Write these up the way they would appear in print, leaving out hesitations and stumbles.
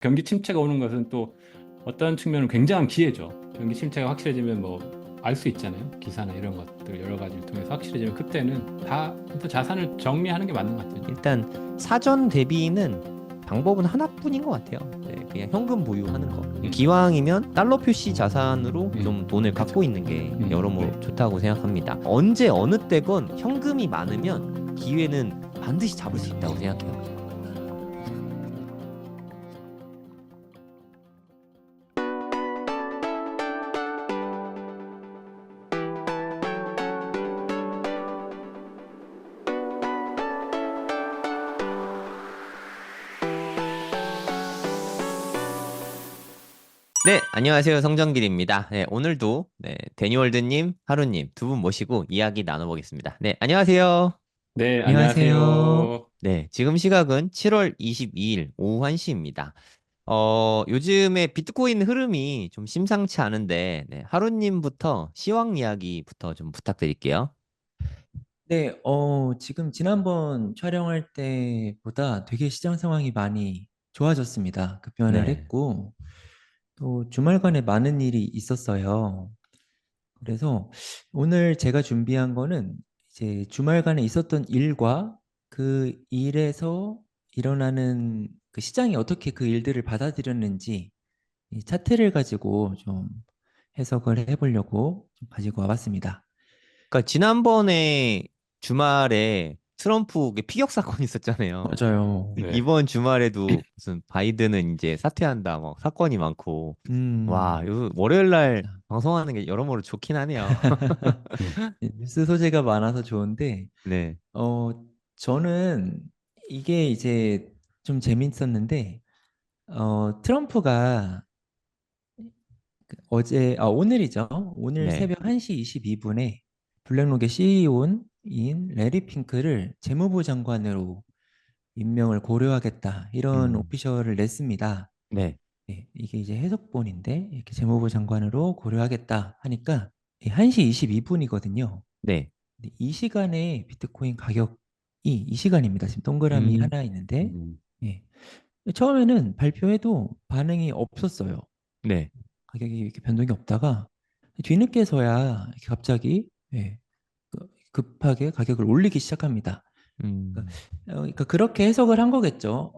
경기 침체가 오는 것은 또 어떤 측면은 굉장한 기회죠. 경기 침체가 확실해지면 뭐 알 수 있잖아요. 기사나 이런 것들 여러 가지를 통해서 확실해지면 그때는 다 또 자산을 정리하는 게 맞는 것 같아요. 일단 사전 대비는 방법은 하나뿐인 것 같아요. 네, 그냥 현금 보유하는 거. 기왕이면 달러 표시 자산으로 좀 돈을 갖고 있는 게 여러모로 네. 좋다고 생각합니다. 언제 어느 때건 현금이 많으면 기회는 반드시 잡을 수 있다고 생각해요. 네, 안녕하세요. 성정길입니다. 네, 오늘도 데니월드님, 하루님 두 분 모시고 이야기 나눠보겠습니다. 네, 안녕하세요. 네, 안녕하세요. 안녕하세요. 네, 지금 시각은 7월 22일 오후 1시입니다. 요즘에 비트코인 흐름이 좀 심상치 않은데, 네, 하루님부터 시황 이야기부터 좀 부탁드릴게요. 네, 지금 지난번 촬영할 때보다 되게 시장 상황이 많이 좋아졌습니다. 급변을 네. 했고, 또 주말간에 많은 일이 있었어요. 그래서 오늘 제가 준비한 거는 이제 주말간에 있었던 일과 그 일에서 일어나는 그 시장이 어떻게 그 일들을 받아들였는지 이 차트를 가지고 좀 해석을 해보려고 좀 가지고 와봤습니다. 그러니까 지난번에 주말에 트럼프 그 피격 사건 있었잖아요. 맞아요. 네. 이번 주말에도 무슨 바이든은 이제 사퇴한다, 막 사건이 많고. 와, 음. 요 월요일 날 방송하는 게 여러모로 좋긴 하네요. 뉴스 소재가 많아서 좋은데, 네, 어, 저는 이게 이제 좀 재밌었는데, 트럼프가 오늘이죠. 오늘 네, 새벽 1시 22분에 블랙록의 CEO인 레리 핑크를 재무부 장관으로 임명을 고려하겠다. 이런 음, 오피셜을 냈습니다. 네, 예, 이게 이제 해석본인데, 이렇게 재무부 장관으로 고려하겠다 하니까 1시 22분이거든요. 네. 근데 이 시간에 비트코인 가격이 이 시간입니다. 지금 동그라미 음, 하나 있는데, 음, 예. 처음에는 발표해도 반응이 없었어요. 네. 가격이 이렇게 변동이 없다가 뒤늦게서야 이렇게 갑자기 예, 급하게 가격을 올리기 시작합니다. 그러니까, 음, 그러니까 그렇게 해석을 한 거겠죠.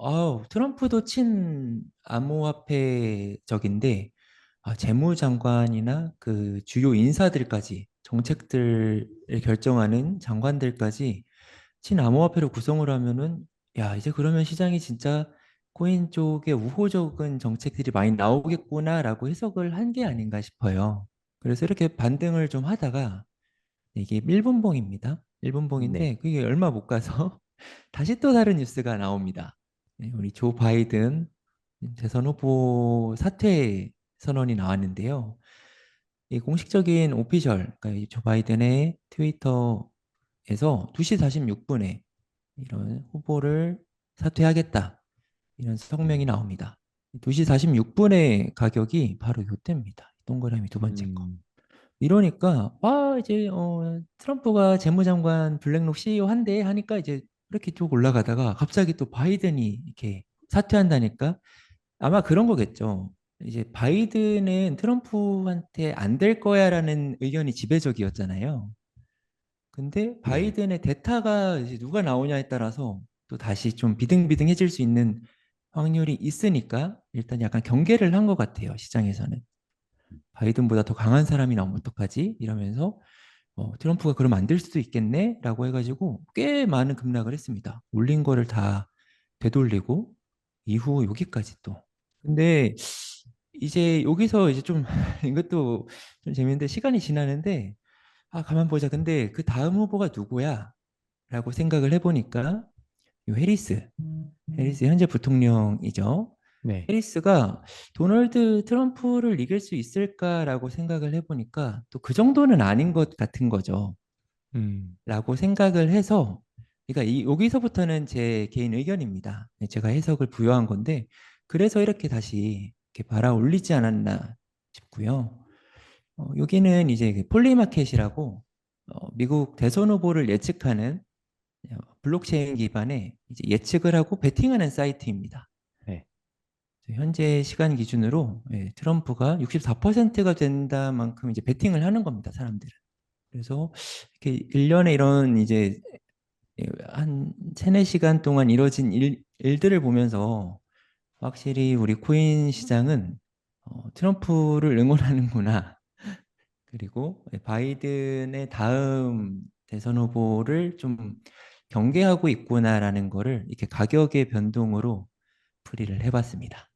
트럼프도 친암호화폐적인데 재무장관이나 그 주요 인사들까지 정책들을 결정하는 장관들까지 친암호화폐로 구성을 하면은 야 이제 그러면 시장이 진짜 코인 쪽에 우호적인 정책들이 많이 나오겠구나라고 해석을 한 게 아닌가 싶어요. 그래서 이렇게 반등을 좀 하다가 이게 일본봉입니다. 네. 일본봉인데 그게 얼마 못 가서 다시 또 다른 뉴스가 나옵니다. 우리 조 바이든 대선 후보 사퇴 선언이 나왔는데요. 이 공식적인 오피셜, 그러니까 이조 바이든의 트위터에서 2시 46분에 이런 후보를 사퇴하겠다. 이런 성명이 나옵니다. 2시 46분의 가격이 바로 요때입니다. 동그라미 두 번째 거. 음, 이러니까 이제 트럼프가 재무장관 블랙록 CEO 한대 하니까 이제 이렇게 쭉 올라가다가 갑자기 또 바이든이 이렇게 사퇴한다니까 아마 그런 거겠죠. 이제 바이든은 트럼프한테 안 될 거야라는 의견이 지배적이었잖아요. 근데 네. 바이든의 대타가 이제 누가 나오냐에 따라서 또 다시 좀 비등비등해질 수 있는 확률이 있으니까 일단 약간 경계를 한 것 같아요, 시장에서는. 바이든보다 더 강한 사람이 나오면 어떡하지? 이러면서 트럼프가 그러면 안 될 수도 있겠네? 라고 해가지고 꽤 많은 급락을 했습니다. 올린 거를 다 되돌리고 이후 여기까지 또. 근데 이제 여기서 이제 좀 이것도 좀 재밌는데 시간이 지나는데 가만 보자. 근데 그 다음 후보가 누구야? 라고 생각을 해보니까 요 해리스 현재 부통령이죠. 네. 해리스가 도널드 트럼프를 이길 수 있을까라고 생각을 해보니까 또 그 정도는 아닌 것 같은 거죠. 음, 라고 생각을 해서 그러니까 여기서부터는 제 개인 의견입니다. 제가 해석을 부여한 건데 그래서 이렇게 다시 이렇게 발아 올리지 않았나 싶고요. 여기는 이제 그 폴리마켓이라고 미국 대선 후보를 예측하는 블록체인 기반의 이제 예측을 하고 베팅하는 사이트입니다. 네. 현재 시간 기준으로 트럼프가 64%가 된다만큼 이제 베팅을 하는 겁니다, 사람들은. 그래서 이렇게 1년에 이런 이제 한 3-4시간 동안 이뤄진 일들을 보면서 확실히 우리 코인 시장은 트럼프를 응원하는구나. 그리고 바이든의 다음 대선 후보를 좀 경계하고 있구나라는 거를 이렇게 가격의 변동으로 풀이를 해봤습니다.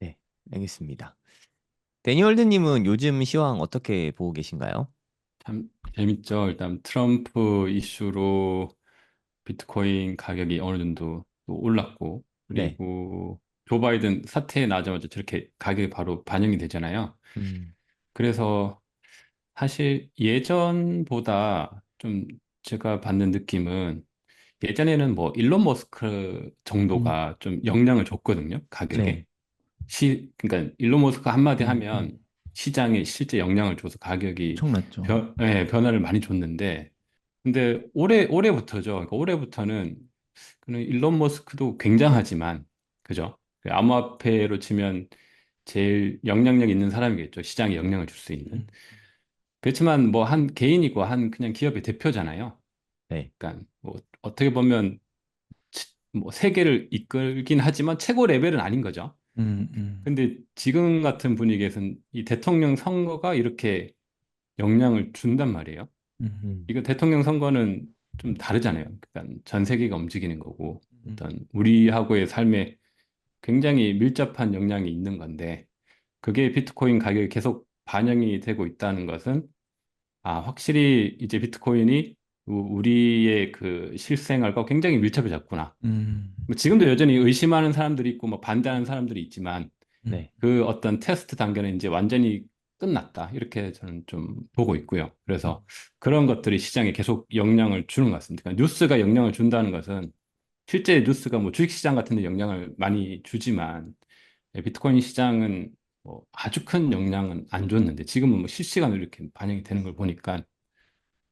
네, 알겠습니다. 데니얼드님은 요즘 시황 어떻게 보고 계신가요? 참 재밌죠. 일단 트럼프 이슈로 비트코인 가격이 어느 정도 또 올랐고, 네. 그리고 조 바이든 사태 나자마자 저렇게 가격이 바로 반영이 되잖아요. 음, 그래서 사실 예전보다 좀 제가 받는 느낌은, 예전에는 뭐 일론 머스크 음, 정도가 좀 영향을 줬거든요, 네. 가격에. 그러니까 일론 머스크 한마디 음, 하면 시장에 실제 영향을 줘서 가격이 엄청났죠. 변화를 많이 줬는데, 근데 올해부터죠. 그러니까 올해부터는 그는 일론 머스크도 굉장하지만, 그죠? 그 암호화폐로 치면 제일 영향력 있는 사람이겠죠. 시장에 영향을 줄 수 있는. 음, 그렇지만 뭐 한 개인이고 한 그냥 기업의 대표잖아요. 네. 그러니까 뭐 어떻게 보면 뭐 세계를 이끌긴 하지만 최고 레벨은 아닌 거죠. 음, 음, 근데 지금 같은 분위기에서는 이 대통령 선거가 이렇게 영향을 준단 말이에요. 음, 음, 이거 대통령 선거는 좀 다르잖아요. 그러니까 전 세계가 움직이는 거고 음, 어떤 우리하고의 삶에 굉장히 밀접한 영향이 있는 건데, 그게 비트코인 가격이 계속 반영이 되고 있다는 것은, 아, 확실히 이제 비트코인이 우리의 그 실생활과 굉장히 밀접해졌구나. 음, 뭐 지금도 여전히 의심하는 사람들이 있고 뭐 반대하는 사람들이 있지만, 음, 네. 그 어떤 테스트 단계는 이제 완전히 끝났다. 이렇게 저는 좀 보고 있고요. 음, 그래서 그런 것들이 시장에 계속 영향을 주는 것 같습니다. 그러니까 뉴스가 영향을 준다는 것은, 실제 뉴스가 뭐 주식시장 같은 데 영향을 많이 주지만, 비트코인 시장은 뭐 아주 큰 영향은 안 줬는데, 지금은 뭐 실시간으로 이렇게 반영이 되는 걸 보니까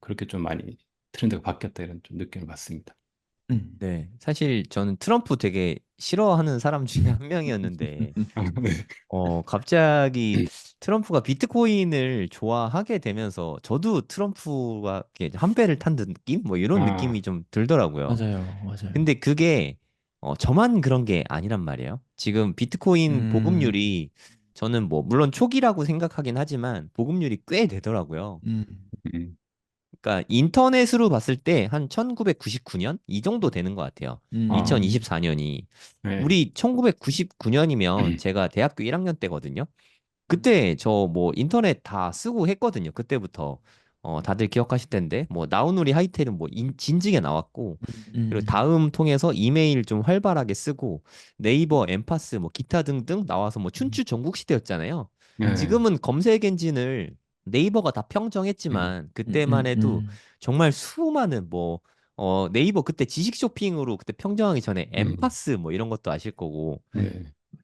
그렇게 좀 많이 트렌드가 바뀌었다, 이런 좀 느낌을 받습니다. 음. 네. 사실 저는 트럼프 되게 싫어하는 사람 중에 한 명이었는데, 네. 갑자기 트럼프가 비트코인을 좋아하게 되면서 저도 트럼프가 이렇게 한 배를 탄 느낌? 뭐 이런 아, 느낌이 좀 들더라고요. 맞아요, 맞아요. 근데 그게 저만 그런 게 아니란 말이에요. 지금 비트코인 음, 보급률이 저는 뭐 물론 초기라고 생각하긴 하지만 보급률이 꽤 되더라고요. 음, 음, 그러니까 인터넷으로 봤을 때 한 1999년 이 정도 되는 것 같아요. 아, 2024년이. 네. 우리 1999년이면 제가 대학교 1학년 때거든요. 그때 저 뭐 인터넷 다 쓰고 했거든요. 그때부터. 다들 기억하실 텐데 뭐 나우누리 하이텔은 뭐 진즉에 나왔고, 그리고 음, 다음 통해서 이메일 좀 활발하게 쓰고, 네이버, 엠파스 뭐 기타 등등 나와서 뭐 춘추 전국 시대였잖아요. 네. 지금은 검색 엔진을 네이버가 다 음, 평정했지만 음, 그때만 음, 해도 음, 정말 수많은 뭐 네이버 그때 지식 쇼핑으로 그때 평정하기 전에 음, 엠파스 뭐 이런 것도 아실 거고, 네.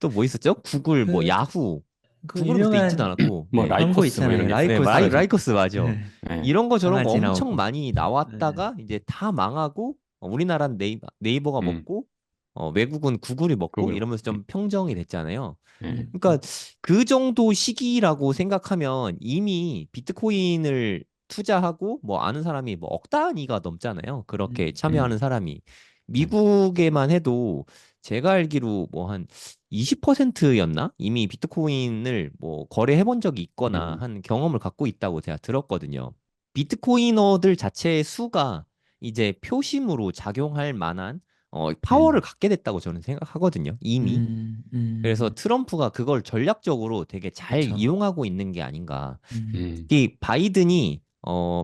또 뭐 있었죠? 구글 뭐 그, 야후. 그 구글은 그때 있지도 유명한 않았고, 뭐 네. 광고 라이코스 뭐 이런 있잖아요. 게 네, 있었죠. 라이코스. 라이커스 맞아. 네. 네. 이런 거 저런 거 강아지 엄청 나오고. 많이 네. 나왔다가 이제 다 망하고 우리나라 네이버가 음, 먹고 외국은 구글이 먹고 그거요. 이러면서 좀 평정이 됐잖아요. 네. 그러니까 그 정도 시기라고 생각하면 이미 비트코인을 투자하고 뭐 아는 사람이 뭐 억 단위가 넘잖아요. 그렇게 참여하는 음, 사람이. 네. 미국에만 해도 제가 알기로 뭐 한 20%였나? 이미 비트코인을 뭐 거래해 본 적이 있거나 음, 한 경험을 갖고 있다고 제가 들었거든요. 비트코이너들 자체의 수가 이제 표심으로 작용할 만한 파워를 음, 갖게 됐다고 저는 생각하거든요. 이미. 음, 그래서 음, 트럼프가 그걸 전략적으로 되게 잘 그쵸. 이용하고 있는 게 아닌가. 음, 특히 바이든이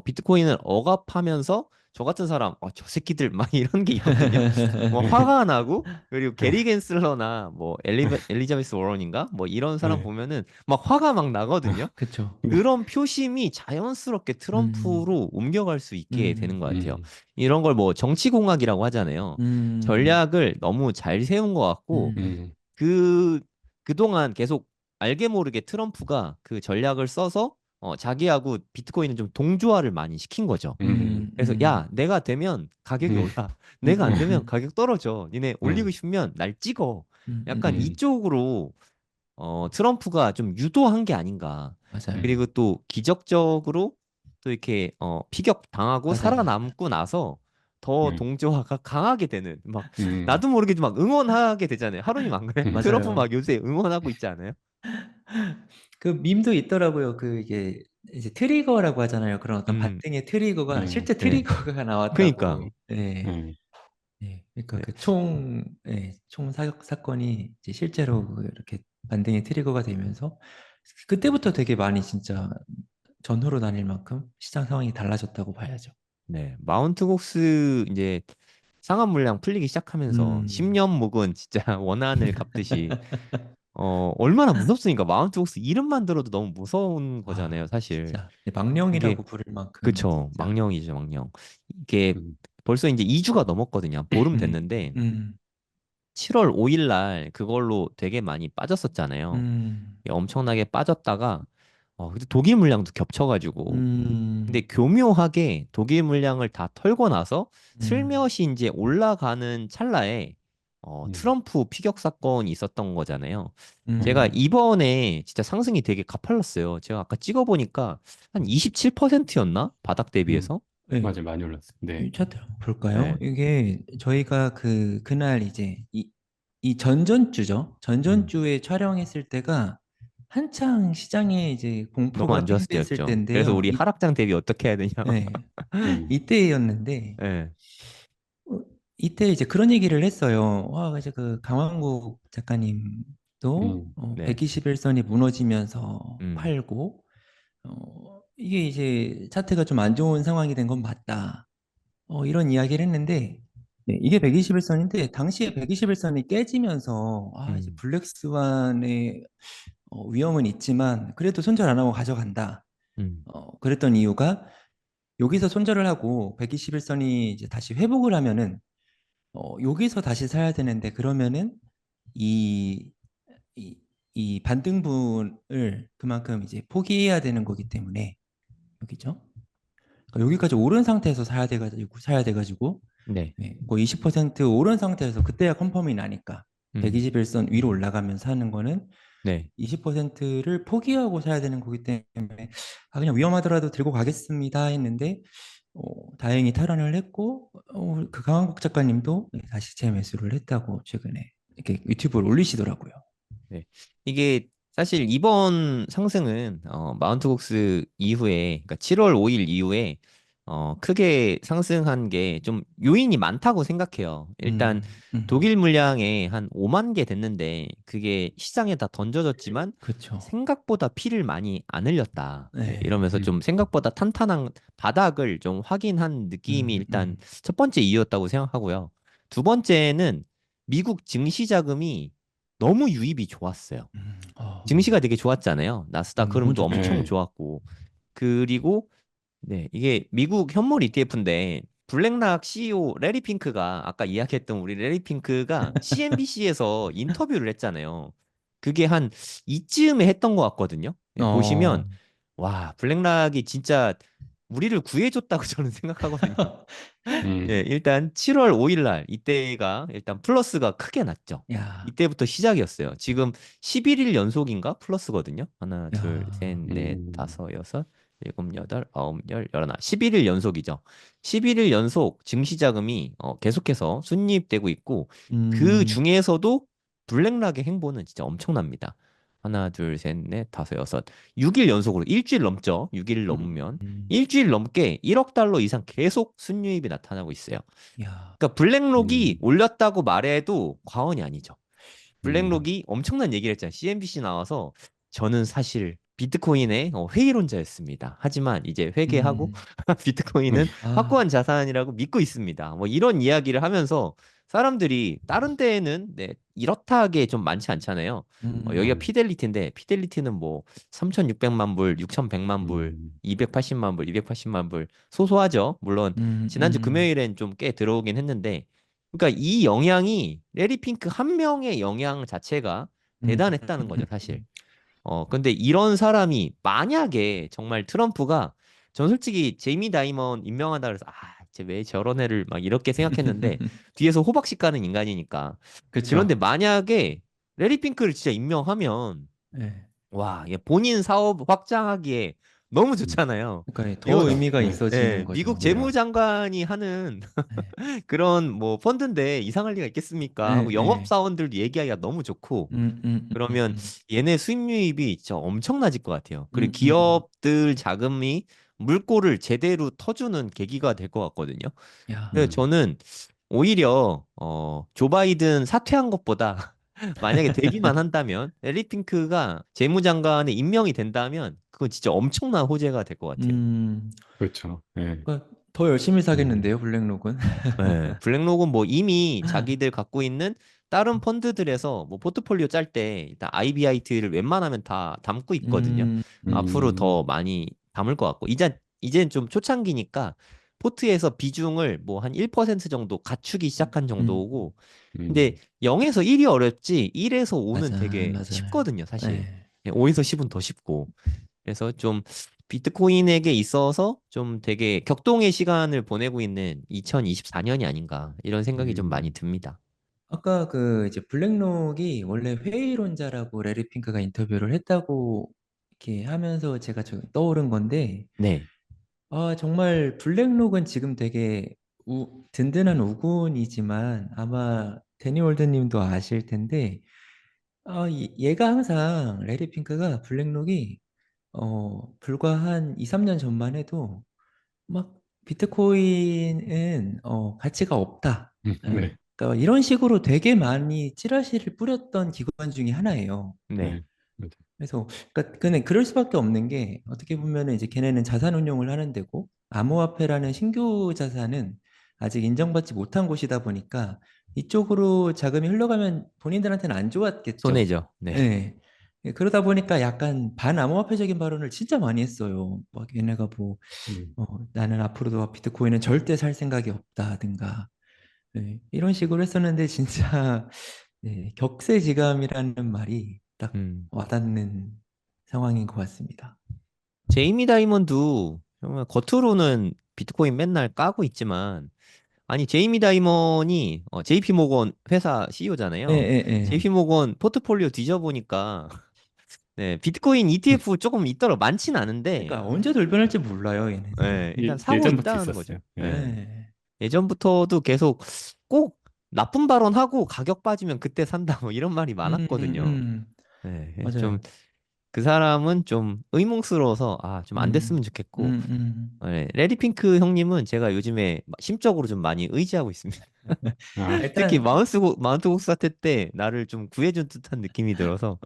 비트코인을 억압하면서 저 같은 사람, 저 새끼들 막 이런 게 있거든요. 뭐 화가 나고, 그리고 네. 게리 겐슬러나 뭐 엘리자베스 워런인가 뭐 이런 사람 네. 보면은 막 화가 막 나거든요. 그쵸. 네. 그런 표심이 자연스럽게 음, 트럼프로 옮겨갈 수 있게 되는 것 음, 같아요. 음, 이런 걸 뭐 정치공학이라고 하잖아요. 음, 전략을 너무 잘 세운 것 같고, 음, 그, 그동안 계속 알게 모르게 트럼프가 그 전략을 써서 자기하고 비트코인은 좀 동조화를 많이 시킨 거죠. 음, 그래서 야, 내가 되면 가격이 음, 올라. 음, 내가 안 되면 가격 떨어져. 니네 올리고 음, 싶으면 날 찍어. 약간 음. 이쪽으로 트럼프가 좀 유도한 게 아닌가. 맞아요. 그리고 또 기적적으로 또 이렇게 피격 당하고 맞아요. 살아남고 나서 더 음. 동조화가 강하게 되는 막 음. 나도 모르게 막 응원하게 되잖아요. 하루님 안 그래? 트럼프 맞아요. 막 요새 응원하고 있지 않아요? 그 밈도 있더라고요. 그 이게 이제 트리거라고 하잖아요. 그런 어떤 반등의 트리거가 실제 네. 트리거가 나왔다고. 그러니까 네. 음. 네. 그러니까 네. 그 총 사격 사건이 이제 실제로 이렇게 반등의 트리거가 되면서 그때부터 되게 많이 진짜 전후로 나뉠 만큼 시장 상황이 달라졌다고 봐야죠. 네, 마운트 곡스 이제 상한 물량 풀리기 시작하면서 음. 10년 묵은 진짜 원한을 갚듯이 얼마나 무섭습니까? 마운트 곡스 이름만 들어도 너무 무서운 거잖아요, 아, 사실. 진짜 이게 망령이라고 부를 만큼 그쵸, 진짜. 망령이죠, 망령. 이게 음. 벌써 이제 2주가 넘었거든요. 보름 음. 됐는데 음. 7월 5일 날 그걸로 되게 많이 빠졌었잖아요. 음. 엄청나게 빠졌다가 근데 독일 물량도 겹쳐가지고 근데 음. 교묘하게 독일 물량을 다 털고 나서 음. 슬며시 이제 올라가는 찰나에 음. 트럼프 피격 사건이 있었던 거잖아요. 제가 음. 이번에 진짜 상승이 되게 가팔랐어요. 제가 아까 찍어보니까 한 27%였나? 바닥 음. 대비해서? 네. 맞아요. 많이 올랐어요. 네. 이 차트 볼까요? 네. 이게 저희가 그날 이제 이 전전주죠. 음. 전전주에 촬영했을 때가 한창 시장에 이제 너무 공포가 안 좋았을 팽배했을 때였죠. 그래서 때인데요. 우리 하락장 대비 어떻게 해야 되냐고. 네, 음. 이때였는데 네. 어, 이때 이제 그런 얘기를 했어요. 와, 이제 그 강왕국 작가님도 네. 121선이 무너지면서 음. 팔고 이게 이제 차트가 좀 안 좋은 상황이 된 건 맞다. 이런 이야기를 했는데 네, 이게 121선인데 당시에 121선이 깨지면서 이제 음. 블랙스완의 위험은 있지만 그래도 손절 안 하고 가져간다. 음. 그랬던 이유가 여기서 손절을 하고 121선이 이제 다시 회복을 하면은 여기서 다시 사야 되는데 그러면은 이, 이, 이 반등분을 그만큼 이제 포기해야 되는 거기 때문에 여기죠. 그러니까 여기까지 오른 상태에서 사야 돼가지고 네. 네, 뭐 20% 오른 상태에서 그때야 컨펌이 나니까 음. 121선 위로 올라가면서 하는 거는 네. 20%를 포기하고 사야 되는 거기 때문에 그냥 위험하더라도 들고 가겠습니다 했는데 다행히 탈환을 했고 그 강한국 작가님도 다시 재매수를 했다고 최근에 이렇게 유튜브를 올리시더라고요. 네. 이게 사실 이번 상승은 마운트 곡스 이후에 그러니까 7월 5일 이후에 크게 상승한 게 좀 요인이 많다고 생각해요. 일단 독일 물량에 한 5만 개 됐는데 그게 시장에 다 던져졌지만 그렇죠. 생각보다 피를 많이 안 흘렸다. 네, 네. 이러면서 좀 생각보다 탄탄한 바닥을 좀 확인한 느낌이 일단 첫 번째 이유였다고 생각하고요. 두 번째는 미국 증시 자금이 너무 유입이 좋았어요. 증시가 되게 좋았잖아요. 나스닥 너무 흐름도 좋죠. 엄청 네. 좋았고. 그리고 네, 이게 미국 현물 ETF인데 블랙락 CEO 레리 핑크가 아까 이야기했던 우리 레리 핑크가 CNBC에서 인터뷰를 했잖아요. 그게 한 이쯤에 했던 것 같거든요. 네, 보시면 어. 와, 블랙락이 진짜 우리를 구해줬다고 저는 생각하거든요. 예, 음. 일단 7월 5일 날 이때가 일단 플러스가 크게 났죠. 야, 이때부터 시작이었어요. 지금 11일 연속인가 플러스거든요. 하나, 둘, 셋, 야, 넷, 음. 다섯, 여섯, 일곱, 여덟, 아홉, 열, 열하나. 11일 연속이죠. 11일 연속 증시 자금이 계속해서 순이입되고 있고 그 음, 중에서도 블랙락의 행보는 진짜 엄청납니다. 하나, 둘, 셋, 넷, 다섯, 여섯. 6일 연속으로 일주일 넘죠. 6일 넘으면 음, 일주일 넘게 1억 달러 이상 계속 순유입이 나타나고 있어요. 야, 그러니까 블랙록이 음. 올렸다고 말해도 과언이 아니죠. 음. 블랙록이 엄청난 얘기를 했잖아요. CNBC 나와서 저는 사실 비트코인의 회의론자였습니다. 하지만 이제 회개하고 음, 비트코인은 아, 확고한 자산이라고 믿고 있습니다. 뭐 이런 이야기를 하면서 사람들이 다른 데에는 네, 이렇다하게 좀 많지 않잖아요. 여기가 음, 피델리티인데 피델리티는 뭐 3,600만 불, 6,100만 불, 음. 280만 불, 280만 불 소소하죠. 물론 음, 지난주 음, 금요일엔 좀 꽤 들어오긴 했는데 그러니까 이 영향이 레리 핑크 한 명의 영향 자체가 음, 대단했다는 거죠, 사실. 근데 이런 사람이 만약에 정말 트럼프가 전 솔직히 제이미 다이먼 임명한다 그래서 쟤 왜 저런 애를 막 이렇게 생각했는데 뒤에서 호박씨 까는 인간이니까. 그런데 그쵸. 만약에 레리 핑크를 진짜 임명하면 네. 와, 얘 본인 사업 확장하기에 너무 음. 좋잖아요. 그러니까 더 이거 의미가 네. 있어지는 미국 거죠. 네. 재무장관이 하는 네. 그런 뭐 펀드인데 이상할 리가 있겠습니까? 네, 하고 네. 영업사원들도 얘기하기가 너무 좋고 그러면 음. 얘네 수입 유입이 진짜 엄청나질 것 같아요. 그리고 음, 음. 기업들 자금이 물꼬를 제대로 터주는 계기가 될 것 같거든요. 야, 그래서 음. 저는 오히려 조 바이든 사퇴한 것보다 만약에 되기만 한다면 앨리 핑크가 재무장관에 임명이 된다면 그건 진짜 엄청난 호재가 될 것 같아요. 음. 그렇죠. 네. 그러니까 더 열심히 음. 사겠는데요, 블랙록은. 네, 블랙록은 뭐 이미 자기들 갖고 있는 다른 펀드들에서 뭐 포트폴리오 짤 때 일단 IBIT를 웬만하면 다 담고 있거든요. 음, 앞으로 음. 더 많이 담을 것 같고 이젠 좀 초창기니까 포트에서 비중을 뭐 한 1% 정도 갖추기 시작한 음. 정도고 근데 음. 0에서 1이 어렵지 1에서 5는 맞아요, 되게 맞아요. 쉽거든요, 사실. 네. 5에서 10은 더 쉽고. 그래서 좀 비트코인에게 있어서 좀 되게 격동의 시간을 보내고 있는 2024년이 아닌가 이런 생각이 좀 많이 음. 듭니다. 아까 그 이제 블랙록이 원래 회의론자라고 레리 핑크가 인터뷰를 했다고 이렇게 하면서 제가 저 떠오른 건데, 네. 아, 정말 블랙록은 지금 되게 든든한 우군이지만 아마 데니 월드님도 아실 텐데, 얘가 항상 레리 핑크가 블랙록이 불과 한 2, 3년 전만 해도 막 비트코인은 가치가 없다. 예. 네. 그러니까 이런 식으로 되게 많이 찌라시를 뿌렸던 기관 중에 하나예요. 네. 네. 맞아요. 그래서 그러니까 그는 그럴 수밖에 없는 게 어떻게 보면은 이제 걔네는 자산 운용을 하는 데고 암호화폐라는 신규 자산은 아직 인정받지 못한 곳이다 보니까 이쪽으로 자금이 흘러가면 본인들한테는 안 좋았겠죠. 손해죠. 네. 예. 예, 그러다 보니까 약간 반암호화폐적인 발언을 진짜 많이 했어요. 막 얘네가 뭐 음. 나는 앞으로도 비트코인은 절대 살 생각이 없다든가 이런 식으로 했었는데 진짜 격세지감이라는 말이 딱 음. 와닿는 상황인 것 같습니다. 제이미 다이먼도 정말 겉으로는 비트코인 맨날 까고 있지만 아니 제이미 다이먼이 JP 모건 회사 예, CEO잖아요. 예, 예. JP 모건 포트폴리오 뒤져보니까 네, 비트코인 ETF 조금 있더라 많진 않은데 그러니까 언제 돌변할지 몰라요, 얘네들은. 일단 사고 예전부터 있다는 거죠. 있었어요. 예. 예. 예. 예전부터도 계속 꼭 나쁜 발언하고 가격 빠지면 그때 산다 뭐 이런 말이 많았거든요. 네, 좀 맞아요. 그 사람은 좀 의문스러워서 좀 안 음, 됐으면 좋겠고 음. 레리 핑크 형님은 제가 요즘에 심적으로 좀 많이 의지하고 있습니다. 아. 특히 일단 마운트곡 사태 때 나를 좀 구해준 듯한 느낌이 들어서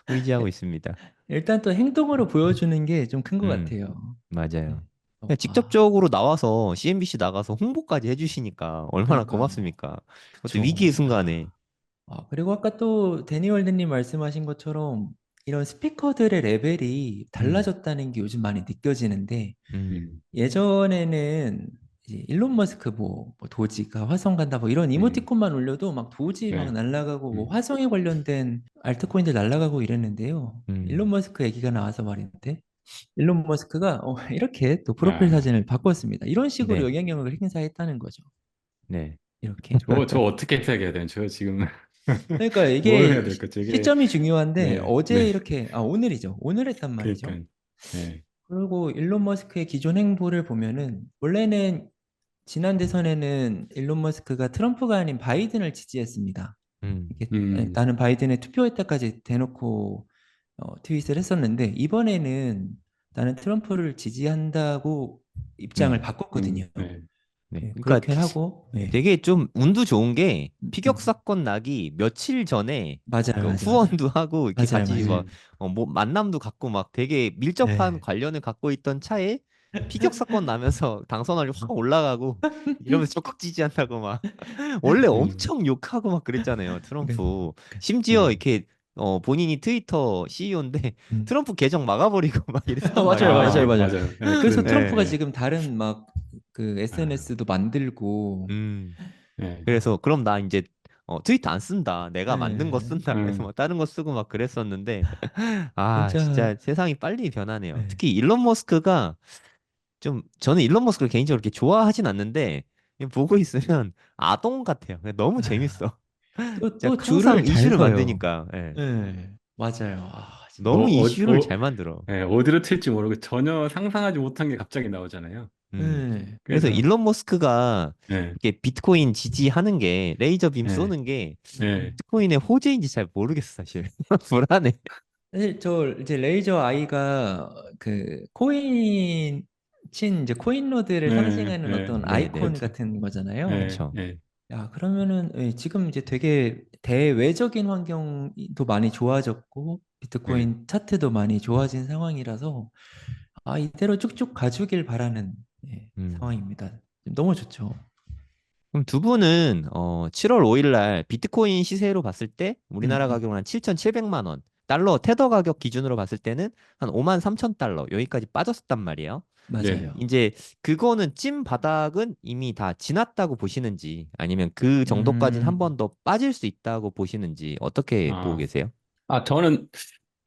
의지하고 있습니다. 일단 또 행동으로 보여주는 게 좀 큰 것 음, 같아요. 네. 맞아요. 그냥 직접적으로 나와서 CNBC 나가서 홍보까지 해주시니까 얼마나 그러니까요. 고맙습니까? 그것도 위기의 그쵸. 순간에. 그리고 아까 또 데니 월드님 말씀하신 것처럼 이런 스피커들의 레벨이 음, 달라졌다는 게 요즘 많이 느껴지는데 음, 음. 예전에는 이제 일론 머스크 뭐 도지가 화성 간다 뭐 이런 음. 이모티콘만 올려도 막 도지 막 네. 날라가고 뭐 음. 화성에 관련된 알트코인들 날라가고 이랬는데요. 일론 음, 머스크 얘기가 나와서 말인데 일론 머스크가 이렇게 또 프로필 아. 사진을 바꿨습니다. 이런 식으로 네, 영향력을 행사했다는 거죠. 네. 이렇게. 저 어떻게 해석해야 되는 저 지금 그러니까 뭘 해야 이게 될 거지? 이게 시점이 중요한데 네. 네. 어제 이렇게 오늘이죠. 오늘 했단 말이죠. 그러니까 네. 그리고 일론 머스크의 기존 행보를 보면은 원래는 지난 대선에는 일론 머스크가 트럼프가 아닌 바이든을 지지했습니다. 음, 이게 음. 나는 바이든에 투표했다까지 대놓고 트윗을 했었는데 이번에는 나는 트럼프를 지지한다고 입장을 음, 바꿨거든요. 네. 네. 그러니까 그렇게 하고 되게 좀 운도 좋은 게 피격 음. 사건 나기 며칠 전에 맞아요, 그 맞아요, 맞아요, 후원도 하고 이렇게 맞아요, 같이 막 맞아요. 음. 뭐 만남도 갖고 막 되게 밀접한 네. 관련을 갖고 있던 차에 피격 사건 나면서 당선율이 확 올라가고 이러면서 적극 지지한다고 막 원래 음. 엄청 욕하고 막 그랬잖아요, 그- 트럼프. 그- 심지어 음. 이렇게 본인이 트위터 CEO인데 음. 트럼프 계정 막아버리고 막 이랬단 맞아요, 맞아요, 말이에요. 맞아요. 맞아요. 네, 그래서 그랬네요. 트럼프가 네. 지금 다른 막 그 아. SNS도 만들고 음. 네. 그래서 그럼 나 이제 트위터 안 쓴다. 내가 만든 거 예, 쓴다. 그래서 음. 막 다른 거 쓰고 막 그랬었는데 진짜 진짜 세상이 빨리 변하네요. 예. 특히 일론 머스크가 저는 일론 머스크를 개인적으로 그렇게 좋아하진 않는데 보고 있으면 아동 같아요. 너무 재밌어. 진짜 또 항상 줄을 잘 이슈를 서요. 만드니까. 예. 네, 맞아요. 아, 진짜. 너무 이슈를 잘 만들어. 어디로 튈지 모르고 전혀 상상하지 못한 게 갑자기 나오잖아요. 음. 네, 그래서 그래서 일론 머스크가 예, 이렇게 비트코인 지지하는 게 레이저 빔 예, 쏘는 게 예, 비트코인의 호재인지 잘 모르겠어, 사실. 불안해. 사실 저 이제 레이저 아이가 그 코인 친 이제 코인로드를 예, 상징하는 예, 어떤 네네. 아이콘 그렇죠. 같은 거잖아요. 예, 그쵸. 예, 야, 그러면은 지금 이제 되게 대외적인 환경도 많이 좋아졌고 예. 비트코인 차트도 많이 좋아진 상황이라서 이대로 쭉쭉 가주길 바라는 음. 상황입니다. 너무 좋죠. 그럼 두 분은 7월 5일 날 비트코인 시세로 봤을 때 우리나라 음. 가격은 한 7,700만 원. 달러 테더 가격 기준으로 봤을 때는 한 5만 3천 달러 여기까지 빠졌었단 말이에요. 네네. 맞아요. 이제 그거는 찐 바닥은 이미 다 지났다고 보시는지 아니면 그 정도까지는 한 음. 번 더 빠질 수 있다고 보시는지 어떻게 보고 아, 계세요? 저는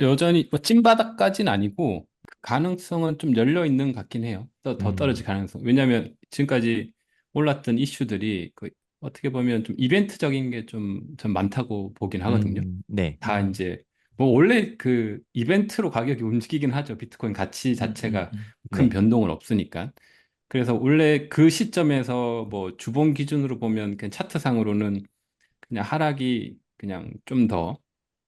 여전히 뭐 찐바닥까지는 아니고 그 가능성은 좀 열려 있는 것 같긴 해요. 더 떨어질 음, 가능성. 왜냐하면 지금까지 올랐던 이슈들이 그 어떻게 보면 좀 이벤트적인 게 좀 많다고 보긴 하거든요. 네. 다 이제 뭐 원래 그 이벤트로 가격이 움직이긴 하죠. 비트코인 가치 음, 음, 자체가 음. 큰 네. 변동은 없으니까. 그래서 원래 그 시점에서 뭐 주봉 기준으로 보면 그냥 차트상으로는 그냥 하락이 그냥 좀 더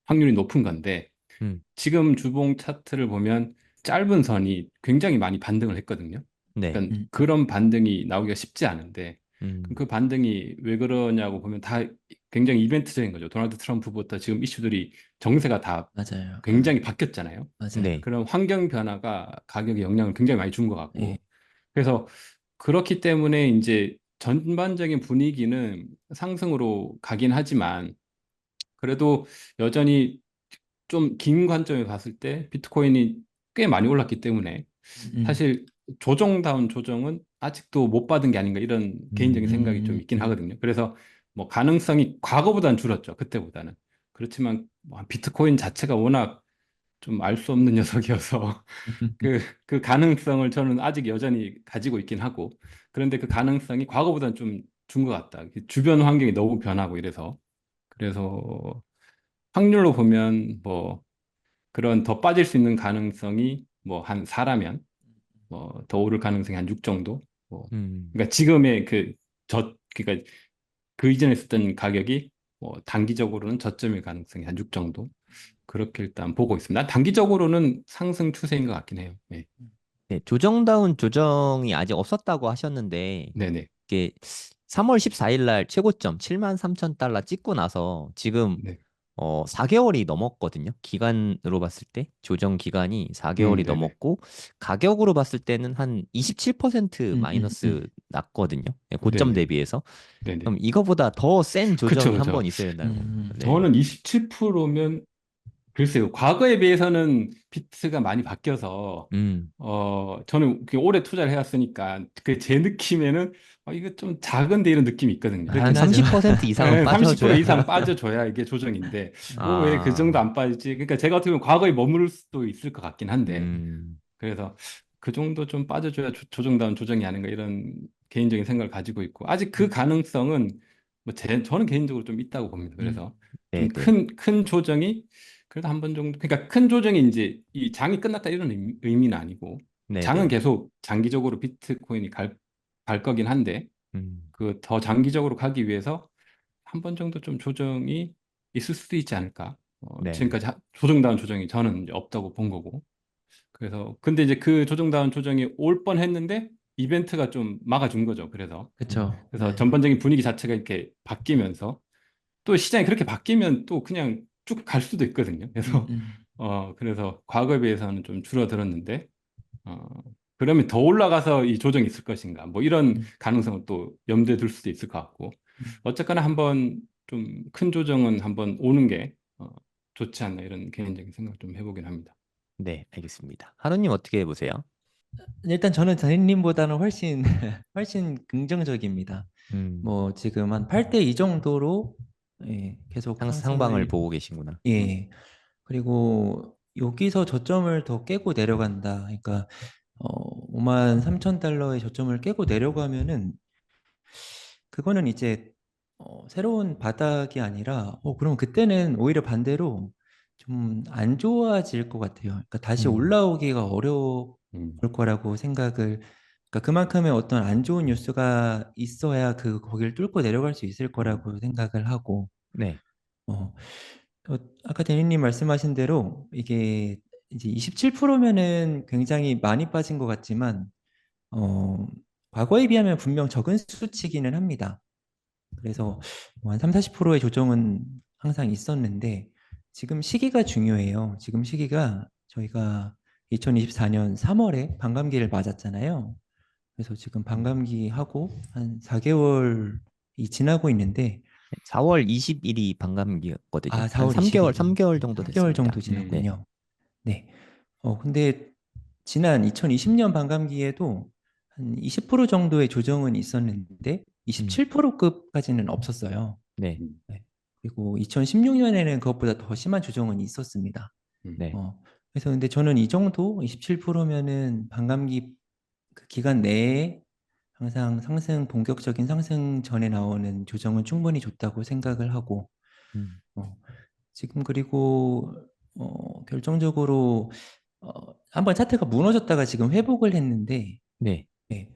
확률이 높은 건데 음, 지금 주봉 차트를 보면 짧은 선이 굉장히 많이 반등을 했거든요. 네. 그러니까 음, 그런 반등이 나오기가 쉽지 않은데 그럼 음, 그 반등이 왜 그러냐고 보면 다 굉장히 이벤트적인 거죠. 도널드 트럼프부터 지금 이슈들이 정세가 다 맞아요. 굉장히 바뀌었잖아요. 맞아요. 네. 그런 환경 변화가 가격에 영향을 굉장히 많이 준 것 예. 같고 그래서 그렇기 때문에 이제 전반적인 분위기는 상승으로 가긴 하지만 그래도 여전히 좀 긴 관점에 봤을 때 비트코인이 꽤 많이 올랐기 때문에 음, 사실 조정다운 조정은 아직도 못 받은 게 아닌가 이런 개인적인 생각이 좀 음, 있긴 하거든요. 그래서 뭐 가능성이 과거보다는 줄었죠. 그때보다는. 그렇지만 뭐 비트코인 자체가 워낙 좀 알 수 없는 녀석이어서 그, 그 가능성을 저는 아직 여전히 가지고 있긴 하고 그런데 그 가능성이 과거보다는 좀 준 것 같다. 주변 환경이 너무 변하고 이래서 그래서 확률로 보면 뭐 그런 더 빠질 수 있는 가능성이 뭐 한 4라면 뭐 더 오를 가능성이 한 6 정도. 뭐 음, 그러니까 지금의 그러니까 그 이전에 있었던 가격이 뭐 단기적으로는 저점일 가능성이 한 6 정도. 그렇게 일단 보고 있습니다. 난 단기적으로는 상승 추세인 것 같긴 해요. 네. 네. 조정다운 조정이 아직 없었다고 하셨는데 네네. 이게 3월 14일 날 최고점 7만 3천 달러 찍고 나서 지금 네. 4개월이 넘었거든요. 기간으로 봤을 때 조정 기간이 4개월이 네네. 넘었고 가격으로 봤을 때는 한 27% 음, 음, 마이너스 음. 났거든요. 네, 고점 네네. 대비해서. 네네. 그럼 이거보다 더 센 그쵸, 조정이 한 번 그쵸. 있어야 된다는 거죠. 네. 저는 27%면 글쎄요. 과거에 비해서는 비트가 많이 바뀌어서 음. 저는 오래 투자를 해왔으니까 그 제 느낌에는 이거 좀 작은데 이런 느낌이 있거든요. 한 당연하죠. 30% 이상은 30% 빠져줘야. 이상 빠져줘야 이게 조정인데 왜 그 정도 아, 안 빠지지? 그러니까 제가 어떻게 보면 과거에 머무를 수도 있을 것 같긴 한데 음, 그래서 그 정도 좀 빠져줘야 조정다운 조정이 아닌가 이런 개인적인 생각을 가지고 있고 아직 그 가능성은 뭐 저는 개인적으로 좀 있다고 봅니다. 음, 그래서 좀 네네. 큰 조정이 그래도 한 번 정도 그러니까 큰 조정이 이제 이 장이 끝났다 이런 의미는 아니고 장은 네네. 계속 장기적으로 비트코인이 갈 거긴 한데 음, 그 더 장기적으로 가기 위해서 한 번 정도 좀 조정이 있을 수도 있지 않을까. 네. 지금까지 조정다운 조정이 저는 이제 없다고 본 거고. 그래서 근데 이제 그 조정다운 조정이 올 뻔했는데 이벤트가 좀 막아준 거죠. 그쵸. 그래서 네. 전반적인 분위기 자체가 이렇게 바뀌면서 또 시장이 그렇게 바뀌면 또 그냥 쭉 갈 수도 있거든요. 음, 그래서 음, 그래서 과거에 비해서는 좀 줄어들었는데 어, 그러면 더 올라가서 이 조정이 있을 것인가 뭐 이런 음, 가능성을 또 염두에 둘 수도 있을 것 같고 음. 어쨌거나 한번 좀 큰 조정은 한번 오는 게 좋지 않나 이런 개인적인 생각 좀 해보긴 합니다. 네, 알겠습니다. 하루님 어떻게 보세요? 일단 저는 자니님보다는 훨씬 훨씬 긍정적입니다. 음, 뭐 지금 한 8대 2 정도로 계속 상방을 상승을 보고 계시구나. 예. 그리고 여기서 저점을 더 깨고 내려간다. 그러니까 5만 3천 달러의 저점을 깨고 내려가면은 그거는 이제 새로운 바닥이 아니라 그럼 그때는 오히려 반대로 좀 안 좋아질 것 같아요. 그러니까 다시 올라오기가 어려울 음. 거라고 생각을 그러니까 그만큼의 어떤 안 좋은 뉴스가 있어야 거기를 뚫고 내려갈 수 있을 거라고 생각을 하고 네. 어, 아까 대리님 말씀하신 대로 이게 이제 27%면은 굉장히 많이 빠진 것 같지만 과거에 비하면 분명 적은 수치기는 합니다. 그래서 뭐한 3, 40%의 조정은 항상 있었는데 지금 시기가 중요해요. 지금 시기가 저희가 2024년 3월에 반감기를 맞았잖아요. 그래서 지금 반감기하고 한 4개월이 지나고 있는데 4월 20일이 반감기였거든요. 아, 한 4월 3개월, 20일이 3개월 정도 3개월 정도 됐습니다. 네. 지났군요. 네. 근데 지난 2020년 반감기에도 한 20% 정도의 조정은 있었는데 음, 27%급까지는 없었어요. 네. 네. 그리고 2016년에는 그것보다 더 심한 조정은 있었습니다. 네. 그래서 근데 저는 이 정도 27%면은 반감기 그 기간 내에 항상 본격적인 상승 전에 나오는 조정은 충분히 좋다고 생각을 하고 음, 어, 지금 그리고 결정적으로 한번 차트가 무너졌다가 지금 회복을 했는데 네. 네,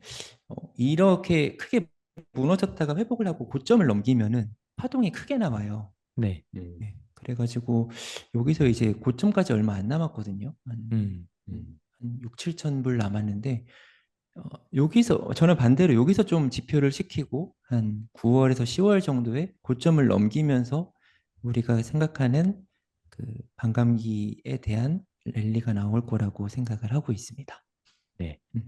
이렇게 크게 무너졌다가 회복을 하고 고점을 넘기면은 파동이 크게 나와요. 네. 네, 그래가지고 여기서 이제 고점까지 얼마 안 남았거든요. 음, 한 6, 7천 불 남았는데 여기서 저는 반대로 여기서 좀 지표를 시키고 한 9월에서 10월 정도에 고점을 넘기면서 우리가 생각하는 그 반감기에 대한 랠리가 나올 거라고 생각을 하고 있습니다. 네. 음,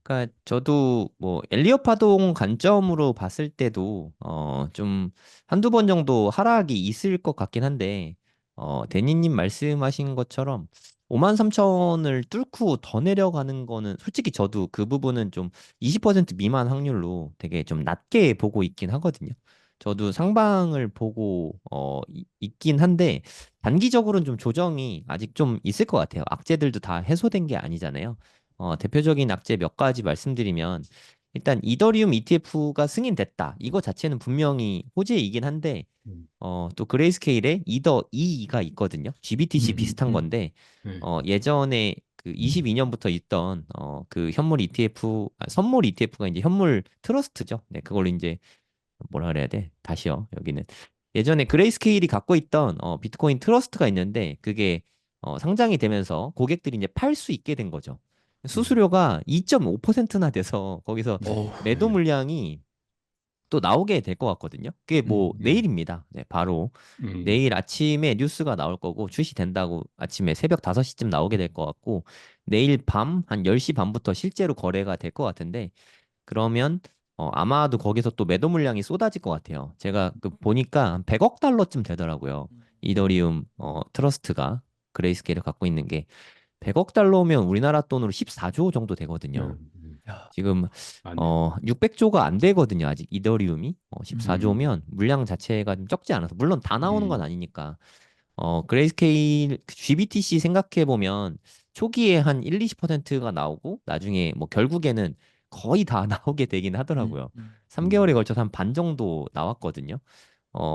그러니까 저도 뭐 엘리엇 파동 관점으로 봤을 때도 좀 한두 번 정도 하락이 있을 것 같긴 한데 데니님 말씀하신 것처럼 5만 3천을 뚫고 더 내려가는 거는 솔직히 저도 그 부분은 좀 20% 미만 확률로 되게 좀 낮게 보고 있긴 하거든요. 저도 상방을 보고 있긴 한데 단기적으로는 좀 조정이 아직 좀 있을 것 같아요. 악재들도 다 해소된 게 아니잖아요. 대표적인 악재 몇 가지 말씀드리면 일단 이더리움 ETF가 승인됐다. 이거 자체는 분명히 호재이긴 한데 음. 또 그레이스케일에 이더 E가 있거든요. GBTC 비슷한 음. 건데 네. 예전에 그 22년부터 있던 그 현물 ETF 선물 ETF가 이제 현물 트러스트죠. 네, 그걸로 이제 뭐라 그래야 돼? 다시요. 여기는 예전에 그레이스케일이 갖고 있던 비트코인 트러스트가 있는데 그게 상장이 되면서 고객들이 이제 팔 수 있게 된 거죠. 수수료가 2.5%나 돼서 거기서 어우, 매도 물량이 또 나오게 될 것 같거든요. 그게 뭐 네. 내일입니다. 네, 바로 음. 내일 아침에 뉴스가 나올 거고 출시된다고 아침에 새벽 5시쯤 나오게 될 것 같고 내일 밤 한 10시 반부터 실제로 거래가 될 것 같은데 그러면 아마도 거기서 또 매도 물량이 쏟아질 것 같아요. 제가 그 보니까 한 100억 달러쯤 되더라고요. 이더리움 트러스트가 그레이스케일을 갖고 있는 게 100억 달러면 우리나라 돈으로 14조 정도 네. 되거든요. 야, 지금 맞네요. 600조가 안 되거든요. 아직 이더리움이 음. 14조면 물량 자체가 좀 적지 않아서 물론 다 나오는 건 음. 아니니까 그레이스케일 GBTC 생각해 보면 초기에 한 1, 20%가 나오고 나중에 뭐 결국에는 거의 다 나오게 되긴 음. 하더라고요. 음. 3개월에 음. 걸쳐서 한 반 정도 나왔거든요.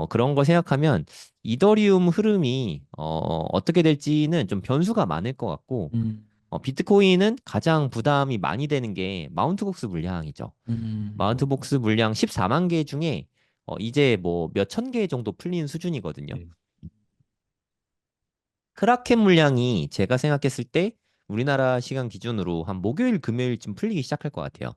그런 거 생각하면 이더리움 흐름이 어떻게 될지는 좀 변수가 많을 것 같고 음. 비트코인은 가장 부담이 많이 되는 게 마운트복스 물량이죠. 음. 마운트복스 물량 14만 개 중에 이제 뭐 몇 천 개 정도 풀린 수준이거든요. 네. 크라켄 물량이 제가 생각했을 때 우리나라 시간 기준으로 한 목요일, 금요일쯤 풀리기 시작할 것 같아요.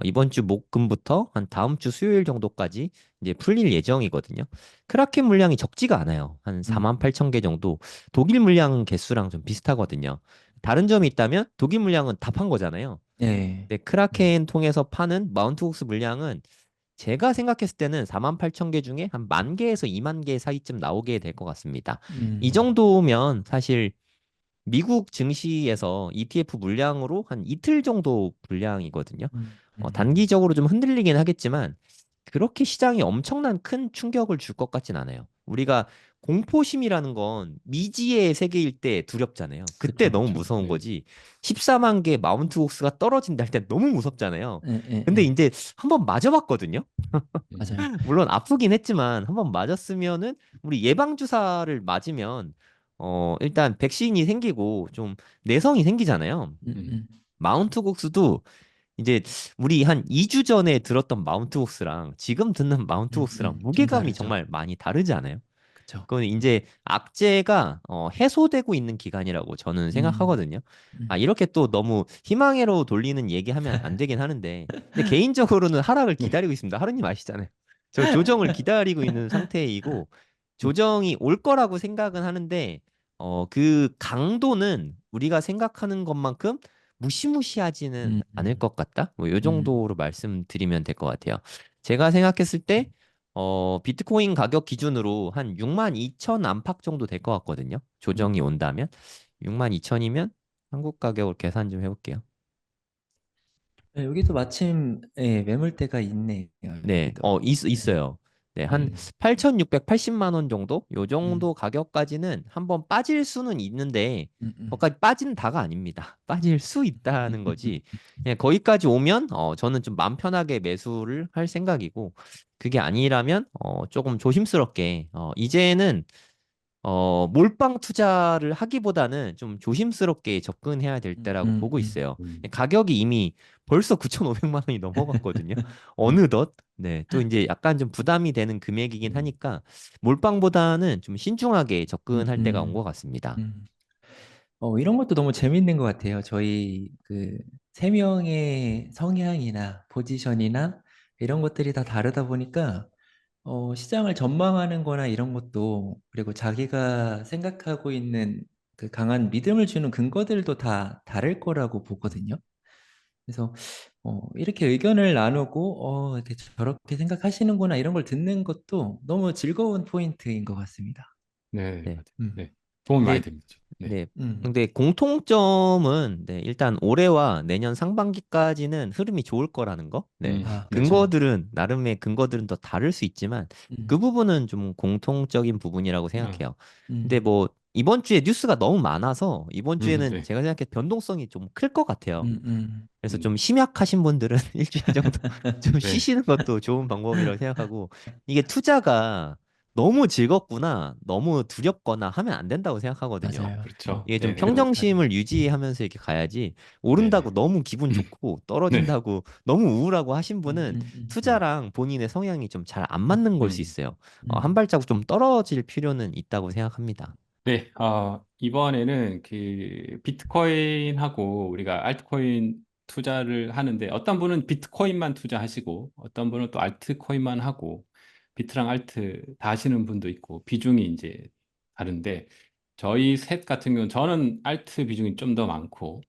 이번 주 목금부터 한 다음 주 수요일 정도까지 이제 풀릴 예정이거든요. 크라켄 물량이 적지가 않아요. 한 음. 4만 8천 개 정도. 독일 물량 개수랑 좀 비슷하거든요. 다른 점이 있다면 독일 물량은 다 판 거잖아요. 네. 근데 크라켄 통해서 파는 마운트복스 물량은 제가 생각했을 때는 4만 8천 개 중에 한 1만 개에서 2만 개 사이쯤 나오게 될 것 같습니다. 이 음. 정도면 사실 미국 증시에서 ETF 물량으로 한 이틀 정도 분량이거든요. 음. 단기적으로 좀 흔들리긴 하겠지만 그렇게 시장이 엄청난 큰 충격을 줄 것 같진 않아요. 우리가 공포심이라는 건 미지의 세계일 때 두렵잖아요. 그때 그쵸. 너무 그렇죠. 무서운 네. 거지. 14만 개 마운트 곡스가 떨어진다 할 때 너무 무섭잖아요. 예, 예, 근데 예. 이제 한번 맞아봤거든요. 맞아요. 물론 아프긴 했지만 한번 맞았으면은 우리 예방 주사를 맞으면 일단 백신이 생기고 좀 내성이 생기잖아요. 음, 음. 음, 마운트 곡스도 이제 우리 한 2주 전에 들었던 마운트 곡스랑 지금 듣는 마운트 곡스랑 좀 무게감이 다르죠. 정말 많이 다르지 않아요? 그쵸. 그건 이제 악재가 해소되고 있는 기간이라고 저는 음, 생각하거든요. 아, 음. 이렇게 또 너무 희망으로 돌리는 얘기하면 안 되긴 하는데, 근데 개인적으로는 하락을 기다리고 있습니다. 하루님 아시잖아요. 저 조정을 기다리고 있는 상태이고, 조정이 올 거라고 생각은 하는데, 그 강도는 우리가 생각하는 것만큼 무시무시하지는 음, 않을 것 같다? 뭐, 요 음, 정도로 말씀드리면 될 것 같아요. 제가 생각했을 때, 비트코인 가격 기준으로 한 6만 2천 안팎 정도 될 것 같거든요. 조정이 온다면. 6만 2천이면 한국 가격으로 계산 좀 해볼게요. 네, 여기도 마침 예, 매물대가 있네요. 네, 여기도. 네. 있어요. 네, 한 음, 8,680만 원 정도? 요 음, 정도 가격까지는 한번 빠질 수는 있는데, 음, 음. 거기까지 빠진다가 아닙니다. 빠질 수 있다는 거지. 그냥 거기까지 오면, 저는 좀 마음 편하게 매수를 할 생각이고, 그게 아니라면, 조금 조심스럽게, 이제는 몰빵 투자를 하기보다는 좀 조심스럽게 접근해야 될 때라고 보고 음. 있어요. 음. 가격이 이미 벌써 9,500만 원이 넘어갔거든요. 음. 어느덧. 네. 또 이제 약간 좀 부담이 되는 금액이긴 음. 하니까 몰빵보다는 좀 신중하게 음, 접근할 때가 온 것 음, 같습니다. 음. 이런 것도 너무 재밌는 것 같아요. 저희 그 세 명의 성향이나 포지션이나 이런 것들이 다 다르다 보니까 시장을 전망하는 거나 이런 것도 그리고 자기가 생각하고 있는 그 강한 믿음을 주는 근거들도 다 다를 거라고 보거든요. 그래서 이렇게 의견을 나누고 이렇게 저렇게 생각하시는구나 이런 걸 듣는 것도 너무 즐거운 포인트인 것 같습니다. 네, 네. 맞아요. 음. 네. 도움이 많이 근데 됩니다. 네. 네. 음. 근데 공통점은 네, 일단 올해와 내년 상반기까지는 흐름이 좋을 거라는 거. 네. 아, 그쵸. 그렇죠. 근거들은 나름의 근거들은 더 다를 수 있지만 그 음. 부분은 좀 공통적인 부분이라고 아, 생각해요. 근데 음. 뭐 이번 주에 뉴스가 너무 많아서 이번 주에는 네. 제가 생각해 변동성이 좀 클 것 같아요. 음. 음. 그래서 음. 좀 심약하신 분들은 일주일 정도 좀 네. 쉬시는 것도 좋은 방법이라고 생각하고 이게 투자가 너무 즐겁거나 너무 두렵거나 하면 안 된다고 생각하거든요. 맞아요. 그렇죠. 이게 좀 네, 그래 못하죠. 평정심을 유지하면서 이렇게 가야지 네네. 오른다고 너무 기분 좋고 네. 떨어진다고 너무 우울하고 하신 음. 분은 음. 음. 투자랑 본인의 성향이 좀 잘 안 맞는 걸 수 음. 있어요. 한 음. 발자국 좀 떨어질 필요는 있다고 생각합니다. 네, 이번에는 그 비트코인하고 우리가 알트코인 투자를 하는데 어떤 분은 비트코인만 투자하시고 어떤 분은 또 알트코인만 하고 비트랑 알트 다 하시는 분도 있고 비중이 이제 다른데 저희 셋 같은 경우는 저는 알트 비중이 좀 더 많고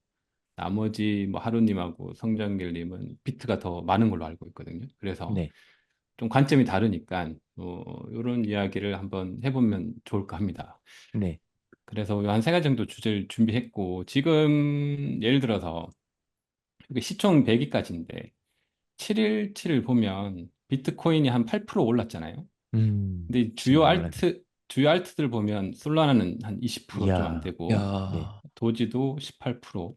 나머지 뭐 하루님하고 성장길님은 비트가 더 많은 걸로 알고 있거든요. 그래서 네, 좀 관점이 다르니까 이런 이야기를 한번 해보면 좋을까 합니다. 네, 그래서 한 세 가지 정도 주제를 준비했고, 지금 예를 들어서 이게 시총 100위까지인데, 7일치를 보면 비트코인이 한 8% 올랐잖아요. 근데 진짜 올랐네. 주요 알트들 보면 솔라나는 한 20%좀 안 이야, 되고, 네. 야. 도지도 18%,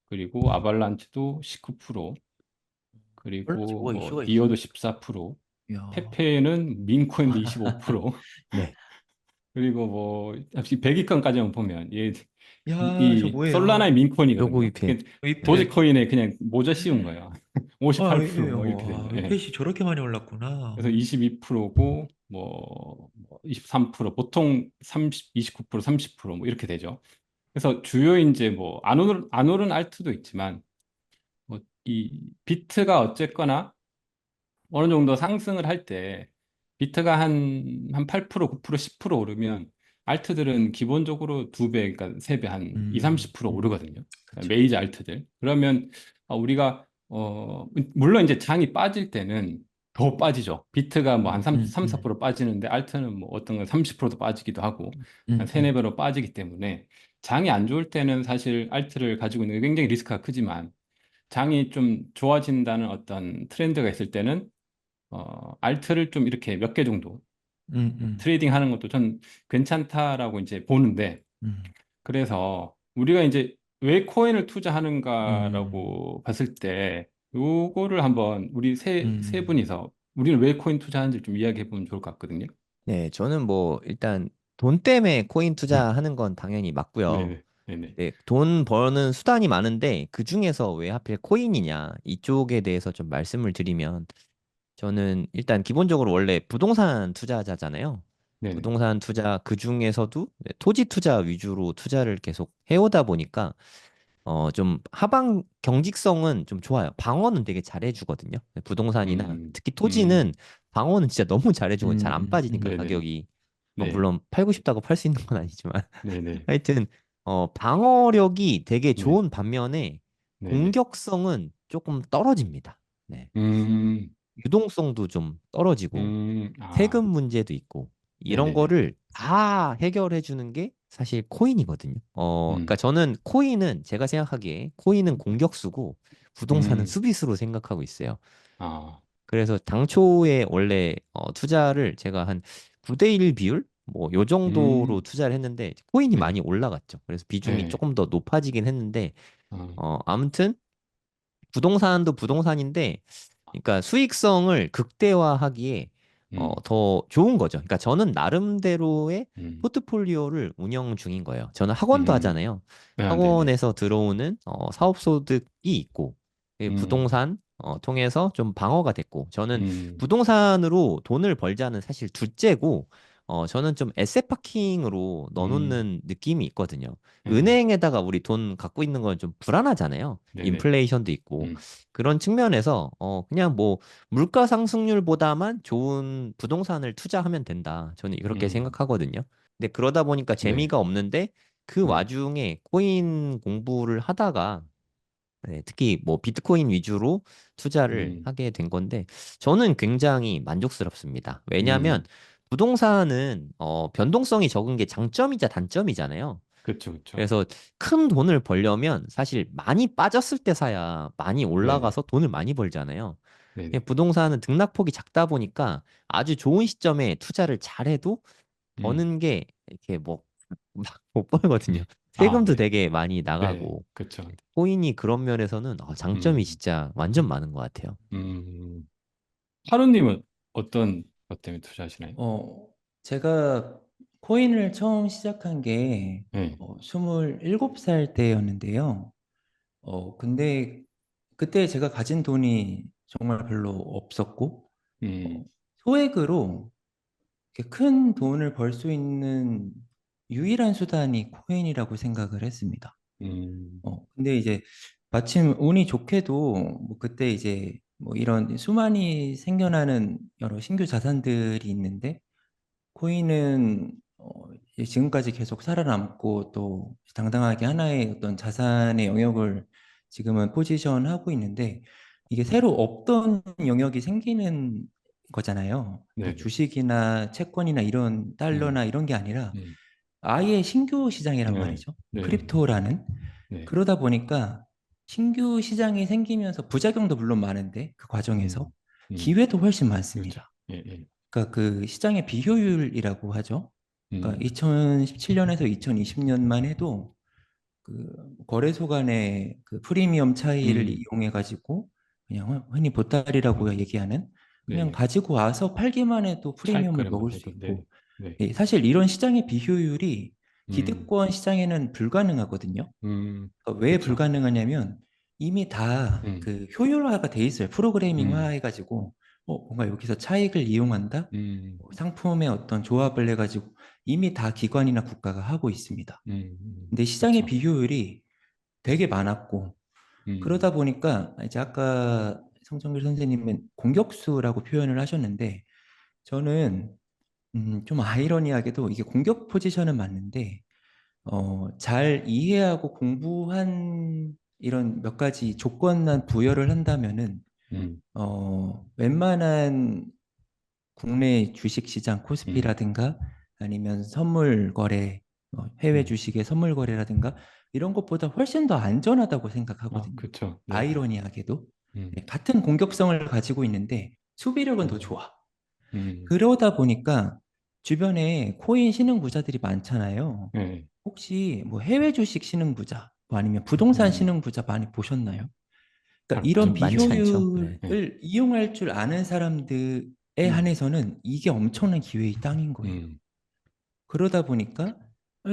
그리고 아발란치도 19%, 밸런스 그리고 뭐가 뭐 이슈가 있어? 디오도 14%, 야. 페페는 민코인도 25%, 네. 그리고 뭐 100위권까지만 보면 야, 저 이 솔라나의 뭐예요? 요거 민코인이거든요. 잎에 네. 윗배. 도지코인에 그냥 모자 씌운 거예요. 예, 58%뭐 이렇게 되죠. 와, 예. 윗배이 저렇게 많이 올랐구나. 그래서 22%고 뭐 23% 보통 30, 29% 30%뭐 이렇게 되죠. 그래서 주요 이제 뭐 안 오른 알트도 있지만 뭐 이 비트가 어쨌거나 어느 정도 상승을 할 때 비트가 한 8%, 9%, 10% 오르면 알트들은 기본적으로 두 배, 그러니까 세 배, 한 2, 30% 오르거든요. 그쵸. 메이저 알트들. 그러면 우리가 물론 이제 장이 빠질 때는 더 빠지죠. 비트가 뭐 한 3, 4% 빠지는데 알트는 뭐 어떤 건 30%도 빠지기도 하고 한 음. 세네 배로 빠지기 때문에 장이 안 좋을 때는 사실 알트를 가지고 있는 게 굉장히 리스크가 크지만 장이 좀 좋아진다는 어떤 트렌드가 있을 때는 알트를 좀 이렇게 몇 개 정도 음. 트레이딩 하는 것도 전 괜찮다라고 이제 보는데, 음. 그래서 우리가 이제 왜 코인을 음. 투자하는가라고 봤을 때 요거를 한번 우리 세 음. 분이서 우리는 왜 코인 투자하는지 좀 이야기해 보면 좋을 것 같거든요. 네, 저는 뭐 일단 돈 때문에 코인 투자하는 건 당연히 맞고요. 네네. 네네. 네, 돈 버는 수단이 많은데 그 중에서 왜 하필 코인이냐 이쪽에 대해서 좀 말씀을 드리면 저는 일단 기본적으로 원래 부동산 투자자잖아요. 네네. 부동산 투자 그 중에서도 네, 토지 투자 위주로 투자를 계속 해오다 보니까 좀 하방 경직성은 좀 좋아요. 방어는 되게 잘해주거든요. 부동산이나 음, 특히 음, 토지는 방어는 진짜 너무 잘해주고 잘 안 빠지니까 음. 네네. 가격이 네. 물론 팔고 싶다고 팔 수 있는 건 아니지만 네네. 하여튼 방어력이 되게 네. 좋은 반면에 네네. 공격성은 조금 떨어집니다. 네. 음, 유동성도 좀 떨어지고 세금 아, 문제도 있고 이런 네네네. 거를 다 해결해 주는 게 사실 코인이거든요. 그러니까 음, 저는 코인은 제가 생각하기에 코인은 공격수고 부동산은 음, 수비수로 생각하고 있어요. 아, 그래서 당초에 원래 투자를 제가 한 9대 1 비율 뭐 요 정도로 음, 투자를 했는데 코인이 네. 많이 올라갔죠. 그래서 비중이 네. 조금 더 높아지긴 했는데 아, 아무튼 부동산도 부동산인데, 그러니까 수익성을 극대화하기에 음, 더 좋은 거죠. 그러니까 저는 나름대로의 음, 포트폴리오를 운영 중인 거예요. 저는 학원도 음, 하잖아요. 아, 네네. 학원에서 들어오는 사업소득이 있고, 음, 부동산 통해서 좀 방어가 됐고, 저는 음, 부동산으로 돈을 벌자는 사실 둘째고, 저는 좀 에셋 파킹으로 음, 넣어놓는 느낌이 있거든요. 네. 은행에다가 우리 돈 갖고 있는 건 좀 불안하잖아요. 네네. 인플레이션도 있고 음, 그런 측면에서 그냥 뭐 물가 상승률보다만 좋은 부동산을 투자하면 된다. 저는 그렇게 음, 생각하거든요. 근데 그러다 보니까 네. 재미가 없는데 그 네. 와중에 코인 공부를 하다가 네, 특히 뭐 비트코인 위주로 투자를 음, 하게 된 건데 저는 굉장히 만족스럽습니다. 왜냐하면 음, 부동산은 변동성이 적은 게 장점이자 단점이잖아요. 그쵸, 그쵸. 그래서 큰 돈을 벌려면 사실 많이 빠졌을 때 사야 많이 네네. 올라가서 돈을 많이 벌잖아요. 네네. 근데 부동산은 등락폭이 작다 보니까 아주 좋은 시점에 투자를 잘해도 음, 버는 게 이렇게 뭐 막 못 벌거든요. 아, 세금도 네. 되게 많이 네. 나가고 그쵸. 코인이 그런 면에서는 장점이 음, 진짜 완전 많은 것 같아요. 음. 하루님은 어떤 것 때문에 투자하시나요? 어, 제가 코인을 처음 시작한 게 네. 27살 때였는데요. 근데 그때 제가 가진 돈이 정말 별로 없었고, 어, 음, 소액으로 이렇게 큰 돈을 벌 수 있는 유일한 수단이 코인이라고 생각을 했습니다. 음, 근데 이제 마침 운이 좋게도 뭐 그때 이제 뭐 이런 수많이 생겨나는 여러 신규 자산들이 있는데 코인은 이제 지금까지 계속 살아남고 또 당당하게 하나의 어떤 자산의 영역을 지금은 포지션하고 있는데 이게 새로 없던 영역이 생기는 거잖아요. 뭐 네네. 주식이나 채권이나 이런 음, 달러나 이런 게 아니라 음, 아예 신규 시장이란 네. 말이죠. 네. 크립토라는. 네. 그러다 보니까 신규 시장이 생기면서 부작용도 물론 많은데 그 과정에서 음, 음, 기회도 훨씬 그렇죠. 많습니다. 예, 예. 그러니까 그 시장의 비효율이라고 하죠. 그러니까 음, 2017년에서 2020년만 해도 그 거래소 간의 그 프리미엄 차이를 음, 이용해 가지고 그냥 흔히 보따리라고 얘기하는 그냥 네네. 가지고 와서 팔기만 해도 프리미엄을 차익거래 먹을 뭐 수 하던, 네. 있고 네. 예, 사실 이런 시장의 비효율이 음, 기득권 시장에는 불가능하거든요. 그러니까 왜 그렇죠. 불가능하냐면 이미 다 음, 그 효율화가 돼 있어요. 프로그래밍화 음, 해가지고 뭔가 여기서 차익을 이용한다. 음, 상품의 어떤 조합을 해가지고 이미 다 기관이나 국가가 하고 있습니다. 근데 시장의 그렇죠. 비효율이 되게 많았고 음, 그러다 보니까 이제 아까 성정길 선생님은 공격수라고 표현을 하셨는데 저는 좀 아이러니하게도 이게 공격 포지션은 맞는데 잘 이해하고 공부한 이런 몇 가지 조건만 부여를 한다면은 음, 웬만한 국내 주식시장 음, 코스피라든가 아니면 선물 거래, 해외 음. 주식의 선물 거래라든가 이런 것보다 훨씬 더 안전하다고 아, 생각하거든요. 그렇죠. 네. 아이러니하게도 음, 같은 공격성을 가지고 있는데 수비력은 더 음, 좋아. 음, 그러다 보니까 주변에 코인 신흥부자들이 많잖아요. 네. 혹시 뭐 해외 주식 신흥부자, 뭐 아니면 부동산 음. 신흥부자 많이 보셨나요? 그러니까 잘 이런 많지 않죠. 네. 비효율을 이용할 줄 아는 사람들에 음. 한해서는 이게 엄청난 기회의 땅인 거예요. 음. 그러다 보니까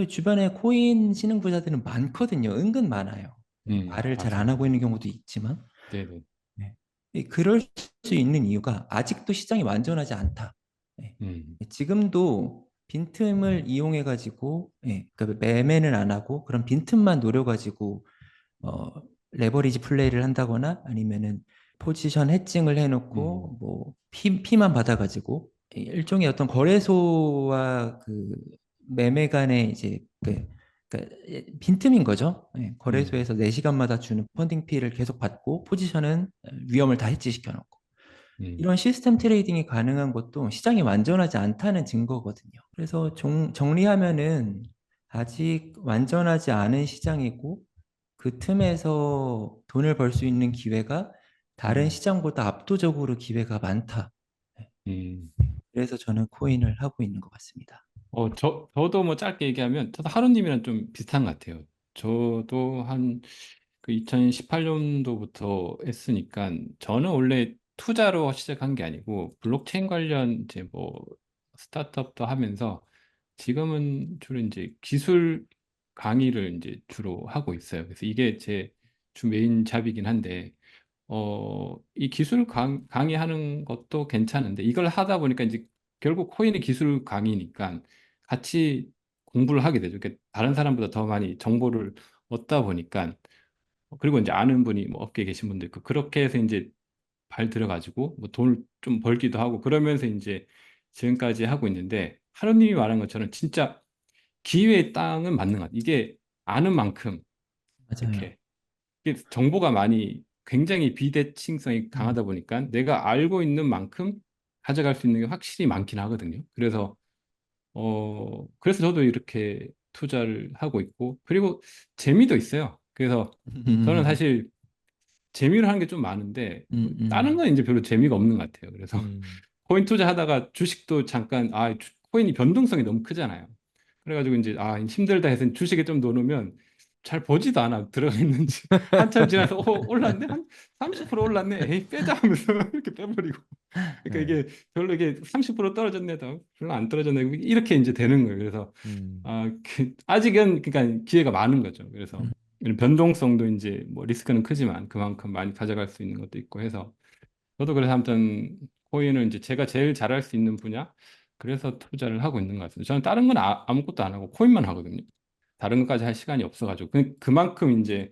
주변에 코인 신흥부자들은 많거든요. 은근 많아요. 말을 잘 안 맞아요. 하고 있는 경우도 있지만 네네. 네. 그럴 수 있는 이유가 아직도 시장이 완전하지 않다. 네. 음. 지금도 빈틈을 이용해 가지고 그러니까 매매는 안 하고 그런 빈틈만 노려 가지고 어, 레버리지 플레이를 한다거나 아니면은 포지션 해칭을 음. 해놓고 뭐 피만 받아가지고 일종의 어떤 거래소와 그 매매 간의 이제 그러니까 빈틈인 거죠. 음. 거래소에서 4시간마다 주는 펀딩 피를 계속 받고 포지션은 위험을 다 해지시켜 놓고 음. 이런 시스템 트레이딩이 가능한 것도 시장이 완전하지 않다는 증거거든요. 그래서 정리하면은 아직 완전하지 않은 시장이고 그 틈에서 돈을 벌 수 있는 기회가 다른 음. 시장보다 압도적으로 기회가 많다. 네, 음. 그래서 저는 코인을 하고 있는 것 같습니다. 저도 뭐 짧게 얘기하면, 저도 하루님이랑 좀 비슷한 것 같아요. 저도 한 그 2018년도부터 했으니까, 저는 원래 투자로 시작한 게 아니고, 블록체인 관련 이제 뭐 스타트업도 하면서, 지금은 주로 이제 기술 강의를 이제 주로 하고 있어요. 그래서 이게 제 주 메인 잡이긴 한데, 이 기술 강의하는 것도 괜찮은데, 이걸 하다 보니까 이제 결국 코인의 기술 강의니까 같이 공부를 하게 되죠. 그러니까 다른 사람보다 더 많이 정보를 얻다 보니까, 그리고 이제 아는 분이 뭐 업계에 계신 분도 있고, 그렇게 해서 이제 발 들어가지고 뭐 돈을 좀 벌기도 하고, 그러면서 이제 지금까지 하고 있는데, 하루님이 말한 것처럼 진짜 기회의 땅은 맞는 것 같아요. 이게 아는 만큼 맞아요. 이렇게 이게 정보가 많이 굉장히 비대칭성이 음, 강하다 보니까 내가 알고 있는 만큼 가져갈 수 있는 게 확실히 많긴 하거든요. 그래서 저도 이렇게 투자를 하고 있고, 그리고 재미도 있어요. 그래서 저는 사실 재미로 하는 게 좀 많은데, 다른 건 이제 별로 재미가 없는 것 같아요. 그래서 음. 코인 투자하다가 주식도 잠깐, 코인이 변동성이 너무 크잖아요. 그래가지고 이제 힘들다 해서 주식에 좀 넣어놓으면 잘 보지도 않아, 들어가 있는지. 한참 지나서 올랐네, 한 30% 올랐네, 에이 빼자 하면서 이렇게 빼버리고. 그러니까 네. 이게 별로, 이게 30% 떨어졌네, 더 별로 안 떨어졌네, 이렇게 이제 되는 거예요. 그래서 음. 아직은 그러니까 기회가 많은 거죠. 그래서 음, 이런 변동성도 이제 뭐 리스크는 크지만 그만큼 많이 가져갈 수 있는 것도 있고 해서, 저도 그래서 아무튼 코인을 이제 제가 제일 잘할 수 있는 분야, 그래서 투자를 하고 있는 것 같습니다. 저는 다른 건 아무것도 안 하고 코인만 하거든요. 다른 것까지 할 시간이 없어가지고, 그만큼 이제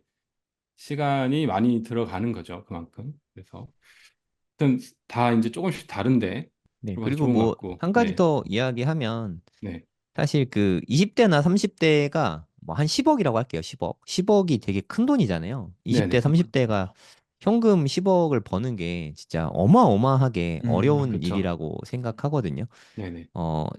시간이 많이 들어가는 거죠. 그만큼. 그래서 하여튼 다 이제 조금씩 다른데 네. 그거 그리고 좋은 것 뭐 같고. 한 가지 네. 더 이야기하면 네. 사실 그 20대나 30대가 뭐 한 10억이라고 할게요. 10억. 10억이 되게 큰 돈이잖아요. 20대, 네네. 30대가 현금 10억을 버는 게 진짜 어마어마하게 어려운 그렇죠. 일이라고 생각하거든요. 네네.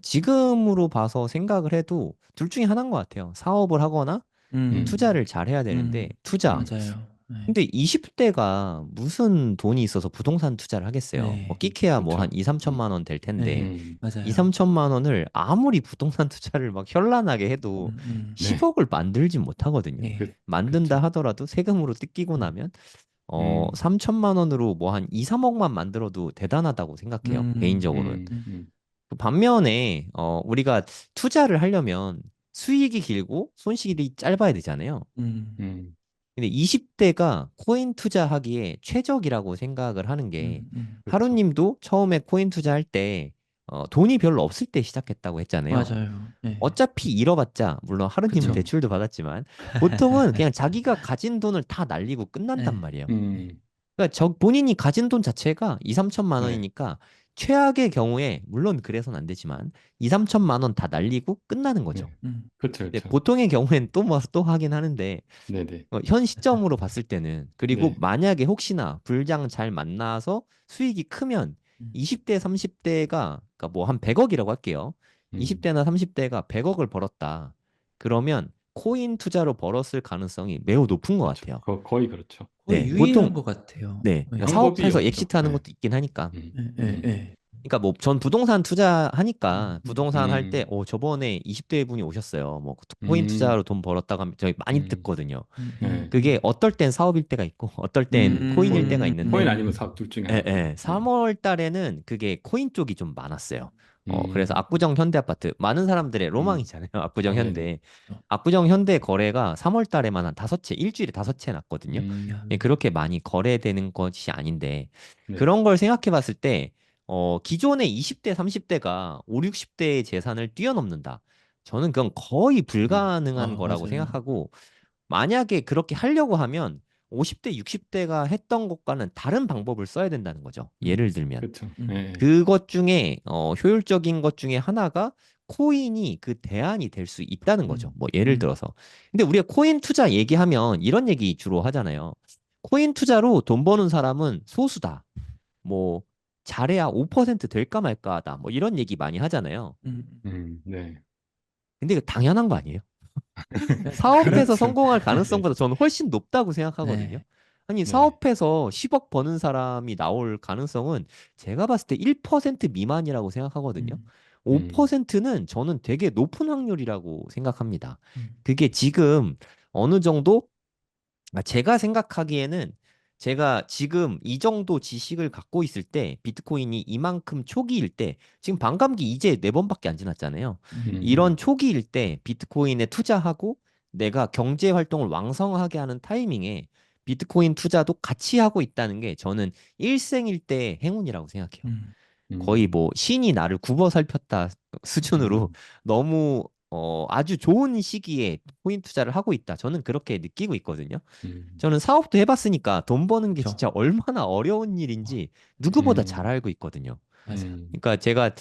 지금으로 봐서 생각을 해도 둘 중에 하나인 것 같아요. 사업을 하거나 음. 투자를 잘 해야 되는데, 음, 투자. 음. 맞아요. 네. 근데 20대가 무슨 돈이 있어서 부동산 투자를 하겠어요? 뭐 네. 끼케야 뭐 한 그렇죠. 2, 3천만 원 될 텐데, 네. 음. 2, 맞아요. 3천만 원을 아무리 부동산 투자를 막 현란하게 해도 네. 10억을 만들진 못하거든요. 그, 네. 만든다 그렇죠. 하더라도 세금으로 뜯기고 음, 나면 음. 3천만 원으로 뭐 한 2, 3억만 만들어도 대단하다고 생각해요. 음, 개인적으로는. 음. 음, 음. 반면에 우리가 투자를 하려면 수익이 길고 손실이 짧아야 되잖아요. 음, 음. 근데 20대가 코인 투자하기에 최적이라고 생각을 하는 게, 그렇죠. 하루님도 처음에 코인 투자할 때 돈이 별로 없을 때 시작했다고 했잖아요. 맞아요. 네. 어차피 잃어봤자, 물론 하루님은 그쵸. 대출도 받았지만, 보통은 그냥 자기가 가진 돈을 다 날리고 끝난단 네. 말이에요. 네. 음. 그러니까 본인이 가진 돈 자체가 2, 3천만 네. 원이니까 최악의 경우에, 물론 그래서는 안 되지만, 2, 3천만 원 다 날리고 끝나는 거죠. 네. 음, 근데 그렇죠. 그렇죠. 보통의 경우에는 또 뭐 또 하긴 하는데, 네네. 현 시점으로 봤을 때는, 그리고 네. 만약에 혹시나 불장 잘 만나서 수익이 크면 음, 20대, 30대가, 그러니까 뭐 한 100억이라고 할게요. 음. 20대나 30대가 100억을 벌었다. 그러면 코인 투자로 벌었을 가능성이 매우 높은 것 그렇죠. 같아요. 거의 그렇죠. 거의 네, 보통, 유일한 것 같아요. 네, 그러니까 네. 방법이 사업해서 없죠. 엑시트하는 네. 것도 있긴 하니까. 음. 네, 네, 음. 네. 그러니까 뭐 전 부동산 투자하니까 음. 부동산 할 때 음. 저번에 20대 분이 오셨어요. 뭐 코인 음. 투자로 돈 벌었다고 하면 저희 많이 음. 듣거든요. 네. 그게 어떨 땐 사업일 때가 있고 어떨 땐 코인일 때가 코인 있는데 아니면 사업 둘 중에 예, 하나죠. 예. 네. 3월 달에는 그게 코인 쪽이 좀 많았어요. 그래서 음. 압구정 현대 아파트 많은 사람들의 로망이잖아요. 압구정 아, 네네. 현대. 압구정 현대 거래가 3월 달에만 한 5채, 일주일에 5채 났거든요. 야. 예, 그렇게 많이 거래되는 것이 아닌데 네. 그런 걸 생각해 봤을 때 기존의 20대, 30대가 5, 60대의 재산을 뛰어넘는다. 저는 그건 거의 불가능한 거라고 맞아요. 생각하고 만약에 그렇게 하려고 하면 50대, 60대가 했던 것과는 다른 방법을 써야 된다는 거죠. 예를 들면. 그렇죠. 음. 네. 그것 중에 효율적인 것 중에 하나가 코인이 그 대안이 될 수 있다는 거죠. 뭐 예를 들어서. 근데 우리가 코인 투자 얘기하면 이런 얘기 주로 하잖아요. 코인 투자로 돈 버는 사람은 소수다. 뭐 잘해야 5% 될까 말까 하다. 뭐 이런 얘기 많이 하잖아요. 네. 근데 이거 당연한 거 아니에요? 사업해서 그렇죠. 성공할 네. 가능성보다 저는 훨씬 높다고 생각하거든요. 네. 아니, 네. 사업해서 10억 버는 사람이 나올 가능성은 제가 봤을 때 1% 미만이라고 생각하거든요. 음. 5%는 저는 되게 높은 확률이라고 생각합니다. 음. 그게 지금 어느 정도 제가 생각하기에는 제가 지금 이 정도 지식을 갖고 있을 때 비트코인이 이만큼 초기일 때 지금 반감기 이제 4번밖에 안 지났잖아요. 이런 초기일 때 비트코인에 투자하고 내가 경제 활동을 왕성하게 하는 타이밍에 비트코인 투자도 같이 하고 있다는 게 저는 일생일 때 행운이라고 생각해요. 음. 거의 음. 뭐 신이 나를 굽어 살폈다 수준으로 음. 너무 아주 좋은 시기에 코인 투자를 하고 있다. 저는 그렇게 느끼고 있거든요. 음. 저는 사업도 해봤으니까 돈 버는 게 그렇죠. 진짜 얼마나 어려운 일인지 누구보다 잘 음. 알고 있거든요. 맞아요. 그러니까 제가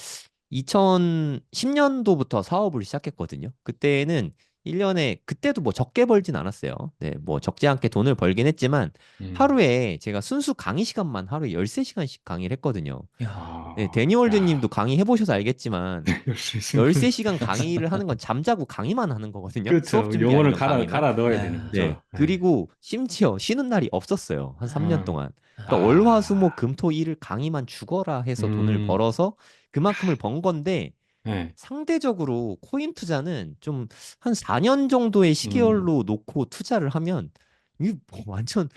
2010년도부터 사업을 시작했거든요. 그때는 1년에 그때도 뭐 적게 벌진 않았어요. 네, 뭐 적지 않게 돈을 벌긴 했지만 음. 하루에 제가 순수 강의 시간만 하루에 13시간씩 강의를 했거든요. 야. 네, 아, 데니월드 님도 야. 강의 해보셔서 알겠지만 역시 13시간 강의를 하는 건 잠자고 강의만 하는 거거든요. 수업 그렇죠. 준비하기 용어를 전 강의만. 갈아 넣어야 되는 야. 네. 거죠. 네. 그리고 심지어 쉬는 날이 없었어요. 한 3년 어. 동안. 그러니까 아. 월화수목금토일을 강의만 죽어라 해서 돈을 음. 벌어서 그만큼을 번 건데 네. 상대적으로 코인 투자는 좀 한 4년 정도의 음. 시계열로 놓고 투자를 하면 이게 뭐 완전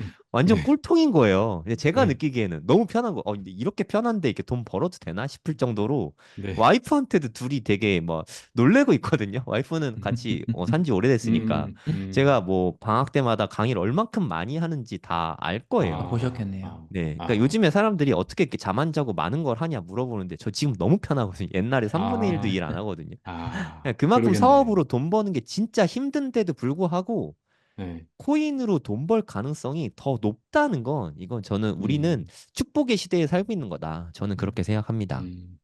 네. 꿀통인 거예요. 근데 제가 네. 느끼기에는 너무 편한 거. 근데 이렇게 편한데 이렇게 돈 벌어도 되나 싶을 정도로 네. 와이프한테도 둘이 되게 뭐 놀래고 있거든요. 와이프는 같이 산지 오래됐으니까 음. 제가 뭐 방학 때마다 강의를 얼만큼 많이 하는지 다 알 거예요. 보셨겠네요. 네, 그러니까 아. 요즘에 사람들이 어떻게 이렇게 잠 안 자고 많은 걸 하냐 물어보는데 저 지금 너무 편하거든요. 옛날에 3분의 1도 아. 일 안 하거든요. 아. 그냥 그만큼 그러겠네요. 사업으로 돈 버는 게 진짜 힘든데도 불구하고 네. 코인으로 돈 벌 가능성이 더 높다는 건 이건 저는 우리는 음. 축복의 시대에 살고 있는 거다. 저는 그렇게 생각합니다. 음.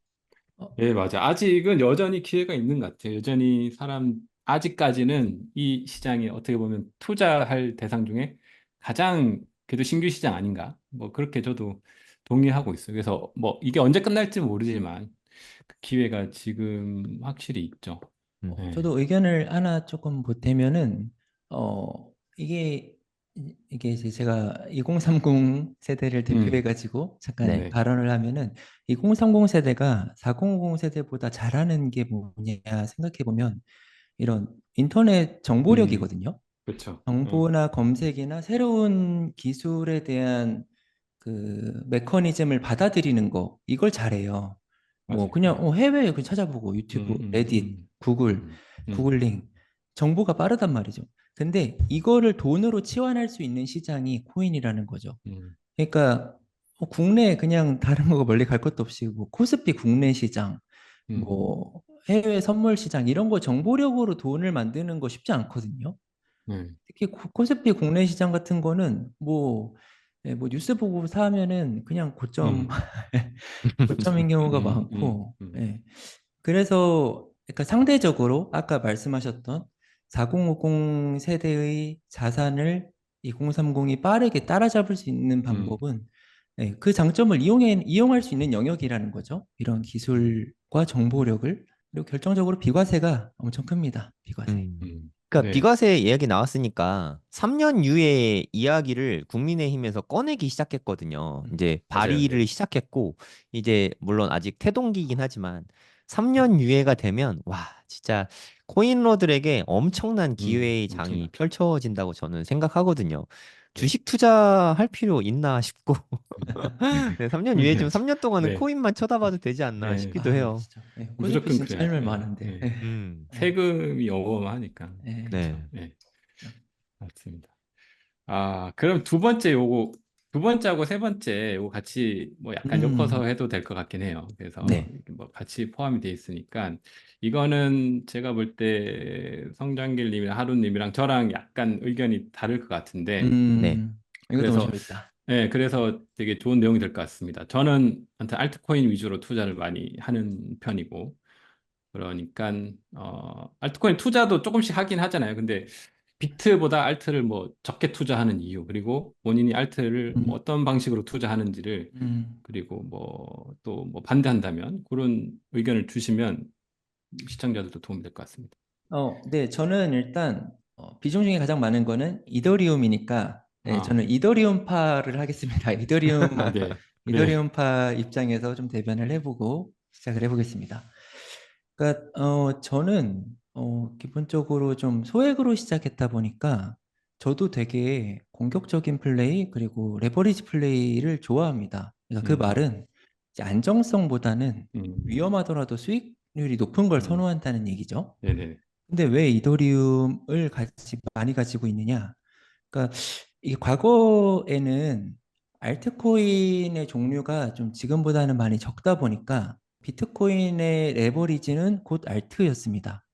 어, 예, 맞아. 아직은 여전히 기회가 있는 것 같아요. 여전히 아직까지는 이 시장이 어떻게 보면 투자할 대상 중에 가장 그래도 신규 시장 아닌가? 뭐 그렇게 저도 동의하고 있어요. 그래서 뭐 이게 언제 끝날지 모르지만 그 기회가 지금 확실히 있죠. 음, 예. 저도 의견을 하나 조금 보태면은 이게 이게 이제 제가 2030 세대를 대표해 음, 가지고 잠깐 네. 네. 발언을 하면은 2030 세대가 4050 세대보다 잘하는 게 뭐냐 생각해 보면 이런 인터넷 음, 정보력이거든요. 그렇죠. 정보나 검색이나 새로운 기술에 대한 그 메커니즘을 받아들이는 거 이걸 잘해요. 뭐 맞아요. 그냥 네. 해외에 그 찾아보고 유튜브, 레딧, 구글, 음, 음, 구글링 정보가 빠르단 말이죠. 근데 이거를 돈으로 치환할 수 있는 시장이 코인이라는 거죠. 음, 그러니까 국내 그냥 다른 거 멀리 갈 것도 없이 뭐 코스피 국내 시장, 음, 뭐 해외 선물 시장 이런 거 정보력으로 돈을 만드는 거 쉽지 않거든요. 네. 특히 코스피 국내 시장 같은 거는 뭐, 뭐 뉴스 보고 사면은 그냥 고점 음, 고점인 경우가 음, 많고, 예. 그래서 그러니까 상대적으로 아까 말씀하셨던 4050 세대의 자산을 2030이 빠르게 따라잡을 수 있는 음, 방법은 예, 그 장점을 이용할 수 있는 영역이라는 거죠. 이런 음. 기술과 정보력을. 그리고 결정적으로 비과세가 엄청 큽니다. 비과세. 음. 그러니까 네, 비과세 이야기 나왔으니까 3년 유예 이야기를 국민의힘에서 꺼내기 시작했거든요. 이제 맞아요. 발의를 시작했고 이제 물론 아직 태동기이긴 하지만 3년 유예가 되면 와 진짜 코인러들에게 엄청난 기회의 장이 엄청나. 펼쳐진다고 저는 생각하거든요. 네, 주식 투자할 필요 있나 싶고 네, 3년 유예지면 그래야죠. 3년 동안은 네, 코인만 쳐다봐도 되지 않나 네, 싶기도 아, 해요. 진짜. 네, 무조건 고생빛인 그래야죠. 삶을 네, 많은데. 네. 네, 세금이 어마어마하니까. 네, 그렇죠. 네. 네, 맞습니다. 아, 그럼 두 번째 요거, 두 번째하고 세 번째 요거 같이 뭐 약간 엮어서 음, 해도 될 것 같긴 해요. 그래서 네. 이렇게 뭐 같이 포함이 돼 있으니까 이거는 제가 볼 때 성장길 님이랑 하루 님이랑 저랑 약간 의견이 다를 것 같은데 네. 이것도 너무 그래서 재밌다. 그래서 되게 좋은 내용이 될 것 같습니다. 저는 한테 알트코인 위주로 투자를 많이 하는 편이고 그러니까 알트코인 투자도 조금씩 하긴 하잖아요. 근데 비트보다 알트를 뭐 적게 투자하는 이유, 그리고 본인이 알트를 음, 뭐 어떤 방식으로 투자하는지를, 음. 그리고 뭐 또 뭐 반대한다면 그런 의견을 주시면 시청자들도 도움이 될 것 같습니다. 네, 저는 일단 비중 중에 가장 많은 거는 이더리움이니까 네, 아, 저는 이더리움파를 하겠습니다. 네, 네, 이더리움파 입장에서 좀 대변을 해보고 시작을 해보겠습니다. 그러니까 저는 기본적으로 좀 소액으로 시작했다 보니까 저도 되게 공격적인 플레이 그리고 레버리지 플레이를 좋아합니다. 그러니까 그 음, 말은 이제 안정성보다는 음, 위험하더라도 수익률이 높은 걸 음, 선호한다는 얘기죠. 네네, 근데 왜 이더리움을 많이 가지고 있느냐? 그러니까 이게 과거에는 알트코인의 종류가 좀 지금보다는 많이 적다 보니까 비트코인의 레버리지는 곧 알트였습니다.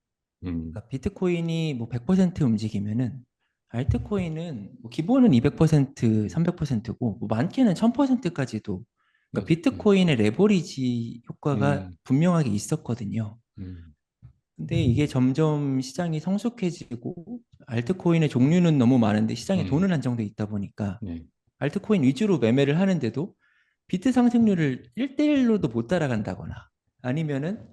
음, 그러니까 비트코인이 뭐 100% 움직이면은 알트코인은 뭐 기본은 200%, 300%고 뭐 많게는 1000%까지도 그러니까 맞아요. 비트코인의 레버리지 효과가 음, 분명하게 있었거든요. 음, 근데 이게 점점 시장이 성숙해지고 알트코인의 종류는 너무 많은데 시장에 음, 돈은 한정돼 있다 보니까 네, 알트코인 위주로 매매를 하는데도 비트 상승률을 1대1로도 못 따라간다거나 아니면은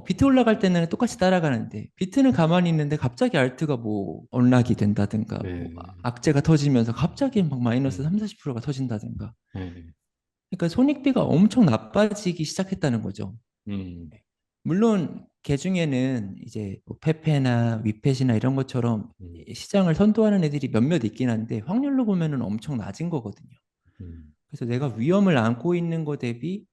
비트 올라갈 때는 똑같이 따라가는데 비트는 가만히 있는데 갑자기 알트가 뭐 언락이 된다든가 뭐 네, 악재가 터지면서 갑자기 막 마이너스 음, 3, 40%가 터진다든가 네, 그러니까 손익비가 엄청 나빠지기 시작했다는 거죠. 음, 물론 개 중에는 이제 뭐 페페나 위펫이나 이런 것처럼 음, 시장을 선도하는 애들이 몇몇 있긴 한데 확률로 보면은 엄청 낮은 거거든요. 음, 그래서 내가 위험을 안고 있는 거 대비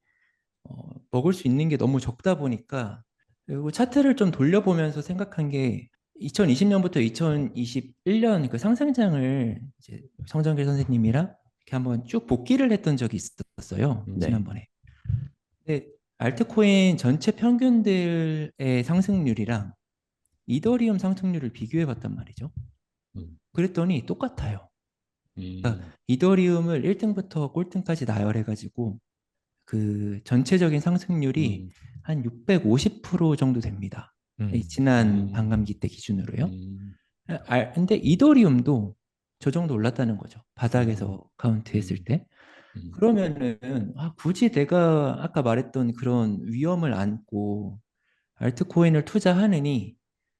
먹을 수 있는 게 너무 적다 보니까 그리고 차트를 좀 돌려보면서 생각한 게 2020년부터 2021년 그 상승장을 이제 성정길 선생님이랑 이렇게 한번 쭉 복기를 했던 적이 있었어요. 네. 지난번에. 근데 알트코인 전체 평균들의 상승률이랑 이더리움 상승률을 비교해 봤단 말이죠. 음, 그랬더니 똑같아요. 그러니까 음, 이더리움을 1등부터 꼴등까지 나열해 가지고 그 전체적인 상승률이 음, 한 650% 정도 됩니다. 이 지난 음, 반감기 때 기준으로요. 음, 근데 이더리움도 저 정도 올랐다는 거죠. 음, 바닥에서 카운트했을 음, 때. 음, 그러면은 굳이 내가 아까 말했던 그런 위험을 안고 알트코인을 투자하느니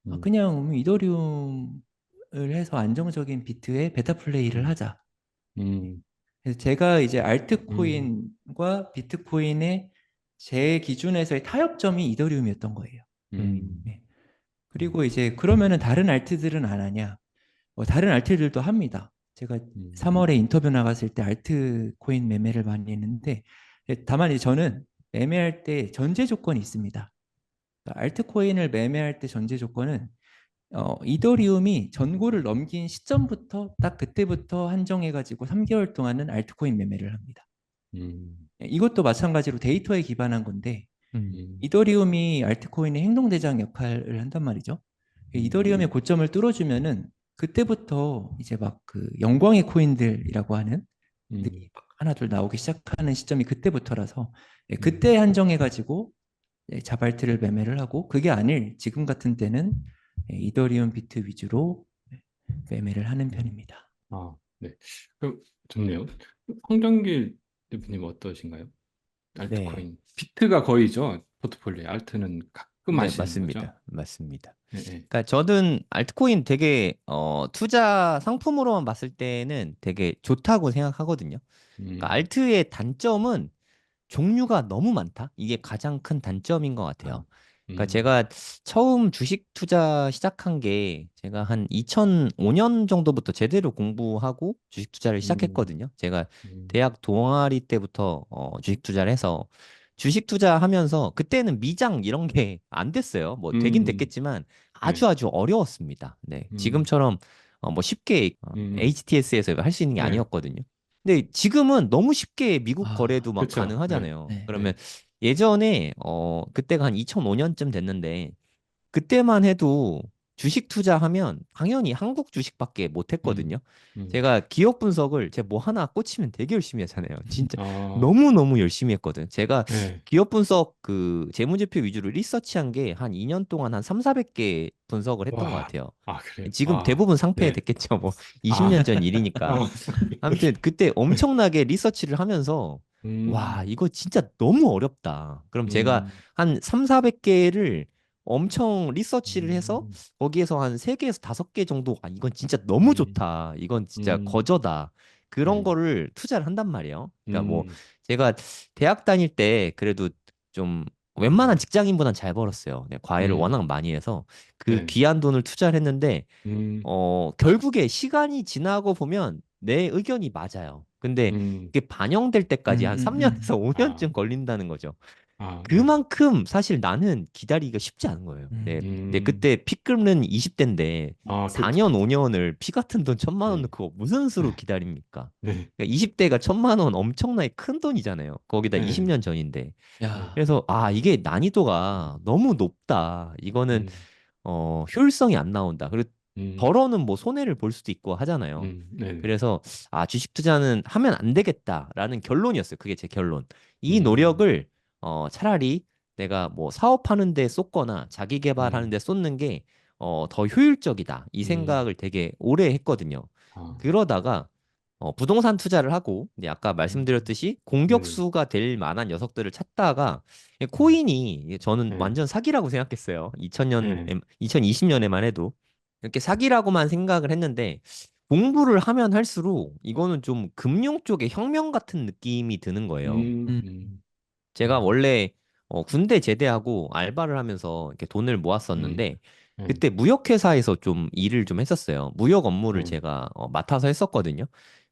음, 그냥 이더리움을 해서 안정적인 비트의 베타 플레이를 음, 하자. 음, 그래서 제가 이제 음, 알트코인과 비트코인의 제 기준에서의 타협점이 이더리움이었던 거예요. 음, 네. 그리고 이제 그러면은 다른 알트들은 안 하냐? 다른 알트들도 합니다. 제가 음, 3월에 인터뷰 나갔을 때 알트코인 매매를 많이 했는데 다만 이제 저는 매매할 때 전제 조건이 있습니다. 그러니까 알트코인을 매매할 때 전제 조건은 이더리움이 전고를 넘긴 시점부터 딱 그때부터 한정해가지고 3개월 동안은 알트코인 매매를 합니다. 음, 이것도 마찬가지로 데이터에 기반한 건데 음. 음, 이더리움이 알트코인의 행동대장 역할을 한단 말이죠. 이더리움의 고점을 뚫어주면은 그때부터 이제 막 그 영광의 코인들이라고 하는 음, 들이 막 하나 둘 나오기 시작하는 시점이 그때부터라서 음, 그때 한정해가지고 자발트를 매매를 하고 그게 아닐 지금 같은 때는 이더리움 비트 위주로 매매를 하는 편입니다. 아, 네. 그럼 좋네요. 황정길 대표님 어떠신가요? 네. 알트코인. 비트가 거의죠. 포트폴리오에. 알트는 그럼 네, 마시는 거죠. 맞습니다. 맞습니다. 예, 예. 그러니까 저는 알트코인 되게 투자 상품으로만 봤을 때는 되게 좋다고 생각하거든요. 그러니까 음, 알트의 단점은 종류가 너무 많다. 이게 가장 큰 단점인 것 아, 같아요. 그러니까 음, 제가 처음 주식 투자 시작한 게 제가 한 2005년 정도부터 제대로 공부하고 주식 투자를 음, 시작했거든요. 제가 음, 대학 동아리 때부터 주식 투자를 해서 주식 투자하면서 그때는 미장 이런 게 안 됐어요. 뭐 되긴 음, 됐겠지만 아주 네, 아주 어려웠습니다. 네. 음, 지금처럼 뭐 쉽게 음, HTS에서 할 수 있는 게 네, 아니었거든요. 근데 지금은 너무 쉽게 미국 거래도 아, 막 그렇죠. 네, 가능하잖아요. 네. 그러면 네, 예전에 그때가 한 2005년쯤 됐는데 그때만 해도 주식 투자하면 당연히 한국 주식밖에 못 음, 했거든요. 음, 제가 기업 분석을 제 뭐 하나 꽂히면 되게 열심히 하잖아요. 진짜 아, 너무너무 열심히 했거든. 제가 네, 기업 분석 그 재무제표 위주로 리서치한 게 한 2년 동안 한 3, 400개 분석을 했던 것 와, 같아요. 아, 그래요? 지금 와, 대부분 네, 상폐됐겠죠. 뭐 아, 20년 전 일이니까. 아, 아무튼 그때 엄청나게 리서치를 하면서 와, 음, 이거 진짜 너무 어렵다. 그럼 제가 음, 한 3, 400개를 엄청 리서치를 해서 음, 거기에서 한 3개에서 5개 정도 아, 이건 진짜 너무 음, 좋다. 이건 진짜 음, 거저다. 그런 네, 거를 투자를 한단 말이에요. 그러니까 뭐 음, 제가 대학 다닐 때 그래도 좀 웬만한 직장인보단 잘 벌었어요. 네, 과외를 음, 워낙 많이 해서 그 네, 귀한 돈을 투자를 했는데 음, 결국에 시간이 지나고 보면 내 의견이 맞아요. 근데 음, 그게 반영될 때까지 한 3년에서 아, 5년쯤 걸린다는 거죠. 아, 네, 그만큼 사실 나는 기다리기가 쉽지 않은 거예요. 네, 근데 음, 그때 피 끓는 20대인데 아, 그쵸, 4년, 그쵸, 5년을 피 같은 돈 1,000만 원 네, 넣고 무슨 수로 네, 기다립니까? 네, 그러니까 20대가 1,000만 원 엄청나게 큰 돈이잖아요. 거기다 네, 20년 전인데. 네, 야, 그래서 이게 난이도가 너무 높다. 이거는 음, 효율성이 안 나온다. 그리고 음, 벌어는 뭐 손해를 볼 수도 있고 하잖아요. 네, 그래서 주식 투자는 하면 안 되겠다라는 결론이었어요. 그게 제 결론. 이 음, 노력을 차라리 내가 뭐 사업하는 데 쏟거나 자기 개발하는 음, 데 쏟는 게 더 효율적이다. 이 음, 생각을 되게 오래 했거든요. 아, 그러다가 부동산 투자를 하고 이제 아까 음, 말씀드렸듯이 네, 공격수가 될 만한 녀석들을 찾다가 음, 코인이 저는 네, 완전 사기라고 생각했어요. 2000년, 네, 2020년에만 해도 이렇게 사기라고만 생각을 했는데 공부를 하면 할수록 이거는 좀 금융 쪽의 혁명 같은 느낌이 드는 거예요. 음, 음, 음, 제가 음, 원래 군대 제대하고 알바를 하면서 이렇게 돈을 네, 모았었는데 네, 그때 무역회사에서 좀 일을 좀 했었어요. 무역 업무를 네, 제가 맡아서 했었거든요.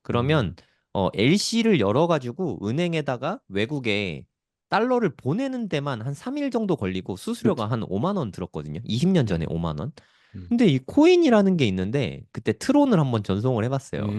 그러면 음, LC를 열어가지고 은행에다가 외국에 달러를 보내는 데만 한 3일 정도 걸리고 수수료가 그쵸, 한 5만 원 들었거든요. 20년 전에 네, 5만 원. 음, 근데 이 코인이라는 게 있는데 그때 트론을 한번 전송을 해봤어요.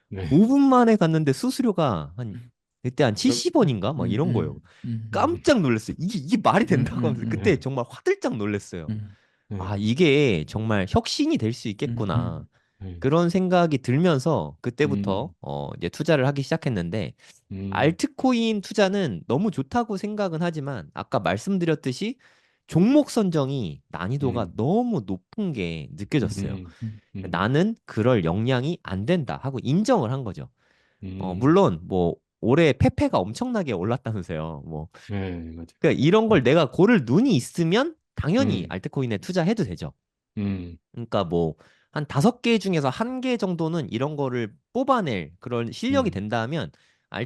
네, 5분 만에 갔는데 수수료가 한 음, 그때 한 70원인가 막 이런 거예요. 음, 깜짝 놀랐어요. 이게 말이 음, 된다고 하면서 그때 네, 정말 화들짝 놀랐어요. 음, 네, 이게 정말 혁신이 될 수 음, 있겠구나. 네, 그런 생각이 들면서 그때부터 음, 이제 투자를 하기 시작했는데 음, 알트코인 투자는 너무 좋다고 생각은 하지만 아까 말씀드렸듯이 종목 선정이 난이도가 음, 너무 높은 게 느껴졌어요. 음, 음, 나는 그럴 역량이 안 된다 하고 인정을 한 거죠. 음, 물론 뭐 올해 페페가 엄청나게 올랐다면서요. 뭐 네, 맞아요. 그러니까 이런 걸 내가 고를 눈이 있으면 당연히 음, 알트코인에 투자해도 되죠. 음, 그러니까 뭐 한 5개 중에서 1개 정도는 이런 거를 뽑아낼 그런 실력이 음, 된다 하면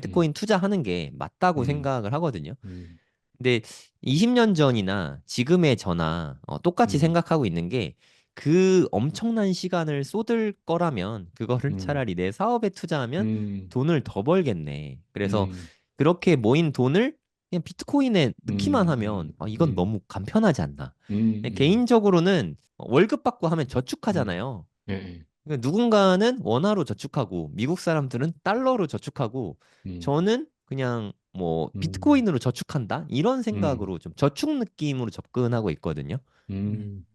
음, 알트코인 투자하는 게 맞다고 음, 생각을 하거든요. 음, 근데 20년 전이나 지금의 저나 똑같이 음, 생각하고 있는 게 그 엄청난 시간을 쏟을 거라면 그거를 음, 차라리 내 사업에 투자하면 음, 돈을 더 벌겠네. 그래서 음, 그렇게 모인 돈을 그냥 비트코인에 넣기만 하면 이건 음, 너무 간편하지 않나. 음, 개인적으로는 월급 받고 하면 음, 저축하잖아요. 예, 그러니까 누군가는 원화로 저축하고 미국 사람들은 달러로 저축하고 음, 저는 그냥 뭐 음, 비트코인으로 저축한다 이런 음, 생각으로 좀 저축 느낌으로 접근하고 있거든요. 음,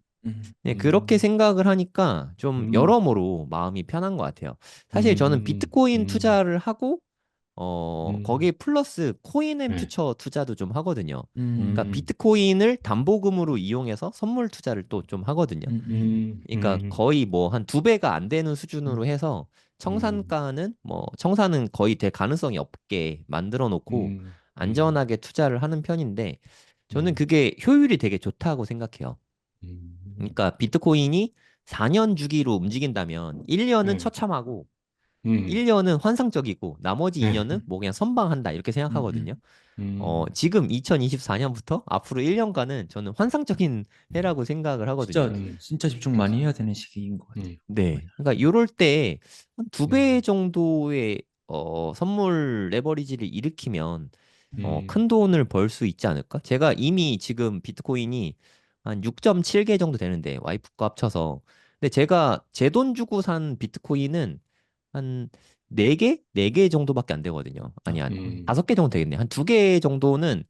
네, 그렇게 음, 생각을 하니까 좀 음, 여러모로 마음이 편한 것 같아요. 사실 저는 음, 비트코인 음, 투자를 하고 거기에 플러스 코인앤 네, 퓨처 투자도 좀 하거든요. 그러니까 음, 비트코인을 담보금으로 이용해서 선물 투자를 또 좀 하거든요. 그러니까 음, 거의 뭐 한 2배가 안 되는 수준으로 해서 음, 청산가는 뭐 청산은 거의 될 가능성이 없게 만들어 놓고 음, 음, 안전하게 투자를 하는 편인데 저는 음. 그게 효율이 되게 좋다고 생각해요. 음. 그러니까 비트코인이 4년 주기로 움직인다면 1년은 네. 처참하고 음. 1년은 환상적이고 나머지 네. 2년은 뭐 그냥 선방한다 이렇게 생각하거든요. 음. 음. 지금 2024년부터 앞으로 1년간은 저는 환상적인 해라고 생각을 진짜 하거든요. 진짜 집중 그치. 많이 해야 되는 시기인 것 같아요. 음. 네. 그러니까 요럴 때 한 두 배 음. 정도의 선물 레버리지를 일으키면 음. 큰 돈을 벌 수 있지 않을까? 제가 이미 지금 비트코인이 한 6.7개 정도 되는데 와이프 거 합쳐서. 근데 제가 제 돈 주고 산 비트코인은 한 4개? 4개 정도밖에 안 되거든요. 아니, 한 음. 5개 정도 되겠네. 한 2개 정도는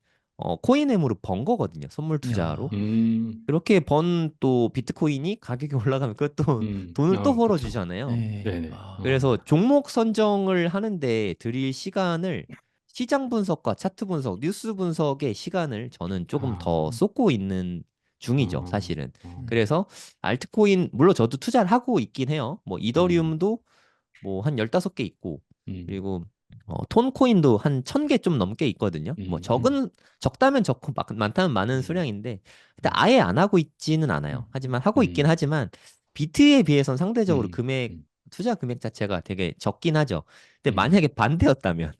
코인엠으로 번 거거든요. 선물 투자로. 야. 음. 그렇게 번 또 비트코인이 가격이 올라가면 그것도 돈을 또 그쵸. 벌어주잖아요. 네. 네네. 그래서 종목 선정을 하는데 들일 시간을 시장 분석과 차트 분석, 뉴스 분석의 시간을 저는 조금 더 아. 쏟고 있는 중이죠, 아. 사실은. 음. 그래서 알트코인, 물론 저도 투자를 하고 있긴 해요. 뭐 음. 이더리움도 뭐 한 15개 있고, 음. 그리고 톤코인도 한 1000개 좀 넘게 있거든요. 뭐 음. 적다면 적고 많다면 많은 음. 수량인데, 일단 아예 안 하고 있지는 않아요. 하지만 하고 있긴 음. 하지만 비트에 비해선 상대적으로 음. 음. 투자 금액 자체가 되게 적긴 하죠. 근데 음. 만약에 반대였다면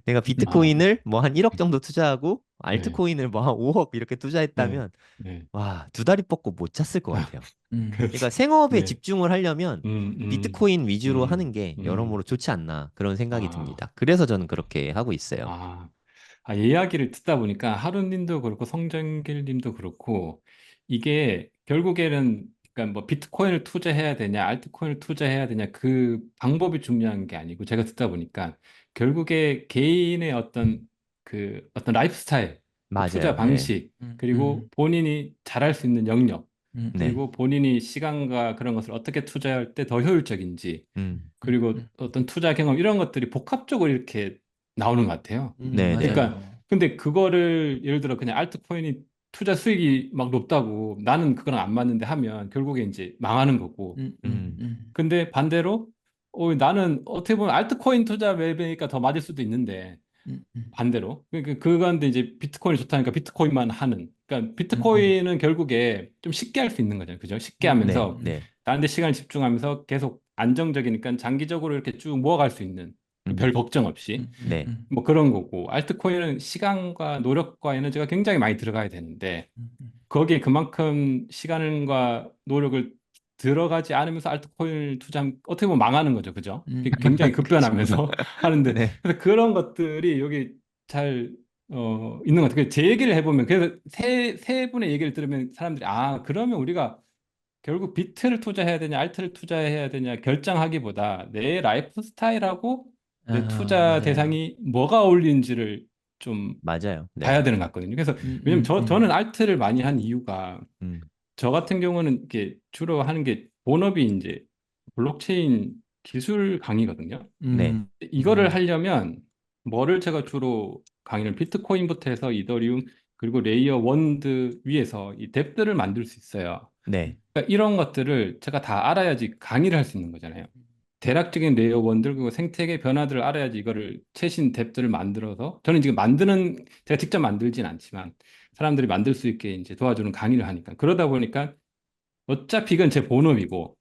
내가 아. 비트코인을 뭐 한 1억 정도 투자하고 네. 알트코인을 뭐 한 5억 이렇게 네. 투자했다면 네. 와, 두 다리 뻗고 못 잤을 것 같아요. 음. 그러니까 생업에 네. 집중을 하려면 음. 비트코인 위주로 하는 음. 게 음. 여러모로 좋지 않나 그런 생각이 아. 듭니다. 그래서 저는 그렇게 하고 있어요. 아. 이야기를 듣다 보니까 하루님도 그렇고 성정길님도 그렇고 이게 결국에는 그러니까 뭐 비트코인을 투자해야 되냐, 알트코인을 투자해야 되냐 그 방법이 중요한 게 아니고 제가 듣다 보니까 결국에 개인의 어떤 라이프 스타일, 그 투자 맞아요. 예. 방식, 음. 그리고 음. 본인이 잘할 수 있는 영역, 네. 그리고 본인이 시간과 그런 것을 어떻게 투자할 때 더 효율적인지, 그리고 음. 어떤 투자 경험 이런 것들이 복합적으로 이렇게 나오는 것 같아요. 네, 네. 그러니까 맞아요. 근데 그거를 예를 들어 그냥 알트코인이 투자 수익이 막 높다고 나는 그거랑 안 맞는데 하면 결국에 이제 망하는 거고. 음. 음. 음. 음. 근데 반대로 나는 어떻게 보면 알트코인 투자 매매니까 더 맞을 수도 있는데 음. 음. 반대로 그건데 이제 비트코인이 좋다니까 비트코인만 하는. 그러니까 음. 비트코인은 결국에 좀 쉽게 할 수 있는 거잖아요. 그죠? 쉽게 네, 하면서 네. 다른 데 시간을 집중하면서 계속 안정적이니까 장기적으로 이렇게 쭉 모아갈 수 있는 별 음. 걱정 없이. 음. 네. 뭐 그런 거고 알트코인은 시간과 노력과 에너지가 굉장히 많이 들어가야 되는데 음. 음. 거기에 그만큼 시간과 노력을 들어가지 않으면서 알트코인을 투자하면 어떻게 보면 망하는 거죠. 그죠? 음. 굉장히 그쵸. 급변하면서 하는데 네. 그래서 그런 것들이 여기 잘 있는 것 같아요. 제 얘기를 해보면 그래서 세 분의 얘기를 들으면 사람들이 그러면 우리가 결국 비트를 투자해야 되냐 알트를 투자해야 되냐 결정하기보다 내 라이프 스타일하고 내 투자 맞아요. 대상이 뭐가 어울리는지를 좀 맞아요. 네. 봐야 되는 것 같거든요. 그래서 음. 왜냐면 음. 저는 알트를 많이 한 이유가 음. 저 같은 경우는 이게 주로 하는 게 본업이 이제 블록체인 기술 강의거든요. 네. 이거를 하려면 뭐를 제가 주로 강의를 비트코인부터 해서 이더리움 그리고 레이어 원드 위에서 이 뎁들을 만들 수 있어요. 네. 그러니까 이런 것들을 제가 다 알아야지 강의를 할 수 있는 거잖아요. 대략적인 레이어 원들 그리고 생태계 변화들을 알아야지 이거를 최신 뎁들을 만들어서 저는 지금 제가 직접 만들진 않지만 사람들이 만들 수 있게 이제 도와주는 강의를 하니까 그러다 보니까 어차피 이건 제 본업이고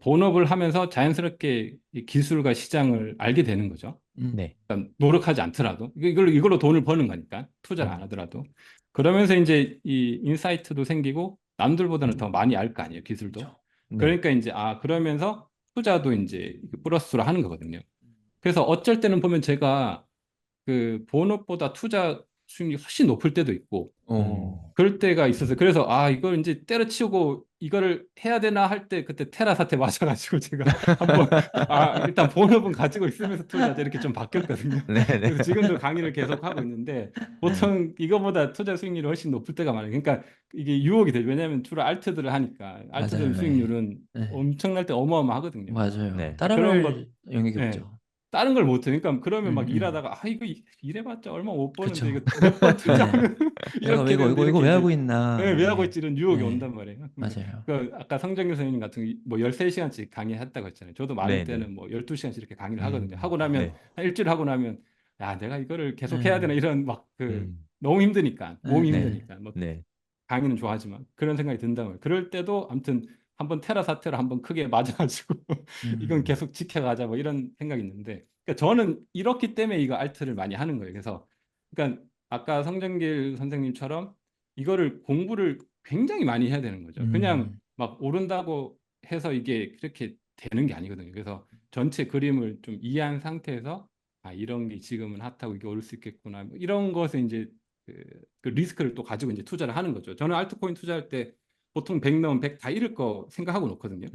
본업을 하면서 자연스럽게 이 기술과 시장을 알게 되는 거죠. 음. 네. 그러니까 노력하지 않더라도 이걸로 돈을 버는 거니까 투자를 안 하더라도 그러면서 이제 이 인사이트도 생기고 남들보다는 더 많이 알 거 아니에요 기술도. 그렇죠. 네. 그러니까 이제 그러면서 투자도 이제 플러스로 하는 거거든요. 그래서 어쩔 때는 보면 제가 그 본업보다 투자 수익률이 훨씬 높을 때도 있고 어. 그럴 때가 있어서 그래서 이걸 이제 때려치우고 이거를 해야 되나 할 때 그때 테라 사태 맞아가지고 제가 한번 일단 본업은 가지고 있으면서 투자하자 이렇게 좀 바뀌었거든요. 네, 네. 그래서 지금도 강의를 계속 하고 있는데 보통 이거보다 투자 수익률이 훨씬 높을 때가 많아요. 그러니까 이게 유혹이 돼요. 왜냐하면 주로 알트들을 하니까 알트들 맞아요. 네. 수익률은 네. 엄청날 때 어마어마하거든요. 맞아요. 네. 그런 것 따라갈 영역이 예. 없죠. 다른 걸 못해. 그러니까 그러면 막 음. 일하다가 이거 일해봤자 얼마 못 버는데 이거 그쵸. 몇 번 네. 투자하면 내가 왜 이렇게 되는데 이거 이렇게 왜 이제 하고 있나. 왜 하고 네. 있지 이런 유혹이 네. 온단 말이에요. 맞아요. 아까 성정규 선생님 같은 뭐 13시간씩 강의했다고 했잖아요. 저도 많을 네, 네. 때는 뭐 12시간씩 이렇게 강의를 하거든요. 하고 네. 나면 한 일주일 하고 나면 야 내가 이거를 계속 해야 되나 음. 이런 막 음. 너무 힘드니까 몸이 네. 힘드니까 뭐 네. 강의는 좋아하지만 그런 생각이 든다면 그럴 때도 아무튼 한번 테라 사태로 한번 크게 맞아가지고 이건 계속 지켜가자 뭐 이런 생각이 있는데 그러니까 저는 이렇기 때문에 이거 알트를 많이 하는 거예요. 그래서 그러니까 아까 성정길 선생님처럼 이거를 공부를 굉장히 많이 해야 되는 거죠. 그냥 막 오른다고 해서 이게 그렇게 되는 게 아니거든요. 그래서 전체 그림을 좀 이해한 상태에서 아 이런 게 지금은 핫하고 이게 오를 수 있겠구나 뭐 이런 것에 이제 그 리스크를 또 가지고 이제 투자를 하는 거죠. 저는 알트코인 투자할 때 보통 100 넣으면 100 다 잃을 거 생각하고 놓거든요.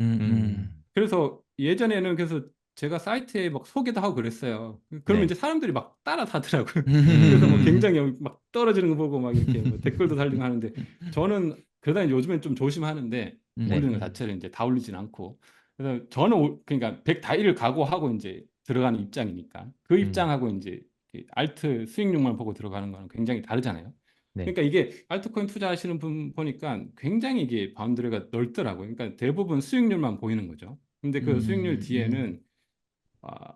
그래서 예전에는 그래서 제가 사이트에 막 소개도 하고 그랬어요. 그러면 네. 이제 사람들이 막 따라 사더라고요. 그래서 뭐 굉장히 막 떨어지는 거 보고 막 이렇게 뭐 댓글도 달리고 하는데 저는 그러다 요즘엔 좀 조심하는데 네. 올리는 것 자체를 이제 다 올리진 않고 그래서 저는 그러니까 100 다 잃을 각오하고 이제 들어가는 입장이니까 그 입장하고 이제 알트 수익률만 보고 들어가는 거는 굉장히 다르잖아요. 네. 그러니까 이게 알트코인 투자하시는 분 보니까 굉장히 이게 바운드리가 넓더라고요. 그러니까 대부분 수익률만 보이는 거죠. 근데 그 수익률 뒤에는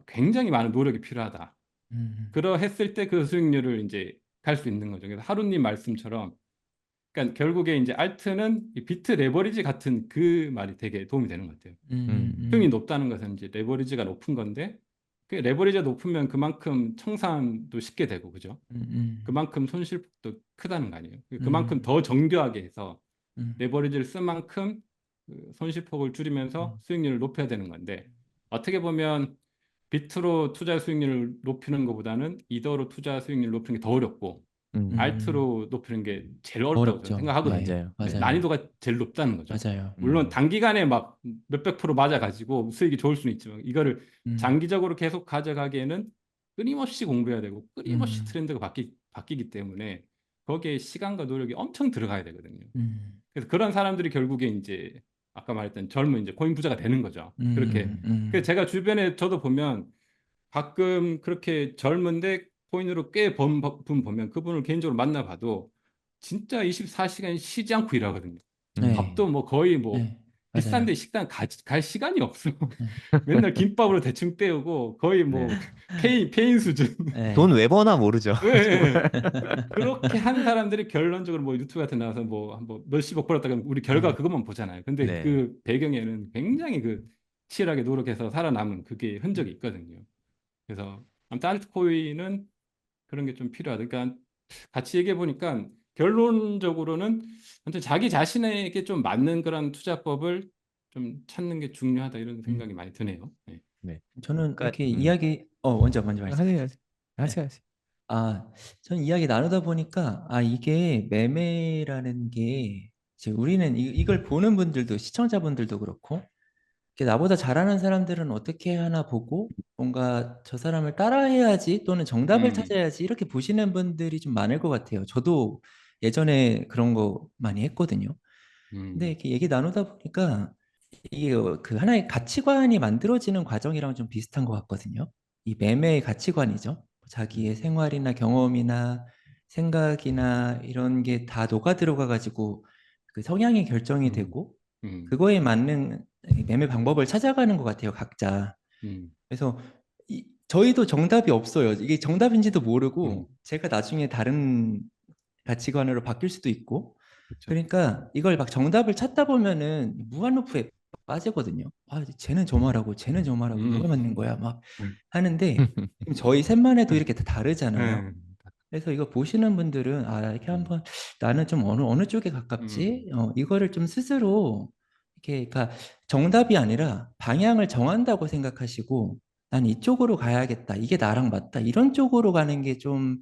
굉장히 많은 노력이 필요하다. 그러했을 때 그 수익률을 이제 갈 수 있는 거죠. 그래서 하루님 말씀처럼 그러니까 결국에 이제 알트는 이 비트 레버리지 같은 그 말이 되게 도움이 되는 것 같아요. 수익이 높다는 것은 이제 레버리지가 높은 건데 그 레버리지가 높으면 그만큼 청산도 쉽게 되고 그죠? 그만큼 손실폭도 크다는 거 아니에요. 그만큼 더 정교하게 해서 레버리지를 쓴 만큼 그 손실폭을 줄이면서 수익률을 높여야 되는 건데 어떻게 보면 비트로 투자 수익률을 높이는 것보다는 이더로 투자 수익률을 높이는 게 더 어렵고 알트로 높이는 게 제일 어렵다고 저는 어렵죠. 생각하거든요. 네, 맞아요. 맞아요. 난이도가 제일 높다는 거죠. 맞아요. 물론 단기간에 막 몇백 프로 맞아가지고 수익이 좋을 수는 있지만 이거를 장기적으로 계속 가져가기에는 끊임없이 공부해야 되고 끊임없이 트렌드가 바뀌기 때문에 거기에 시간과 노력이 엄청 들어가야 되거든요. 그래서 그런 사람들이 결국에 이제 아까 말했던 젊은 이제 코인 부자가 되는 거죠. 그렇게. 그래서 제가 주변에 저도 보면 가끔 그렇게 젊은데 코인으로 꽤 번 분 보면 그분을 개인적으로 만나봐도 진짜 24시간 쉬지 않고 일하거든요. 네. 밥도 뭐 거의 뭐 네, 맞아요. 비싼데 식당 갈 시간이 없어. 네. 맨날 김밥으로 대충 때우고 거의 뭐 페인 수준. 네. 돈 왜 버나 모르죠. 예, 예. 그렇게 한 사람들이 결론적으로 뭐 유튜브 같은 데 나와서 뭐 몇십억 벌었다가 우리 결과 그것만 보잖아요. 근데 네. 그 배경에는 굉장히 그 치열하게 노력해서 살아남은 그게 흔적이 있거든요. 그래서 아무튼 알트코인은 그런 게 좀 필요하다. 그러니까 같이 얘기해 보니까 결론적으로는 아무튼 자기 자신에게 좀 맞는 그런 투자법을 좀 찾는 게 중요하다 이런 생각이 많이 드네요. 네. 네. 저는 그러니까 이렇게 이야기 먼저 말씀해. 하세요. 하세요. 저는 이야기 나누다 보니까 이게 매매라는 게 이제 우리는 이걸 보는 분들도 시청자분들도 그렇고 이렇게 나보다 잘하는 사람들은 어떻게 하나 보고 뭔가 저 사람을 따라해야지 또는 정답을 찾아야지 이렇게 보시는 분들이 좀 많을 것 같아요. 저도 예전에 그런 거 많이 했거든요. 근데 이렇게 얘기 나누다 보니까 이게 그 하나의 가치관이 만들어지는 과정이랑 좀 비슷한 것 같거든요. 이 매매의 가치관이죠. 자기의 생활이나 경험이나 생각이나 이런 게 다 녹아 들어가 가지고 그 성향이 결정이 되고 그거에 맞는 매매 방법을 찾아가는 것 같아요, 각자. 그래서 저희도 정답이 없어요. 이게 정답인지도 모르고 제가 나중에 다른 가치관으로 바뀔 수도 있고 그렇죠. 그러니까 이걸 막 정답을 찾다 보면은 무한루프에 빠지거든요. 쟤는 저 말하고 쟤는 저 말하고 누가 맞는 거야 막 하는데 지금 저희 셋만 해도 이렇게 다 다르잖아요. 그래서 이거 보시는 분들은 이렇게 한번 나는 좀 어느 쪽에 가깝지? 이거를 좀 스스로 이렇게 그러니까 정답이 아니라 방향을 정한다고 생각하시고 난 이쪽으로 가야겠다. 이게 나랑 맞다. 이런 쪽으로 가는 게 좀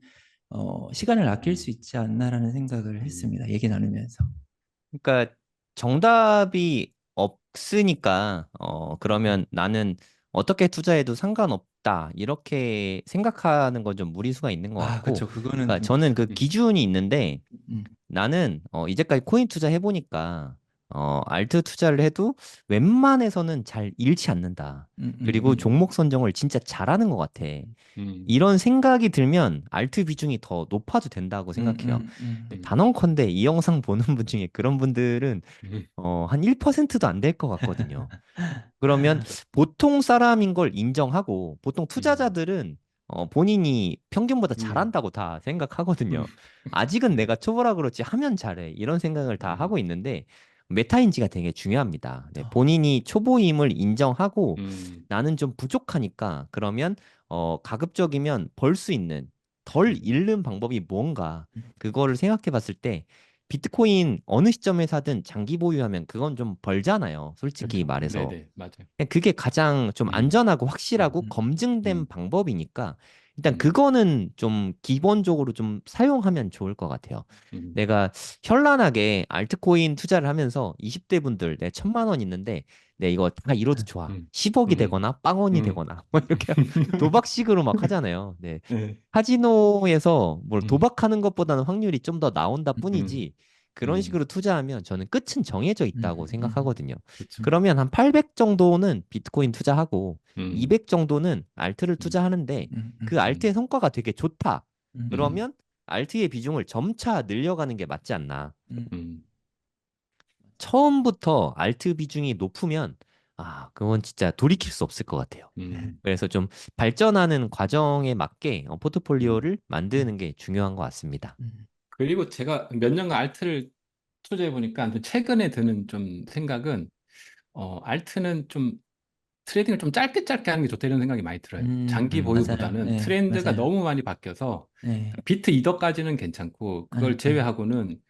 시간을 아낄 수 있지 않나라는 생각을 했습니다. 얘기 나누면서. 그러니까 정답이 없으니까 그러면 나는 어떻게 투자해도 상관없다 이렇게 생각하는 건 좀 무리수가 있는 것 같고 그렇죠. 그거는 그러니까 저는 그 기준이 있는데 음, 나는 이제까지 코인 투자 해보니까 알트 투자를 해도 웬만해서는 잘 잃지 않는다. 그리고 종목 선정을 진짜 잘하는 것 같아. 이런 생각이 들면 알트 비중이 더 높아도 된다고 생각해요. 단언컨대 이 영상 보는 분 중에 그런 분들은 한 1%도 안 될 것 같거든요. 그러면 보통 사람인 걸 인정하고 보통 투자자들은 본인이 평균보다 음, 잘한다고 다 생각하거든요. 음, 아직은 내가 초보라 그렇지 하면 잘해. 이런 생각을 다 음, 하고 있는데 메타인지가 되게 중요합니다. 네, 어, 본인이 초보임을 인정하고 음, 나는 좀 부족하니까 그러면 가급적이면 벌 수 있는 덜 음, 잃는 방법이 뭔가 음, 그거를 생각해 봤을 때 비트코인 어느 시점에 사든 장기 보유하면 그건 좀 벌잖아요. 솔직히 그렇죠. 말해서. 네네, 맞아요. 그냥 그게 가장 좀 음, 안전하고 음, 확실하고 검증된 음, 방법이니까 일단 음, 그거는 좀 기본적으로 좀 사용하면 좋을 것 같아요. 음, 내가 현란하게 알트코인 투자를 하면서 20대 분들 내 1,000만 원 있는데 내 이거 다 잃어도 좋아. 음, 10억이 음, 되거나 빵원이 음. 되거나 뭐 이렇게 도박식으로 막 하잖아요. 네. 네. 카지노에서 뭘 음, 도박하는 것보다는 확률이 좀 더 나온다 음, 뿐이지 그런 음, 식으로 투자하면 저는 끝은 정해져 있다고 음, 음, 생각하거든요. 그렇죠. 그러면 한 800 정도는 비트코인 투자하고 음, 200 정도는 알트를 음, 투자하는데 음, 음, 그 음, 알트의 성과가 되게 좋다. 음, 음, 그러면 알트의 비중을 점차 늘려가는 게 맞지 않나. 음, 음, 처음부터 알트 비중이 높으면 그건 진짜 돌이킬 수 없을 것 같아요. 음, 그래서 좀 발전하는 과정에 맞게 음. 포트폴리오를 음, 만드는 게 중요한 것 같습니다. 음, 그리고 제가 몇 년간 알트를 투자해 보니까 좀 최근에 드는 좀 생각은 알트는 좀 트레이딩을 좀 짧게 짧게 하는 게 좋다 이런 생각이 많이 들어요. 장기 맞아요. 보유보다는 네, 트렌드가 맞아요. 너무 많이 바뀌어서 네, 비트 이더까지는 괜찮고 그걸 제외하고는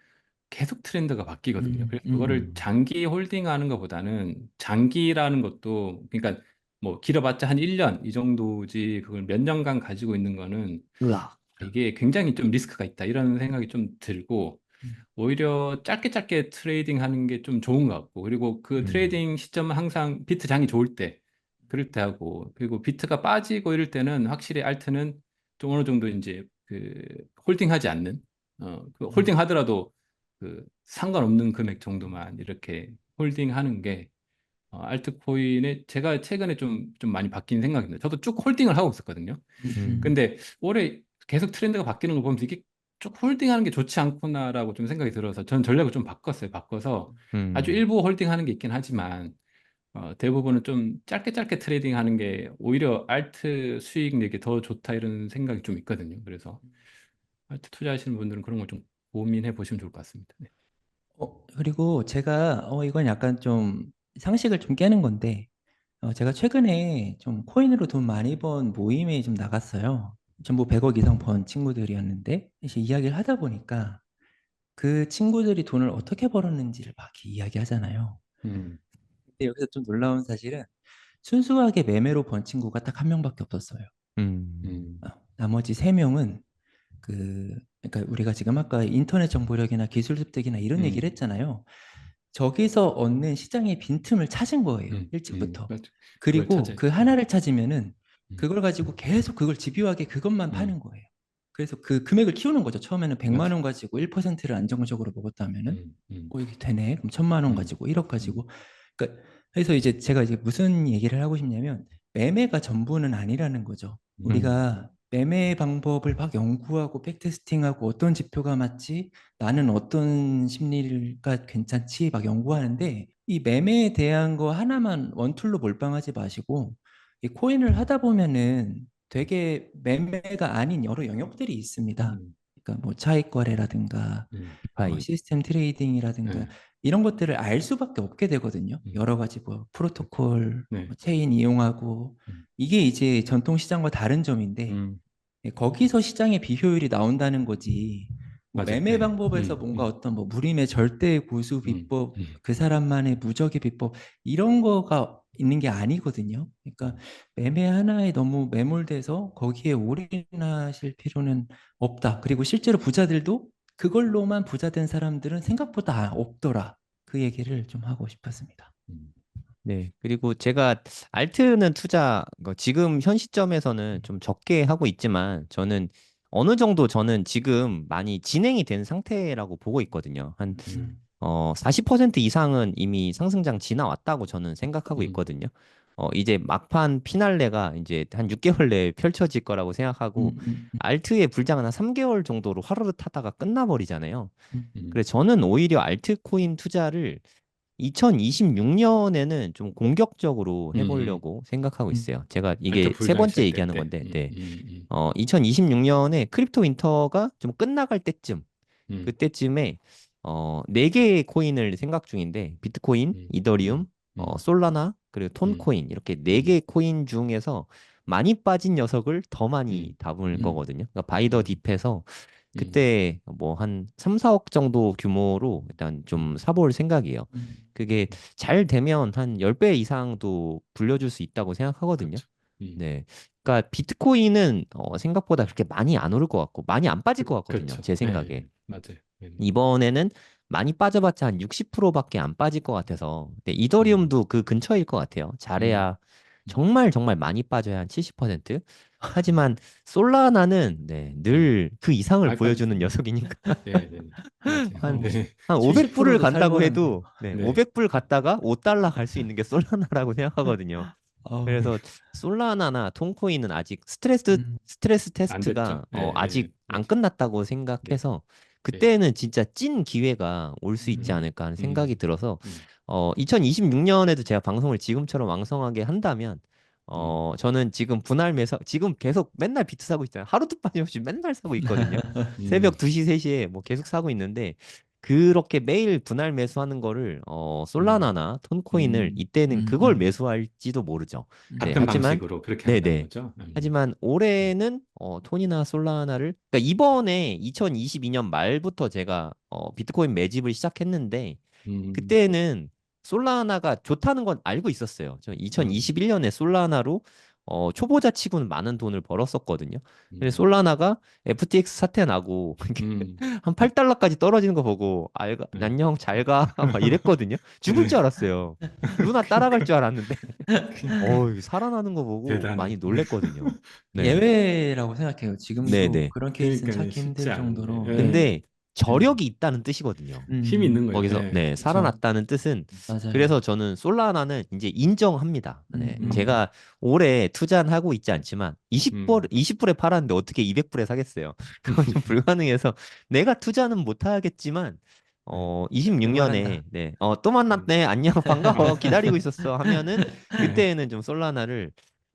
계속 트렌드가 바뀌거든요. 그래서 그거를 음. 장기 홀딩하는 것보다는 장기라는 것도 그러니까 뭐 길어봤자 한 1년 이 정도지 그걸 몇 년간 가지고 있는 거는 으악. 이게 굉장히 좀 리스크가 있다 이런 생각이 좀 들고 음, 오히려 짧게 짧게 트레이딩 하는 게 좀 좋은 것 같고 그리고 그 음. 트레이딩 시점은 항상 비트 장이 좋을 때 그럴 때 하고 그리고 비트가 빠지고 이럴 때는 확실히 알트는 좀 어느 정도 이제 그 홀딩하지 않는 그 음, 홀딩 하더라도 그 상관없는 금액 정도만 이렇게 홀딩하는 게 알트코인에 제가 최근에 좀 많이 바뀐 생각입니다. 저도 쭉 홀딩을 하고 있었거든요. 음. 근데 올해 계속 트렌드가 바뀌는 걸 보면서 이게 쭉 홀딩하는 게 좋지 않구나라고 좀 생각이 들어서 저는 전략을 좀 바꿨어요. 바꿔서 아주 음. 일부 홀딩하는 게 있긴 하지만 대부분은 좀 짧게 짧게 트레이딩하는 게 오히려 알트 수익 내기 더 좋다 이런 생각이 좀 있거든요. 그래서 알트 투자하시는 분들은 그런 걸 좀 고민해 보시면 좋을 것 같습니다. 네. 그리고 제가 이건 약간 좀 상식을 좀 깨는 건데 제가 최근에 좀 코인으로 돈 많이 번 모임에 좀 나갔어요. 전부 100억 이상 번 친구들이었는데 이제 이야기를 하다 보니까 그 친구들이 돈을 어떻게 벌었는지를 막 이렇게 이야기하잖아요. 음, 근데 여기서 좀 놀라운 사실은 순수하게 매매로 번 친구가 딱 한 명밖에 없었어요. 음. 음, 나머지 세 명은 그러니까 우리가 지금 아까 인터넷 정보력이나 기술 습득이나 이런 얘기를 음, 했잖아요. 저기서 얻는 시장의 빈틈을 찾은 거예요. 일찍부터. 맞죠. 그걸 그리고 찾아야 그 돼. 하나를 찾으면은 음, 그걸 가지고 계속 그걸 집요하게 그것만 음, 파는 거예요. 그래서 그 금액을 키우는 거죠. 처음에는 100만 맞죠. 원 가지고 1%를 안정적으로 먹었다면은 음, 음, 이게 되네. 그럼 1000만 원 음, 가지고 1억 음, 가지고 그러니까 그래서 이제 제가 이제 무슨 얘기를 하고 싶냐면 매매가 전부는 아니라는 거죠. 음. 우리가 매매 방법을 막 연구하고 백테스팅하고 어떤 지표가 맞지? 나는 어떤 심리가 괜찮지? 막 연구하는데 이 매매에 대한 거 하나만 원툴로 몰빵하지 마시고 이 코인을 하다 보면은 되게 매매가 아닌 여러 영역들이 있습니다. 음, 그러니까 뭐 차익 거래라든가 디파이. 시스템 트레이딩이라든가 네, 이런 것들을 알 수밖에 없게 되거든요. 음, 여러 가지 뭐 프로토콜, 네, 체인 이용하고 음, 이게 이제 전통 시장과 다른 점인데 음, 거기서 시장의 비효율이 나온다는 거지. 뭐 맞아요. 매매 네, 방법에서 뭔가 어떤 뭐 무림의 절대 고수 비법, 그 사람만의 무적의 비법 이런 거가 있는 게 아니거든요. 그러니까 매매 하나에 너무 매몰돼서 거기에 올인하실 필요는 없다. 그리고 실제로 부자들도 그걸로만 부자 된 사람들은 생각보다 없더라. 그 얘기를 좀 하고 싶었습니다. 음, 네. 그리고 제가 알트는 투자 지금 현 시점에서는 좀 적게 하고 있지만 저는 어느 정도 저는 지금 많이 진행이 된 상태라고 보고 있거든요. 한 음, 40% 이상은 이미 상승장 지나왔다고 저는 생각하고 음, 있거든요. 이제 막판 피날레가 이제 한 6개월 내에 펼쳐질 거라고 음, 생각하고 음, 알트의 불장은 한 3개월 정도로 화르르 타다가 끝나버리잖아요. 음, 그래서 저는 오히려 알트코인 투자를 2026년에는 좀 공격적으로 음, 해보려고 생각하고 음. 있어요. 제가 아, 또 이게 세 번째 불가시할 얘기하는 때. 건데, 네. 2026년에 음, 크립토 윈터가 좀 끝나갈 때쯤, 음, 그때쯤에 4개의 코인을 생각 중인데, 비트코인, 음, 이더리움, 음, 음, 솔라나, 그리고 음, 톤코인 이렇게 음, 4개 코인 중에서 많이 빠진 녀석을 더 많이 음, 담을 음. 거거든요. 그러니까 바이더 음, 딥해서 음, 그때 뭐 한 3, 4억 정도 규모로 일단 좀 사볼 생각이에요. 음. 그게 잘 되면 한 10배 이상도 불려줄 수 있다고 생각하거든요. 그렇죠. 네. 그러니까 비트코인은 생각보다 그렇게 많이 안 오를 것 같고 많이 안 빠질 것 같거든요. 그렇죠. 제 예, 생각에. 예, 맞아요. 예, 이번에는 많이 빠져봤자 한 60%밖에 안 빠질 것 같아서 네, 음, 이더리움도 그 근처일 것 같아요. 음, 잘해야 음, 정말 정말 많이 빠져야 한 70%. 하지만 솔라나는 네, 음. 늘 그 이상을 많이 보여주는 빠지죠. 녀석이니까 네, 네, 네. 맞아요. 한, 어, 네, 한 500불을 70%도 간다고 살벌한데. 해도 네, 네, 500불 갔다가 5달러 갈 수 있는 게 솔라나라고 생각하거든요. 어, 그래서 솔라나나 톤코인은 아직 스트레스 안 됐죠. 테스트가 예, 예, 아직 안 맞아요. 끝났다고 네, 생각해서 네. 그때는 진짜 찐 기회가 올 수 있지 음, 않을까 하는 생각이 음, 들어서 음, 2026년에도 제가 방송을 지금처럼 왕성하게 한다면 저는 지금 분할 매수 지금 계속 맨날 비트 사고 있잖아요. 하루도 빠짐없이 맨날 사고 있거든요. 음, 새벽 2시, 3시에 뭐 계속 사고 있는데 그렇게 매일 분할 매수하는 거를 음, 솔라나나 톤코인을 음, 이때는 음, 그걸 음, 매수할지도 모르죠. 네, 같은 하지만 방식으로 그렇게 한다는 네네. 거죠. 하지만 올해는 톤이나 솔라나를 그러니까 이번에 2022년 말부터 제가 비트코인 매집을 시작했는데 음, 그때는 솔라나가 좋다는 건 알고 있었어요. 저 음, 2021년에 솔라나로 초보자 치고는 많은 돈을 벌었었거든요. 근데 음, 솔라나가 FTX 사태 나고 음, 한 8달러까지 떨어지는 거 보고 네. 안녕 잘 가 막 이랬거든요. 죽을 줄 알았어요. 루나 따라갈 줄 알았는데 이거 살아나는 거 보고 대단해. 많이 놀랬거든요. 네. 예외라고 생각해요. 지금도 네네. 그런 케이스는 그러니까 찾기 쉽지 힘들 않은데. 정도로. 네. 예, 근데 예. 저력이 있다는 뜻이거든요. 힘이 있는 거죠. 거기서 예, 네, 그렇죠. 살아났다는 뜻은 맞아요. 그래서 저는 솔라나는 이제 인정합니다. 네. 음, 제가 올해 투자는 하고 있지 않지만 20불 음. 20불에 팔았는데 어떻게 200불에 사겠어요? 그건 좀 불가능해서 내가 투자는 못 하겠지만 네. 또 만난다. 26년에 네. 또 음. 만났네. 안녕. 반가워. 아, 기다리고 있었어. 하면은 네. 그때는 좀 솔라나를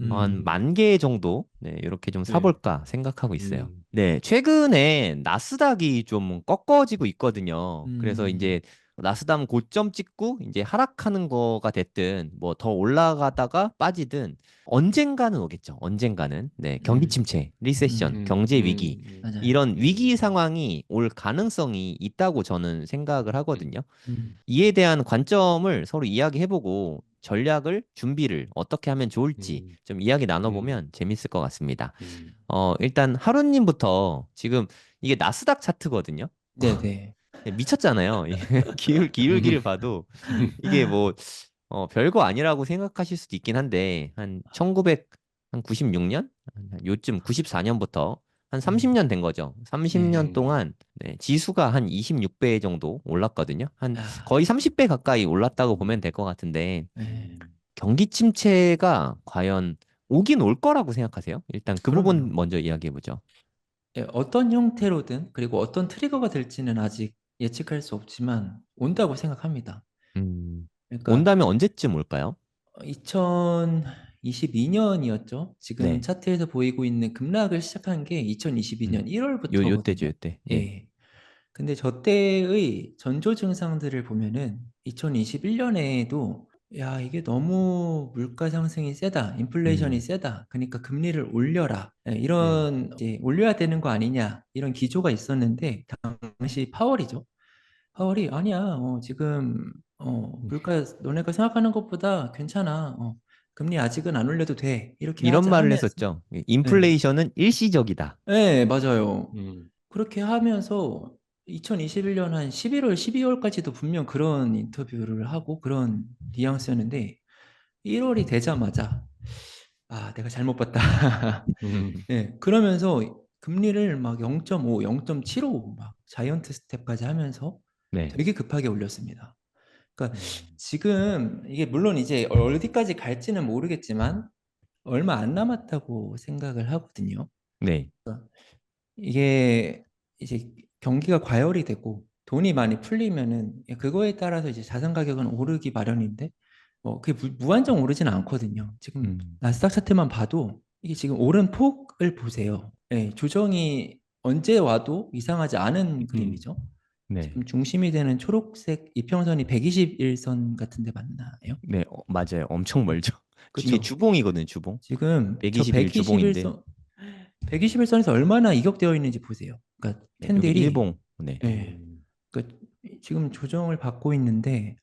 한 음, 10,000개 정도 네, 이렇게 좀 네. 사볼까 생각하고 있어요. 음, 네, 최근에 나스닥이 좀 꺾어지고 있거든요. 그래서 음, 이제 나스닥 고점 찍고 이제 하락하는 거가 됐든 뭐 더 올라가다가 빠지든 언젠가는 오겠죠. 언젠가는. 네, 경기 음, 침체, 리세션, 음, 경제 위기 맞아요. 이런 위기 상황이 올 가능성이 있다고 저는 생각을 하거든요. 음, 이에 대한 관점을 서로 이야기해보고 전략을, 준비를 어떻게 하면 좋을지 음, 좀 이야기 음, 나눠보면 재밌을 것 같습니다. 음. 일단 하루님부터 지금 이게 나스닥 차트거든요. 네네. 네, 미쳤잖아요. 기울기를 봐도 이게 뭐, 별거 아니라고 생각하실 수도 있긴 한데, 한 1996년? 요즘 94년부터 한 음, 30년 된 거죠. 30년 네. 음, 동안 네, 지수가 한 26배 정도 올랐거든요. 한 아, 거의 30배 가까이 올랐다고 보면 음, 될 것 같은데, 네. 경기 침체가 과연 오긴 올 거라고 생각하세요? 일단 그 부분 그럼요. 먼저 이야기해 보죠. 예, 어떤 형태로든 그리고 어떤 트리거가 될지는 아직 예측할 수 없지만 온다고 생각합니다. 그러니까 온다면 언제쯤 올까요? 2022년이었죠. 지금 네. 차트에서 보이고 있는 급락을 시작한 게 음. 2022년 요때죠, 1월부터거든요. 요때. 예. 예. 근데 저 때의 전조 증상들을 보면은 2021년에도 야, 이게 너무 물가 상승이 세다, 인플레이션이 음. 세다, 그러니까 금리를 올려라, 예, 음, 이런 이제 올려야 되는 거 아니냐 이런 기조가 있었는데 당시 파월이죠. 파월이 아니야, 지금 물가 너네가 생각하는 것보다 괜찮아, 금리 아직은 안 올려도 돼 이렇게 이런 하자 말을 하면서, 했었죠. 네, 인플레이션은 일시적이다. 네, 맞아요. 음, 그렇게 하면서 2021년 한 11월, 12월까지도 분명 그런 인터뷰를 하고 그런 뉘앙스였는데 1월이 되자마자 아, 내가 잘못 봤다. 음, 네, 그러면서 금리를 막 0.5, 0.75 막 자이언트 스텝까지 하면서 네. 되게 급하게 올렸습니다. 그러니까 음, 지금 이게 물론 이제 어디까지 갈지는 모르겠지만 얼마 안 남았다고 생각을 하거든요. 네. 이게 이제 경기가 과열이 되고 돈이 많이 풀리면은 그거에 따라서 이제 자산 가격은 오르기 마련인데 뭐 그게 무한정 오르지는 않거든요. 지금 음. 나스닥 차트만 봐도 이게 지금 오른 폭을 보세요. 예, 조정이 언제 와도 이상하지 않은 그림이죠. 네. 지금 중심이 되는 초록색 이평선이 121선 같은데 맞나요? 네, 맞아요. 엄청 멀죠. 이게 그쵸? 주봉이거든요, 주봉. 지금 저 121 주봉인데 121선 121선에서 얼마나 이격되어 있는지 보세요. 그러니까 네, 여기 캔들이 일봉. 네. 예, 그러니까 지금 조정을 받고 있는데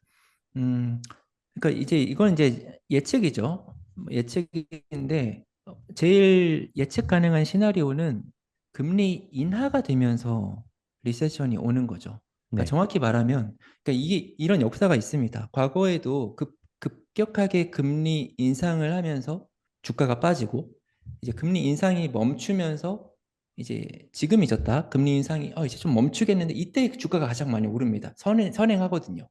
그러니까 이제 이건 이제 예측이죠. 예측인데 제일 예측 가능한 시나리오는 금리 인하가 되면서 리세션이 오는 거죠. 그러니까 네. 정확히 말하면 그러니까 이게 이런 역사가 있습니다. 과거에도 급격하게 금리 인상을 하면서 주가가 빠지고 이제 금리 인상이 멈추면서 이제 지금 잊었다. 금리 인상이 이제 좀 멈추겠는데 이때 주가가 가장 많이 오릅니다. 선행하거든요.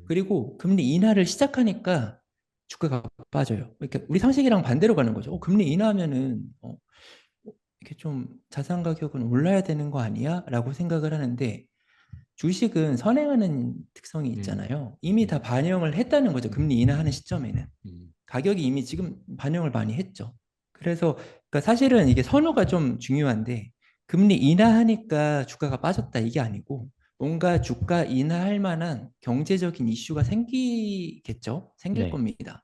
그리고 금리 인하를 시작하니까 주가가 빠져요. 그러니까 우리 상식이랑 반대로 가는 거죠. 금리 인하하면은 이렇게 좀 자산 가격은 올라야 되는 거 아니야? 라고 생각을 하는데 주식은 선행하는 특성이 있잖아요. 이미 다 반영을 했다는 거죠. 금리 인하하는 시점에는. 가격이 이미 지금 반영을 많이 했죠. 그래서 그러니까 사실은 이게 선호가 좀 중요한데 금리 인하하니까 주가가 빠졌다 이게 아니고 뭔가 주가 인하할 만한 경제적인 이슈가 생기겠죠. 생길 네. 겁니다.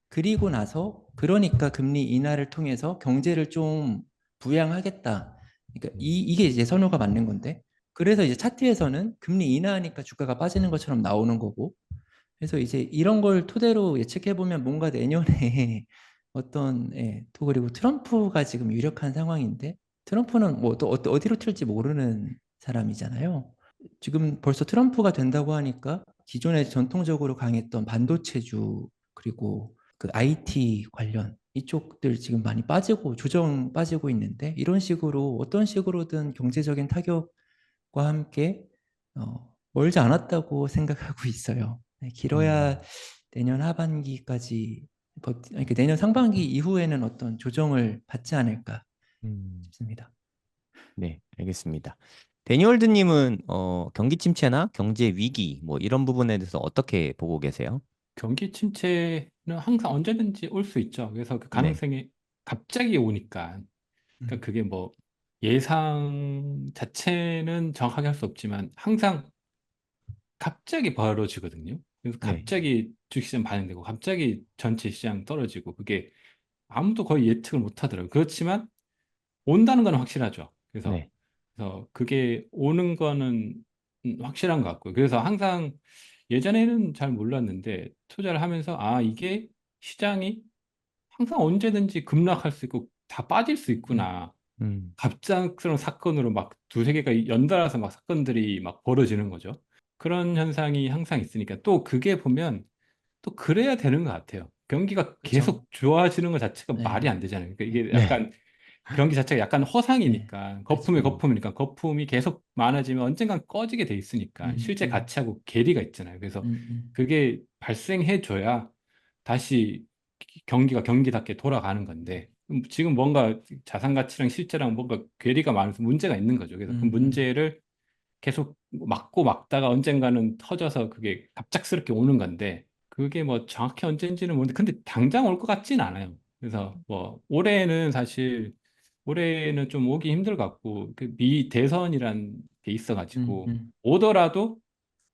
그리고 나서 그러니까 금리 인하를 통해서 경제를 좀 부양하겠다. 그러니까 이게 이제 선호가 맞는 건데 그래서 이제 차트에서는 금리 인하하니까 주가가 빠지는 것처럼 나오는 거고 그래서 이제 이런 걸 토대로 예측해 보면 뭔가 내년에 어떤 또 그리고 트럼프가 지금 유력한 상황인데 트럼프는 뭐 또 어디로 튈지 모르는 사람이잖아요. 지금 벌써 트럼프가 된다고 하니까 기존에 전통적으로 강했던 반도체주 그리고 그 IT 관련 이쪽들 지금 많이 빠지고 조정 빠지고 있는데 이런 식으로 어떤 식으로든 경제적인 타격과 함께 멀지 않았다고 생각하고 있어요. 네, 길어야 내년 하반기까지 그러니까 내년 상반기 이후에는 어떤 조정을 받지 않을까 음. 싶습니다. 네, 알겠습니다. 데니얼드님은 경기 침체나 경제 위기 뭐 이런 부분에 대해서 어떻게 보고 계세요? 경기 침체는 항상 언제든지 올 수 있죠. 그래서 그 네. 가능성이 갑자기 오니까, 그러니까 그게 뭐 예상 자체는 정확하게 할 수 없지만 항상 갑자기 벌어지거든요. 그래서 네. 갑자기 주식시장 반영되고 갑자기 전체 시장 떨어지고 그게 아무도 거의 예측을 못 하더라고요. 그렇지만 온다는 건 확실하죠. 그래서, 네. 그래서 그게 오는 거는 확실한 것 같고요. 그래서 항상 예전에는 잘 몰랐는데 투자를 하면서 이게 시장이 항상 언제든지 급락할 수 있고 다 빠질 수 음, 있구나. 음. 갑작스러운 사건으로 막 두세 개가 연달아서 막 사건들이 막 벌어지는 거죠. 그런 현상이 항상 있으니까 또 그게 보면 또 그래야 되는 것 같아요. 경기가 그렇죠. 계속 좋아지는 것 자체가 말이 네, 안 되잖아요. 그러니까 이게 네. 약간 경기 자체가 약간 네, 허상이니까 그렇죠. 거품이 거품이니까 거품이 계속 많아지면 언젠간 꺼지게 돼 있으니까 음, 실제 음, 가치하고 괴리가 있잖아요. 그래서 그게 발생해 줘야 다시 경기가 경기답게 돌아가는 건데 지금 뭔가 자산 가치랑 실제랑 뭔가 괴리가 많아서 문제가 있는 거죠. 그래서 그 음, 음, 문제를 계속 막고 막다가 언젠가는 터져서 그게 갑작스럽게 오는 건데 그게 뭐 정확히 언제인지는 모르는데 근데 당장 올 것 같진 않아요. 그래서 뭐 올해는 좀 오기 힘들 것 같고 그 미 대선이란 게 있어가지고 오더라도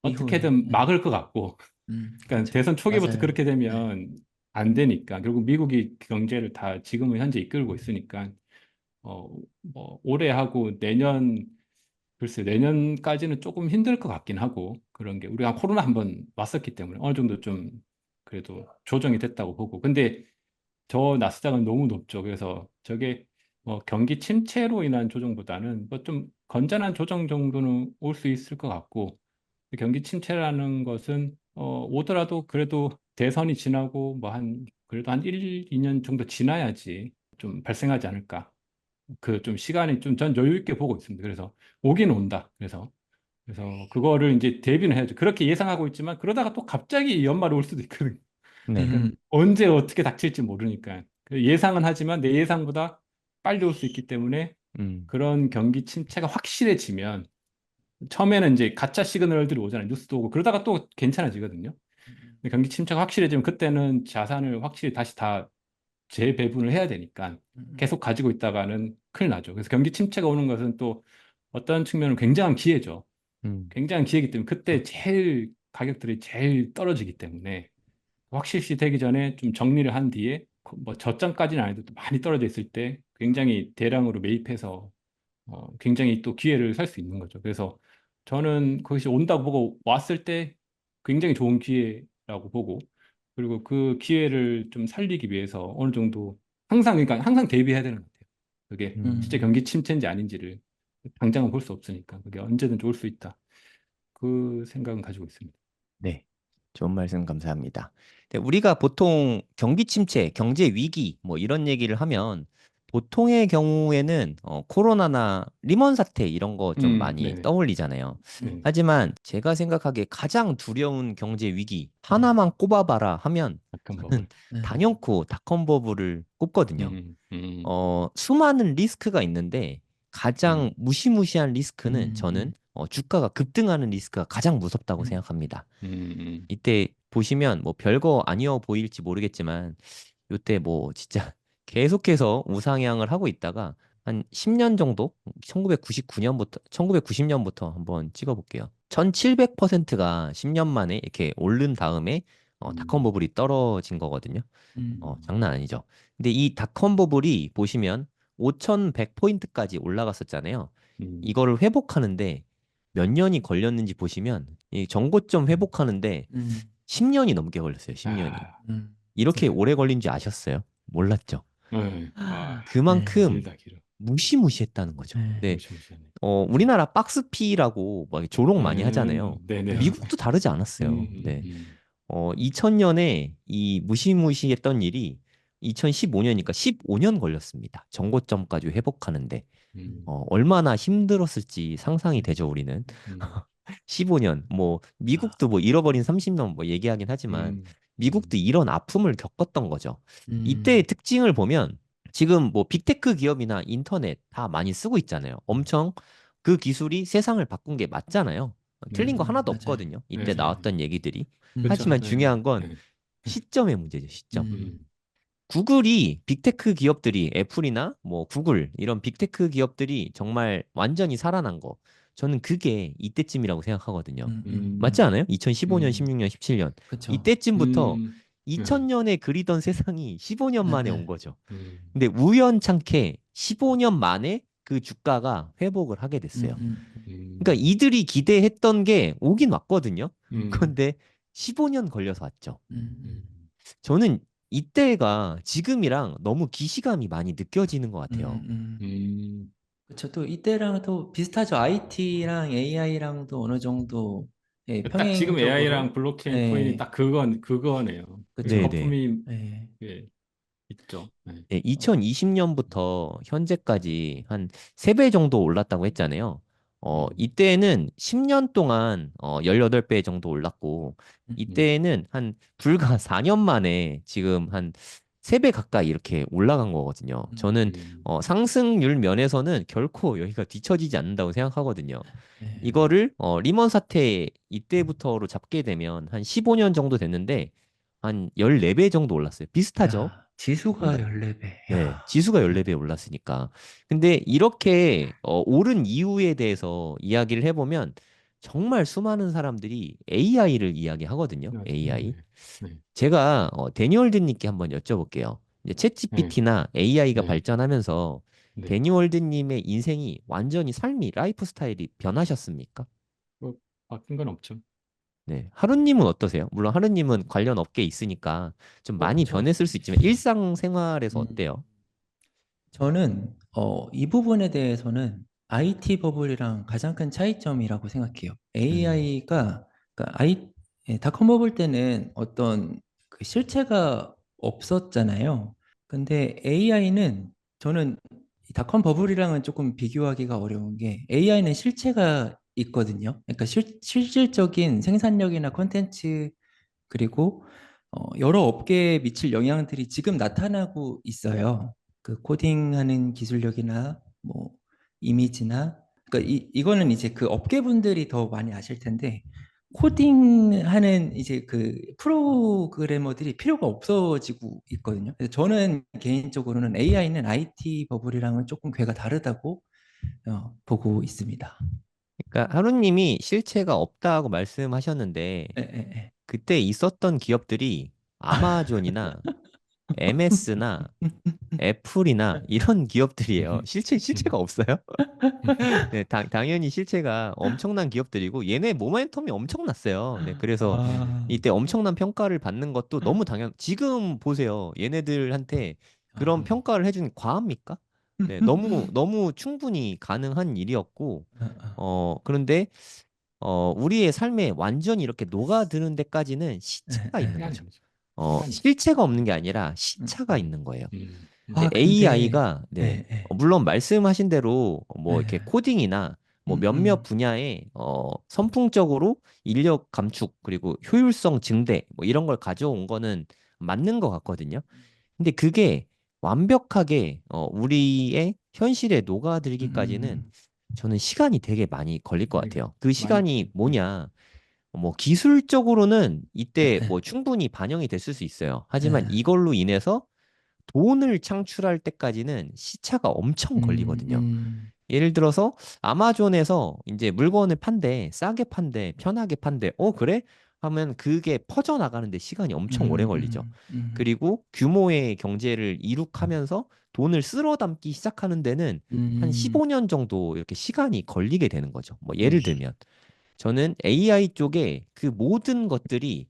이후에, 어떻게든 막을 것 같고 그러니까 그렇죠. 대선 초기부터 맞아요. 그렇게 네, 되면 안 되니까 결국 미국이 경제를 다 지금은 현재 이끌고 있으니까 뭐 올해 하고 내년 글쎄 내년까지는 조금 힘들 것 같긴 하고 그런 게 우리가 코로나 한번 왔었기 때문에 어느 정도 좀 그래도 조정이 됐다고 보고 근데 저 나스닥은 너무 높죠. 그래서 저게 뭐 경기 침체로 인한 조정보다는 뭐 좀 건전한 조정 정도는 올 수 있을 것 같고 경기 침체라는 것은 오더라도 그래도 대선이 지나고 뭐 한 그래도 한 1, 2년 정도 지나야지 좀 발생하지 않을까. 그 좀 시간이 좀 전 여유 있게 보고 있습니다. 그래서 오긴 온다. 그래서 그거를 이제 대비는 해야죠. 그렇게 예상하고 있지만 그러다가 또 갑자기 연말에 올 수도 있거든요. 네. 그러니까 언제 어떻게 닥칠지 모르니까 그 예상은 하지만 내 예상보다 빨리 올 수 있기 때문에 음. 그런 경기 침체가 확실해지면 처음에는 이제 가짜 시그널들이 오잖아요. 뉴스도 오고 그러다가 또 괜찮아지거든요. 근데 경기 침체가 확실해지면 그때는 자산을 확실히 다시 다 재배분을 해야 되니까 계속 가지고 있다가는 큰일 나죠. 그래서 경기 침체가 오는 것은 또 어떤 측면은 굉장한 기회죠. 굉장한 기회이기 때문에 그때 제일 가격들이 제일 떨어지기 때문에 확실시 되기 전에 좀 정리를 한 뒤에 뭐 저점까지는 아니어도 또 많이 떨어져 있을 때 굉장히 대량으로 매입해서 굉장히 또 기회를 살 수 있는 거죠. 그래서 저는 그것이 온다고 보고 왔을 때 굉장히 좋은 기회라고 보고 그리고 그 기회를 좀 살리기 위해서 어느 정도 항상 그러니까 항상 대비해야 되는 것 같아요. 그게 진짜 경기 침체인지 아닌지를 당장은 볼 수 없으니까 그게 언제든 좋을 수 있다. 그 생각은 가지고 있습니다. 네, 좋은 말씀 감사합니다. 네, 우리가 보통 경기 침체, 경제 위기 뭐 이런 얘기를 하면 보통의 경우에는 코로나나 리먼 사태 이런 거 좀 많이 네네. 떠올리잖아요. 네. 하지만 제가 생각하기에 가장 두려운 경제 위기 하나만 꼽아봐라 하면 약간 저는 버블. 단연코 닷컴 버블을 꼽거든요. 음, 음, 수많은 리스크가 있는데 가장 음, 무시무시한 리스크는 음, 저는 주가가 급등하는 리스크가 가장 무섭다고 생각합니다. 음, 이때 보시면 뭐 별거 아니어 보일지 모르겠지만 이때 뭐 진짜 계속해서 우상향을 하고 있다가 한 10년 정도 1999년부터 1990년부터 한번 찍어볼게요. 1700%가 10년 만에 이렇게 오른 다음에 닷컴 버블이 떨어진 거거든요. 장난 아니죠. 근데 이 닷컴 버블이 보시면 5100포인트까지 올라갔었잖아요. 음, 이거를 회복하는데 몇 년이 걸렸는지 보시면 이 정고점 회복하는데 10년이 넘게 걸렸어요. 10년이. 아, 이렇게 맞아요. 오래 걸린 줄 아셨어요? 몰랐죠. 네. 아, 네. 그만큼 길다, 길어. 무시무시했다는 거죠. 네. 근데 무시무시하네. 우리나라 박스피라고 막 조롱 많이 하잖아요. 네네. 미국도 다르지 않았어요. 음, 네. 음, 2000년에 이 무시무시했던 일이 2015년이니까 15년 걸렸습니다. 정고점까지 회복하는데 얼마나 힘들었을지 상상이 되죠, 우리는. 음, 15년, 뭐 미국도 뭐 잃어버린 30년 뭐 얘기하긴 하지만 음, 미국도 이런 아픔을 겪었던 거죠. 이때의 음, 특징을 보면 지금 뭐 빅테크 기업이나 인터넷 다 많이 쓰고 있잖아요. 엄청 그 기술이 세상을 바꾼 게 맞잖아요. 틀린 거 하나도 맞아요. 없거든요. 이때 네. 나왔던 얘기들이. 그렇죠. 하지만 네. 중요한 건 네. 시점의 문제죠, 시점. 음, 구글이 빅테크 기업들이 애플이나 뭐 구글 이런 빅테크 기업들이 정말 완전히 살아난 거. 저는 그게 이때쯤이라고 생각하거든요. 맞지 음, 않아요? 2015년, 음, 16년, 17년. 그쵸. 이때쯤부터 네. 2000년에 그리던 세상이 15년 네, 만에 온 네. 거죠. 음, 근데 우연찮게 15년 만에 그 주가가 회복을 하게 됐어요. 그러니까 음, 이들이 기대했던 게 오긴 왔거든요. 음, 그런데 15년 걸려서 왔죠. 음, 음, 저는 이때가 지금이랑 너무 기시감이 많이 느껴지는 것 같아요. 음. 그쵸. 또 이때랑 또 비슷하죠. IT랑 AI랑도 어느 정도 예, 딱 지금 AI랑 평행적으로 블록체인 코인이 예, 딱 그거네요. 그 그쵸. 네네. 거품이 예, 예, 있죠. 네. 네, 2020년부터 현재까지 한 3배 정도 올랐다고 했잖아요. 이때는 10년 동안 18배 정도 올랐고, 음, 이때는 한 불과 4년 만에 지금 한 3배 가까이 이렇게 올라간 거거든요. 저는 음, 상승률 면에서는 결코 여기가 뒤처지지 않는다고 생각하거든요. 예. 이거를 리먼 사태 이때부터로 잡게 되면 한 15년 정도 됐는데, 한 14배 정도 올랐어요. 비슷하죠? 야, 지수가 14배. 네, 야, 지수가 14배 올랐으니까. 근데 이렇게 오른 이유에 대해서 이야기를 해보면 정말 수많은 사람들이 AI를 이야기하거든요. 맞아요. AI. 네. 네. 제가 데니월드님께 한번 여쭤볼게요. 이제 네. 챗GPT나 AI가 네. 발전하면서 네. 데니월드님의 인생이 완전히 삶이 라이프 스타일이 변하셨습니까? 뭐, 바뀐 건 없죠. 네, 하루님은 어떠세요? 물론 하루님은 관련 업계에 있으니까 좀 많이 그쵸. 변했을 수 있지만 일상생활에서 음, 어때요? 저는 이 부분에 대해서는 IT 버블이랑 가장 큰 차이점이라고 생각해요. 음, AI가 그러니까 닷컴 버블 때는 어떤 그 실체가 없었잖아요. 근데 AI는 저는 이 닷컴 버블이랑은 조금 비교하기가 어려운 게 AI는 실체가 있거든요. 그러니까 실질적인 생산력이나 콘텐츠 그리고 여러 업계에 미칠 영향들이 지금 나타나고 있어요. 그 코딩하는 기술력이나 뭐 이미지나 그러니까 이거는 이제 그 업계분들이 더 많이 아실 텐데 코딩하는 이제 그 프로그래머들이 필요가 없어지고 있거든요. 그래서 저는 개인적으로는 AI는 IT 버블이랑은 조금 궤가 다르다고 보고 있습니다. 그러니까 하루님이 실체가 없다고 말씀하셨는데 예, 예, 예. 그때 있었던 기업들이 아마존이나 MS나 애플이나 이런 기업들이에요. 실체가 없어요? 네, 당연히 실체가 엄청난 기업들이고 얘네 모멘텀이 엄청났어요. 네, 그래서 아, 이때 엄청난 평가를 받는 것도 너무 지금 보세요. 얘네들한테 그런 아, 평가를 해주는 과합니까? 네, 너무 충분히 가능한 일이었고, 아, 그런데, 우리의 삶에 완전히 이렇게 녹아드는 데까지는 예, 시차가 있는 예. 거죠. 시간이 시간이 실체가 없는 게 아니라 음, 시차가 있는 거예요. 근데 근데 AI가, 네, 예, 물론 말씀하신 대로 뭐 이렇게 예. 코딩이나 뭐 음, 몇몇 음, 분야에 선풍적으로 인력 감축 그리고 효율성 증대 뭐 이런 걸 가져온 거는 맞는 것 같거든요. 근데 그게 완벽하게 우리의 현실에 녹아들기까지는 음, 저는 시간이 되게 많이 걸릴 것 네, 같아요. 그 많이 시간이 뭐냐? 뭐 기술적으로는 예, 이때 예, 뭐 충분히 반영이 됐을 수 있어요. 하지만 예. 이걸로 인해서 돈을 창출할 때까지는 시차가 엄청 음, 걸리거든요. 음, 예를 들어서 아마존에서 이제 물건을 판대, 싸게 판대, 편하게 판대, 그래? 하면 그게 퍼져나가는데 시간이 엄청 오래 걸리죠. 그리고 규모의 경제를 이룩하면서 돈을 쓸어 담기 시작하는 데는 한 음, 15년 정도 이렇게 시간이 걸리게 되는 거죠. 뭐 예를 음, 들면 저는 AI 쪽에 그 모든 것들이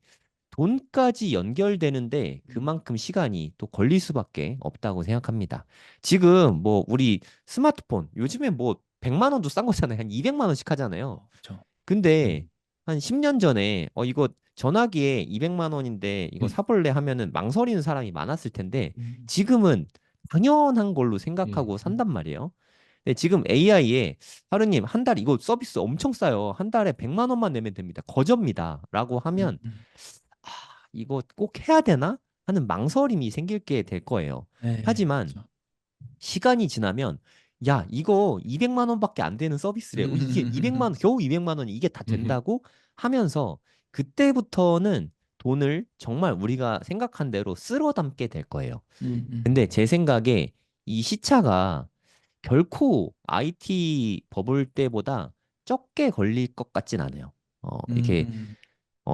돈까지 연결되는데 그만큼 시간이 또 걸릴 수밖에 없다고 생각합니다. 지금 뭐 우리 스마트폰 요즘에 뭐 100만 원도 싼 거잖아요. 한 200만 원씩 하잖아요. 그렇죠. 근데 음, 한 10년 전에 이거 전화기에 200만 원인데 이거 사볼래 하면은 망설이는 사람이 많았을 텐데 음, 지금은 당연한 걸로 생각하고 음, 산단 말이에요. 근데 지금 AI에 하루님 한 달 이거 서비스 엄청 싸요. 한 달에 100만 원만 내면 됩니다. 거저입니다. 라고 하면 아, 이거 꼭 해야 되나? 하는 망설임이 생길 게 될 거예요. 네, 하지만 그렇죠. 시간이 지나면 야, 이거 200만 원밖에 안 되는 서비스래. 이게 200만 원, 겨우 200만 원이 이게 다 음, 된다고 하면서 그때부터는 돈을 정말 우리가 생각한 대로 쓸어 담게 될 거예요. 근데 제 생각에 이 시차가 결코 IT 버블 때보다 적게 걸릴 것 같진 않아요. 이렇게 음,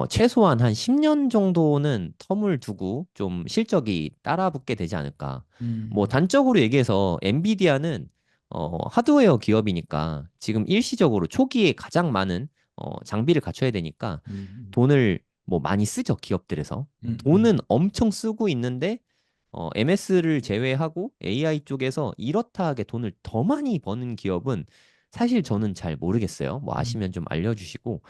최소한 한 10년 정도는 텀을 두고 좀 실적이 따라붙게 되지 않을까. 뭐 음, 단적으로 얘기해서 엔비디아는 하드웨어 기업이니까 지금 일시적으로 초기에 가장 많은 장비를 갖춰야 되니까 음, 돈을 뭐 많이 쓰죠, 기업들에서. 돈은 엄청 쓰고 있는데 MS를 제외하고 AI 쪽에서 이렇다 하게 돈을 더 많이 버는 기업은 사실 저는 잘 모르겠어요. 뭐 아시면 좀 알려주시고.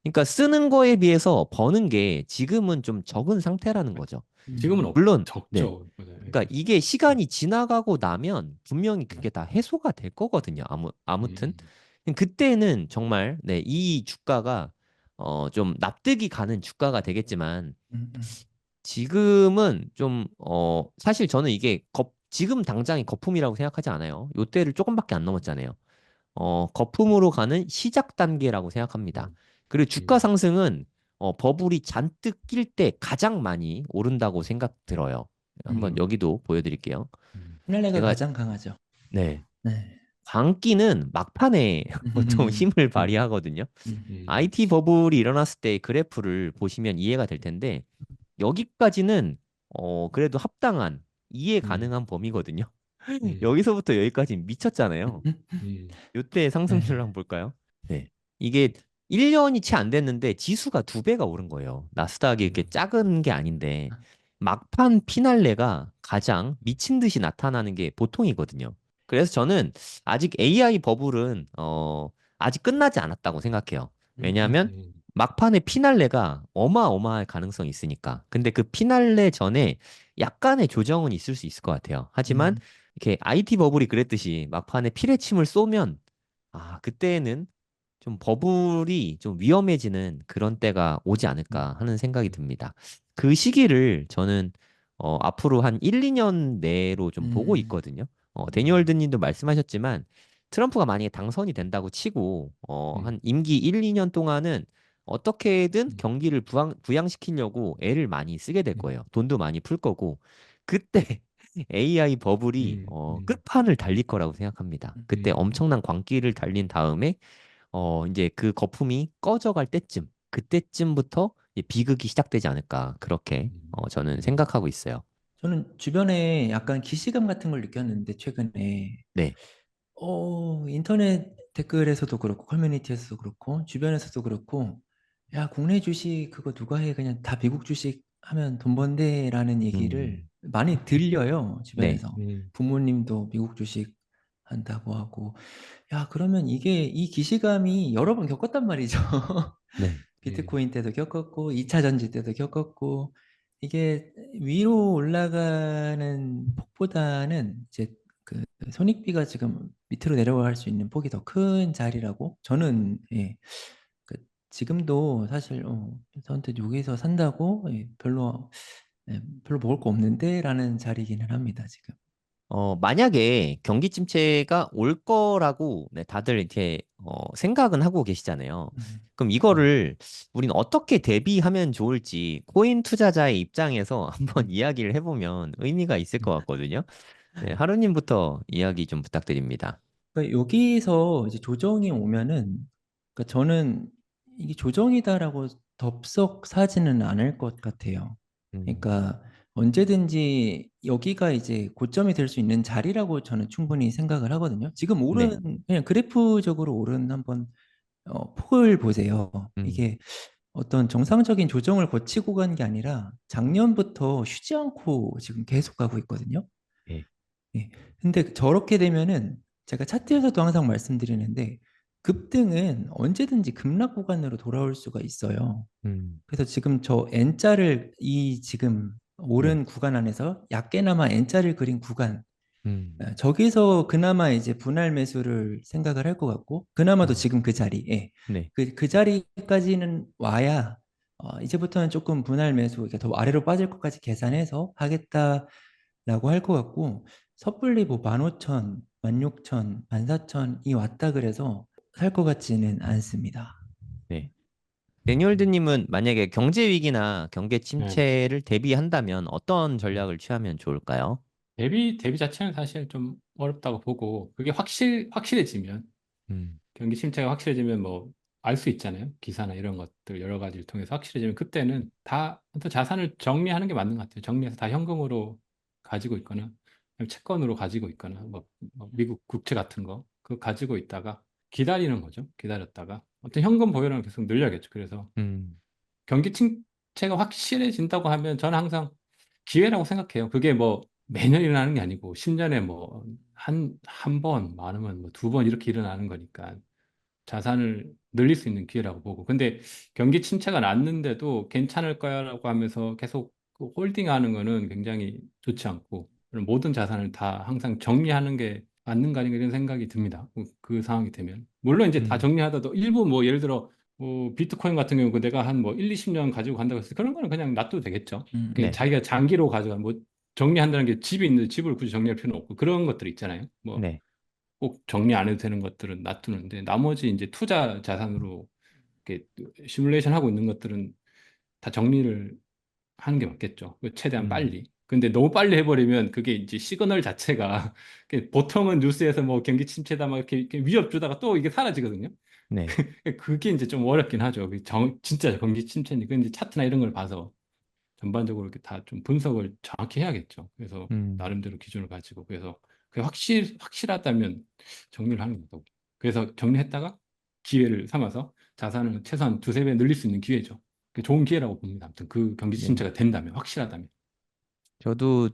그러니까 쓰는 거에 비해서 버는 게 지금은 좀 적은 상태라는 거죠. 지금은 물론, 네. 적죠. 맞아요. 그러니까 이게 시간이 지나가고 나면 분명히 그게 다 해소가 될 거거든요. 아무튼. 음, 그때는 정말, 네, 이 주가가 좀 납득이 가는 주가가 되겠지만 음, 음, 지금은 좀, 사실 저는 이게 지금 당장이 거품이라고 생각하지 않아요. 요때를 조금밖에 안 넘었잖아요. 거품으로 가는 시작 단계라고 생각합니다. 음, 그리고 주가 음, 상승은 버블이 잔뜩 낄 때 가장 많이 오른다고 생각 들어요. 한번 음. 여기도 보여드릴게요. 피날레가 제가, 가장 강하죠. 네, 네. 광기는 막판에 좀 음, 힘을 발휘하거든요. 음, IT 버블이 일어났을 때 그래프를 보시면 이해가 될 텐데, 여기까지는 그래도 합당한 이해 음, 가능한 범위거든요. 음, 여기서부터 여기까지 미쳤잖아요. 요때 상승률을 네. 한번 볼까요? 네. 이게 1년이 채 안 됐는데 지수가 2배가 오른 거예요. 나스닥이 이렇게 음, 작은 게 아닌데 막판 피날레가 가장 미친 듯이 나타나는 게 보통이거든요. 그래서 저는 아직 AI 버블은 아직 끝나지 않았다고 생각해요. 왜냐하면 음, 막판의 피날레가 어마어마할 가능성이 있으니까. 근데 그 피날레 전에 약간의 조정은 있을 수 있을 것 같아요. 하지만 음, 이렇게 IT 버블이 그랬듯이 막판에 피레침을 쏘면 그때는 좀 버블이 좀 위험해지는 그런 때가 오지 않을까 하는 생각이 듭니다. 그 시기를 저는 앞으로 한 1, 2년 내로 좀 보고 음, 있거든요. 데니얼드 님도 말씀하셨지만 트럼프가 만약에 당선이 된다고 치고 네. 한 임기 1, 2년 동안은 어떻게든 음, 경기를 부양시키려고 애를 많이 쓰게 될 음, 거예요. 돈도 많이 풀 거고 그때 AI 버블이 음, 끝판을 달릴 거라고 생각합니다. 그때 음, 엄청난 광기를 달린 다음에 이제 그 거품이 꺼져갈 때쯤 그때쯤부터 이제 비극이 시작되지 않을까 그렇게 저는 음, 생각하고 있어요. 저는 주변에 약간 기시감 같은 걸 느꼈는데 최근에 네. 인터넷 댓글에서도 그렇고 커뮤니티에서도 그렇고 주변에서도 그렇고 야 국내 주식 그거 누가 해 그냥 다 미국 주식 하면 돈 번대라는 얘기를 음, 많이 들려요 네. 주변에서 음, 부모님도 미국 주식 한다고 하고 야 그러면 이게 이 기시감이 여러 번 겪었단 말이죠. 네. 네. 비트코인 때도 겪었고 2차 전지 때도 겪었고 이게 위로 올라가는 폭보다는 이제 그 손익비가 지금 밑으로 내려갈 수 있는 폭이 더 큰 자리라고 저는 예, 그 지금도 사실 저한테 여기서 산다고 별로 먹을 거 없는데라는 자리기는 합니다 지금. 만약에 경기 침체가 올 거라고 네, 다들 이렇게 생각은 하고 계시잖아요. 음, 그럼 음, 이거를 우리는 어떻게 대비하면 좋을지 코인 투자자의 입장에서 한번 음, 이야기를 해보면 의미가 있을 것 음. 같거든요. 네, 하루님부터 이야기 좀 부탁드립니다. 그러니까 여기서 이제 조정이 오면은 그러니까 저는 이게 조정이다라고 덥석 사지는 않을 것 같아요. 음, 그러니까 언제든지 여기가 이제 고점이 될 수 있는 자리라고 저는 충분히 생각을 하거든요. 지금 네. 오른 그냥 그래프적으로 오른 한번 폭을 보세요. 음, 이게 어떤 정상적인 조정을 거치고 간 게 아니라 작년부터 쉬지 않고 지금 계속 가고 있거든요. 네. 예. 근데 저렇게 되면은 제가 차트에서도 항상 말씀드리는데 급등은 언제든지 급락 구간으로 돌아올 수가 있어요. 음, 그래서 지금 저 N자를 이 지금 네. 오른 구간 안에서 얕게나마 N자를 그린 구간 음, 저기서 그나마 이제 분할 매수를 생각을 할 것 같고 그나마도 음, 지금 그 자리에 네. 그 자리까지는 와야 이제부터는 조금 분할 매수 그러니까 더 아래로 빠질 것까지 계산해서 하겠다라고 할 것 같고 섣불리 뭐 15,000, 16,000, 14,000이 왔다 그래서 살 것 같지는 않습니다. 네. 데니얼드님은 만약에 경제 위기나 경제 네. 침체를 대비한다면 어떤 전략을 취하면 좋을까요? 대비 자체는 사실 좀 어렵다고 보고, 그게 확실해지면, 음, 경기 침체가 확실해지면 뭐, 알 수 있잖아요. 기사나 이런 것들 여러 가지를 통해서 확실해지면, 그때는 다 또 자산을 정리하는 게 맞는 것 같아요. 정리해서 다 현금으로 가지고 있거나, 아니면 채권으로 가지고 있거나, 뭐 미국 국채 같은 거, 그거 가지고 있다가 기다리는 거죠. 기다렸다가. 어떤 현금 보유량을 계속 늘려야겠죠. 그래서 음, 경기 침체가 확실해진다고 하면 저는 항상 기회라고 생각해요. 그게 뭐 매년 일어나는 게 아니고 10년에 뭐 한 번, 많으면 뭐 두 번 이렇게 일어나는 거니까 자산을 늘릴 수 있는 기회라고 보고. 근데 경기 침체가 났는데도 괜찮을 거야라고 하면서 계속 그 홀딩하는 거는 굉장히 좋지 않고 그런 모든 자산을 다 항상 정리하는 게 맞는 거 아닌가 이런 생각이 듭니다. 그 상황이 되면. 물론 이제 다 음, 정리하다도 일부 뭐 예를 들어 비트코인 같은 경우 그 내가 한 뭐 1, 20년 가지고 간다고 했을 때 그런 거는 그냥 놔둬도 되겠죠. 그 네. 자기가 장기로 가져가 뭐 정리한다는 게 집이 있는데 집을 굳이 정리할 필요는 없고 그런 것들 있잖아요. 뭐 네. 꼭 정리 안 해도 되는 것들은 놔두는데 나머지 이제 투자 자산으로 이렇게 시뮬레이션 하고 있는 것들은 다 정리를 하는 게 맞겠죠. 최대한 음, 빨리. 근데 너무 빨리 해버리면 그게 이제 시그널 자체가 보통은 뉴스에서 뭐 경기 침체다 막 이렇게 위협 주다가 또 이게 사라지거든요. 네. 그게 이제 좀 어렵긴 하죠. 진짜 경기 침체니까 이제 차트나 이런 걸 봐서 전반적으로 이렇게 다 좀 분석을 정확히 해야겠죠. 그래서 음, 나름대로 기준을 가지고 그래서 그게 확실하다면 정리를 하는 거고. 그래서 정리했다가 기회를 삼아서 자산을 최소한 두세 배 늘릴 수 있는 기회죠. 그게 좋은 기회라고 봅니다. 아무튼 그 경기 네. 침체가 된다면 확실하다면. 저도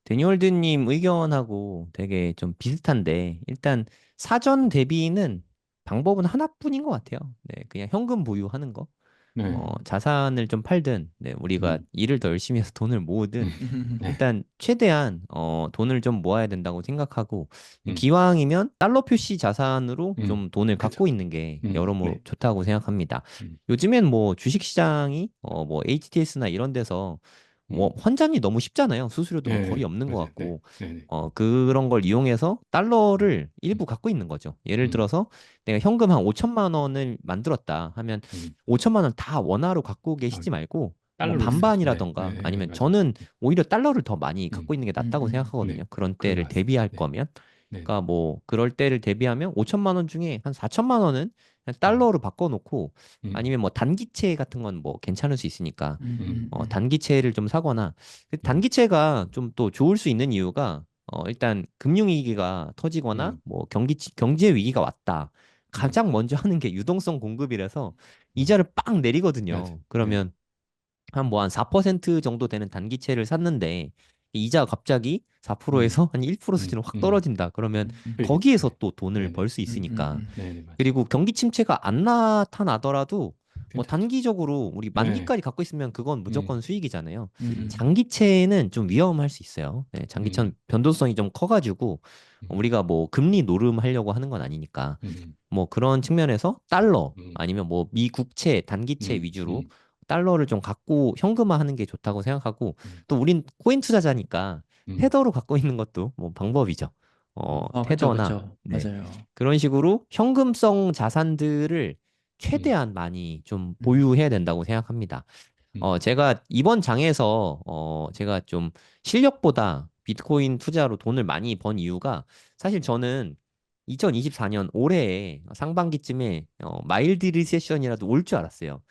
데니얼드님 의견하고 되게 좀 비슷한데, 일단 사전 대비는 방법은 하나뿐인 것 같아요. 네, 그냥 현금 보유하는 거. 네. 자산을 좀 팔든, 네, 우리가 음, 일을 더 열심히 해서 돈을 모으든, 네. 일단 최대한 돈을 좀 모아야 된다고 생각하고, 음, 기왕이면 달러 표시 자산으로 좀 돈을 그죠. 갖고 있는 게 여러모로 네. 좋다고 생각합니다. 음, 요즘엔 뭐 주식 시장이 뭐 HTS나 이런 데서 뭐 환전이 너무 쉽잖아요. 수수료도 뭐 거의 네, 없는 것 맞아요. 네, 같고 네, 네. 그런 걸 이용해서 달러를 일부 갖고 있는 거죠. 예를 음, 들어서 내가 현금 한 5천만 원을 만들었다 하면 음. 5천만 원 다 원화로 갖고 아, 계시지 말고 뭐 달러로 있어야죠. 네, 네, 반반이라던가 네, 네, 아니면 맞아요. 저는 오히려 달러를 더 많이 음, 갖고 있는 게 음, 낫다고 네, 생각하거든요. 그런 그게 때를 맞습니다. 대비할 네, 거면. 네, 네. 그러니까 뭐 그럴 때를 대비하면 5천만 원 중에 한 4천만 원은 그냥 음, 달러로 바꿔놓고 음, 아니면 뭐 단기채 같은 건 뭐 괜찮을 수 있으니까 음, 단기채를 좀 사거나 그 음, 단기채가 좀 또 좋을 수 있는 이유가 일단 금융위기가 터지거나 음, 뭐 경제 위기가 왔다. 음, 가장 먼저 하는 게 유동성 공급이라서 음. 이자를 빵 맞아요. 내리거든요. 네. 그러면 한 뭐 한 4% 정도 되는 단기채를 샀는데 이자가 갑자기 음, 4%에서 한 1% 수준으로 확 떨어진다. 그러면 수익이, 거기에서 네, 또 돈을 네, 네, 벌 수 있으니까. 네, 네, 맞아요. 그리고 경기 침체가 안 나타나더라도 뭐 괜찮죠. 단기적으로 우리 네, 만기까지 갖고 있으면 그건 무조건 수익이잖아요. 수익이죠. 장기채는 좀 위험할 수 있어요. 네, 장기채는 음, 변동성이 좀 커가지고 음, 우리가 뭐 금리 노름하려고 하는 건 아니니까 음, 뭐 그런 측면에서 달러 음, 아니면 뭐 미국채 단기채 음, 위주로 음, 달러를 좀 갖고 현금화하는 게 좋다고 생각하고 음, 또 우린 코인 투자자니까 음, 테더로 갖고 있는 것도 뭐 방법이죠. 그쵸, 테더나 그쵸. 네. 맞아요. 그런 식으로 현금성 자산들을 음, 최대한 많이 좀 음, 보유해야 된다고 생각합니다. 음, 제가 이번 장에서 제가 좀 실력보다 비트코인 투자로 돈을 많이 번 이유가 사실 저는 2024년 올해에 상반기쯤에 마일드 리세션이라도 올 줄 알았어요.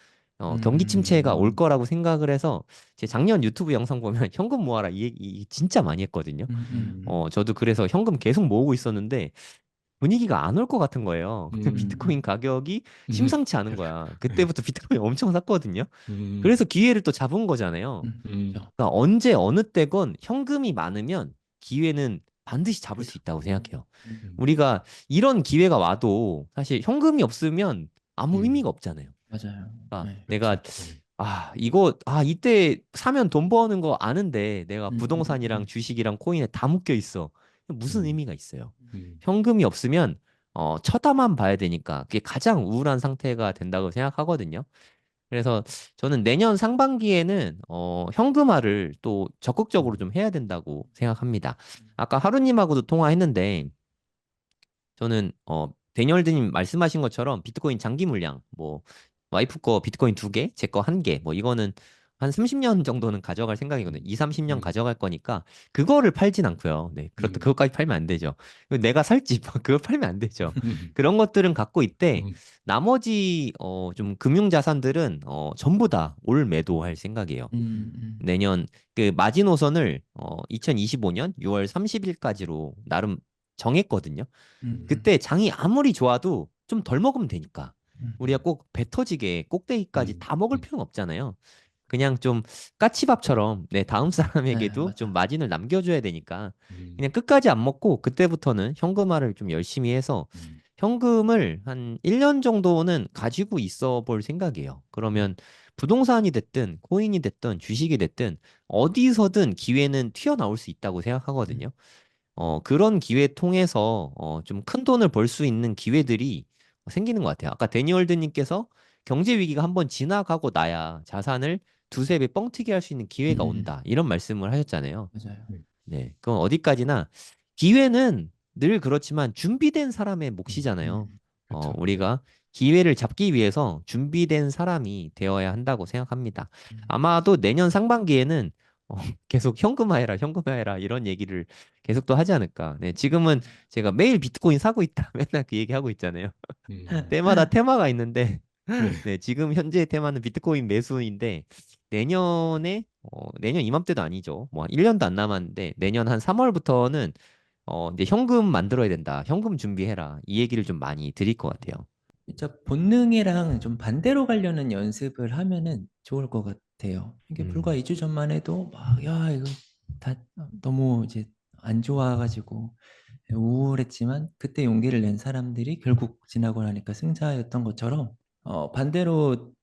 경기 침체가 올 음, 거라고 생각을 해서 제 작년 유튜브 영상 보면 현금 모아라 이 얘기 진짜 많이 했거든요. 음, 저도 그래서 현금 계속 모으고 있었는데 분위기가 안 올 것 같은 거예요. 음, 비트코인 가격이 음, 심상치 않은 거야. 네, 그때부터 비트코인 엄청 샀거든요. 음, 그래서 기회를 또 잡은 거잖아요. 그쵸. 그러니까 언제 어느 때건 현금이 많으면 기회는 반드시 잡을 수 그렇죠. 있다고 생각해요. 음, 우리가 이런 기회가 와도 사실 현금이 없으면 아무 음, 의미가 없잖아요. 맞아요. 그러니까 네. 내가 그렇죠. 네. 이때 사면 돈 버는 거 아는데 내가 음, 음, 부동산이랑 음, 주식이랑 코인에 다 묶여 있어. 무슨 음, 의미가 있어요? 음, 현금이 없으면 쳐다만 봐야 되니까 그게 가장 우울한 상태가 된다고 생각하거든요. 그래서 저는 내년 상반기에는 현금화를 또 적극적으로 음, 좀 해야 된다고 생각합니다. 아까 하루님하고도 통화했는데 저는 데니얼드님 말씀하신 것처럼 비트코인 장기 물량 뭐 와이프 거 비트코인 2개, 제 거 1개 뭐 이거는 한 30년 정도는 가져갈 생각이거든요. 음, 2, 30년 음, 가져갈 거니까 그거를 팔진 않고요. 네. 그렇다 음, 그것까지 팔면 안 되죠. 그리고 내가 살 집 그거 팔면 안 되죠. 음, 그런 것들은 갖고 있대. 음, 나머지 좀 금융 자산들은 전부 다 올 매도할 생각이에요. 내년 그 마지노선을 2025년 6월 30일까지로 나름 정했거든요. 음, 그때 장이 아무리 좋아도 좀 덜 먹으면 되니까. 우리가 음, 꼭 배 터지게 꼭대기까지 음, 다 먹을 음, 필요는 없잖아요. 그냥 좀 까치밥처럼 내 다음 네, 사람에게도 좀 맞아. 마진을 남겨줘야 되니까 음, 그냥 끝까지 안 먹고 그때부터는 현금화를 좀 열심히 해서 음, 현금을 한 1년 정도는 가지고 있어 볼 생각이에요. 음, 그러면 부동산이 됐든 코인이 됐든 주식이 됐든 어디서든 기회는 튀어나올 수 있다고 생각하거든요. 그런 기회 통해서 좀 큰 돈을 벌 수 있는 기회들이 생기는 것 같아요. 아까 데니얼드님께서 경제 위기가 한번 지나가고 나야 자산을 두세 배 뻥튀기 할 수 있는 기회가 온다. 이런 말씀을 하셨잖아요. 맞아요. 네, 네. 그건 어디까지나 기회는 늘 그렇지만 준비된 사람의 몫이잖아요. 그렇죠. 네. 우리가 기회를 잡기 위해서 준비된 사람이 되어야 한다고 생각합니다. 아마도 내년 상반기에는 어, 계속 현금화해라, 현금화해라 이런 얘기를 계속 또 하지 않을까. 네, 지금은 제가 매일 비트코인 사고 있다 맨날 그 얘기하고 있잖아요. 음, 때마다 테마가 있는데 네. 네, 지금 현재 테마는 비트코인 매수인데 내년 이맘때도 아니죠. 뭐 1년도 안 남았는데 내년 한 3월부터는 이제 현금 만들어야 된다. 현금 준비해라. 이 얘기를 좀 많이 드릴 것 같아요. 진짜 본능이랑 좀 반대로 가려는 연습을 하면은 좋을 것 같아요. 이게 불과 음, 2주 전만 해도 막, 야, 이거 다 너무 이제 안 좋아가지고 우울했지만 그때 용기를 낸 사람들이 결국 지나고 나니까 승자였던 것처럼 반대로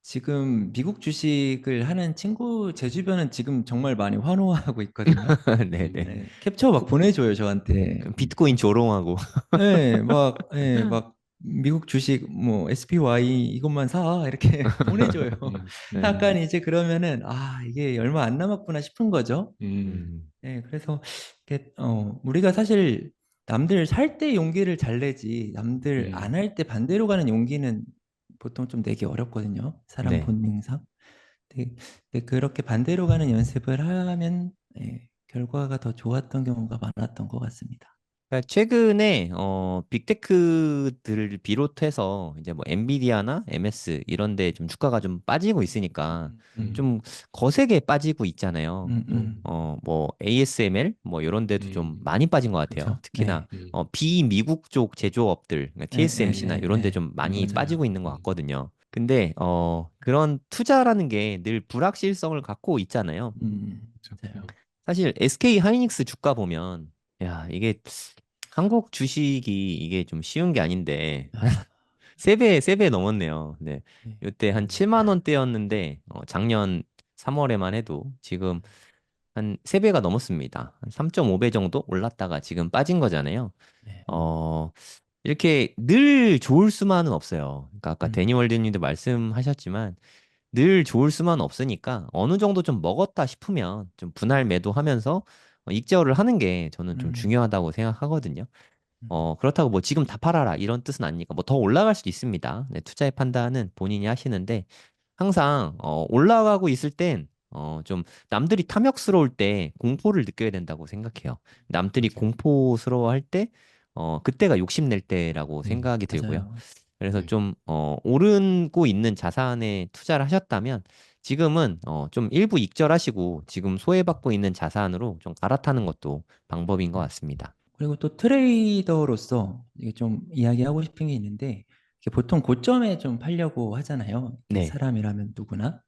지금 미국 주식을 하는 친구 제 주변은 지금 정말 많이 환호하고 있거든요. 음, 네네. 네, 캡처 막 보내줘요, 저한테. 비트코인 조롱하고. 네, 막, 네, 막 미국 주식 뭐 SPY 이것만 사 이렇게 보내줘요. 네. 약간 이제 그러면은 이게 얼마 안 남았구나 싶은 거죠. 음. 네, 그래서 우리가 사실 남들 살 때 용기를 잘 내지 남들 안 할 때 반대로 가는 용기는 보통 좀 내기 어렵거든요. 사람 네. 본능상. 근데 그렇게 반대로 가는 연습을 하면 결과가 더 좋았던 경우가 많았던 것 같습니다. 그러니까 최근에 빅테크들을 비롯해서 이제 뭐 엔비디아나 MS 이런 데 좀 주가가 좀 빠지고 있으니까 좀 거세게 빠지고 있잖아요. 뭐 ASML 뭐 이런 데도 좀 많이 빠진 것 같아요. 그렇죠. 특히나 네. 비미국 쪽 제조업들, 그러니까 TSMC나 이런 데 좀 많이 맞아요. 빠지고 있는 것 같거든요. 근데 그런 투자라는 게 늘 불확실성을 갖고 있잖아요. 맞아요. 사실 SK 하이닉스 주가 보면 야, 이게 한국 주식이 이게 좀 쉬운 게 아닌데 아, 세 배 넘었네요. 네. 네. 이때 한 7만 원대였는데 작년 3월에만 해도 지금 한 세배가 넘었습니다. 한 3.5배 정도 올랐다가 지금 빠진 거잖아요. 네. 어, 이렇게 늘 좋을 수만은 없어요. 그러니까 아까 데니월드님도 말씀하셨지만 늘 좋을 수만은 없으니까 어느 정도 좀 먹었다 싶으면 좀 분할 매도하면서 익절을 하는 게 저는 좀 음, 중요하다고 생각하거든요. 음, 그렇다고 뭐 지금 다 팔아라 이런 뜻은 아니니까 뭐 더 올라갈 수도 있습니다. 네, 투자의 판단은 본인이 하시는데 항상 올라가고 있을 땐 좀 남들이 탐욕스러울 때 공포를 느껴야 된다고 생각해요. 남들이 공포스러워할 때 그때가 욕심낼 때라고 생각이 들고요. 맞아요. 그래서 좀 오르고 있는 자산에 투자를 하셨다면 지금은 좀 일부 익절하시고 지금 소외받고 있는 자산으로 좀 갈아타는 것도 방법인 것 같습니다. 그리고 또 트레이더로서 이게 좀 이야기하고 싶은 게 있는데 이게 보통 고점에 좀 팔려고 하잖아요. 이게 네. 사람이라면 누구나.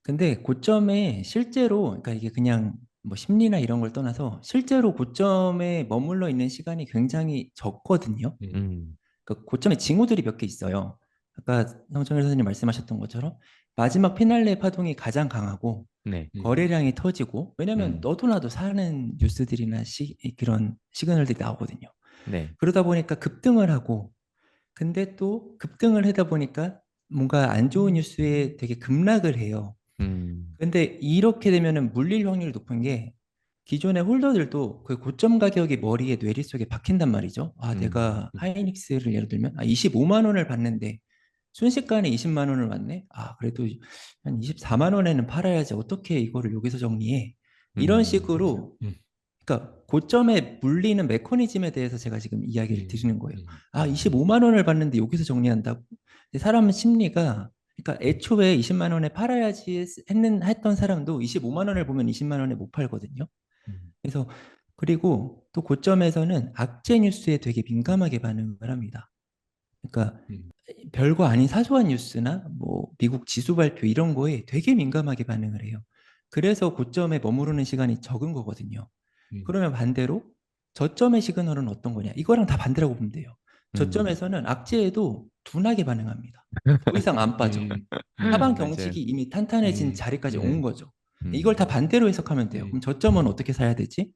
근데 고점에 실제로 그러니까 이게 그냥 뭐 심리나 이런 걸 떠나서 실제로 고점에 머물러 있는 시간이 굉장히 적거든요. 음, 그 고점에 징후들이 몇 개 있어요. 아까 성정일 선생님 말씀하셨던 것처럼 마지막 피날레 파동이 가장 강하고 네. 거래량이 터지고 왜냐면 너도 나도 사는 뉴스들이나 그런 시그널들이 나오거든요. 네. 그러다 보니까 급등을 하고 근데 또 급등을 하다 보니까 뭔가 안 좋은 뉴스에 되게 급락을 해요. 음, 근데 이렇게 되면은 물릴 확률이 높은 게 기존의 홀더들도 그 고점 가격이 머리에 뇌리 속에 박힌단 말이죠. 내가 하이닉스를 예를 들면 25만 원을 받는데 순식간에 20만 원을 받네. 그래도 한 24만 원에는 팔아야지. 어떻게 이거를 여기서 정리해? 이런 식으로 그러니까 고점에 물리는 메커니즘에 대해서 제가 지금 이야기를 드리는 거예요. 25만 원을 받는데 여기서 정리한다고? 근데 사람 심리가 그러니까 애초에 20만 원에 팔아야지 했던 사람도 25만 원을 보면 20만 원에 못 팔거든요. 그래서 그리고 또 고점에서는 악재 뉴스에 되게 민감하게 반응을 합니다. 그러니까 별거 아닌 사소한 뉴스나 뭐 미국 지수 발표 이런 거에 되게 민감하게 반응을 해요. 그래서 고점에 머무르는 시간이 적은 거거든요. 그러면 반대로 저점의 시그널은 어떤 거냐? 이거랑 다 반대라고 보면 돼요. 저점에서는 악재에도 둔하게 반응합니다. 더 이상 안 빠져. 하방 맞아요. 경직이 이미 탄탄해진 자리까지 온 네. 거죠. 이걸 음, 다 반대로 해석하면 돼요. 그럼 저점은 어떻게 사야 되지?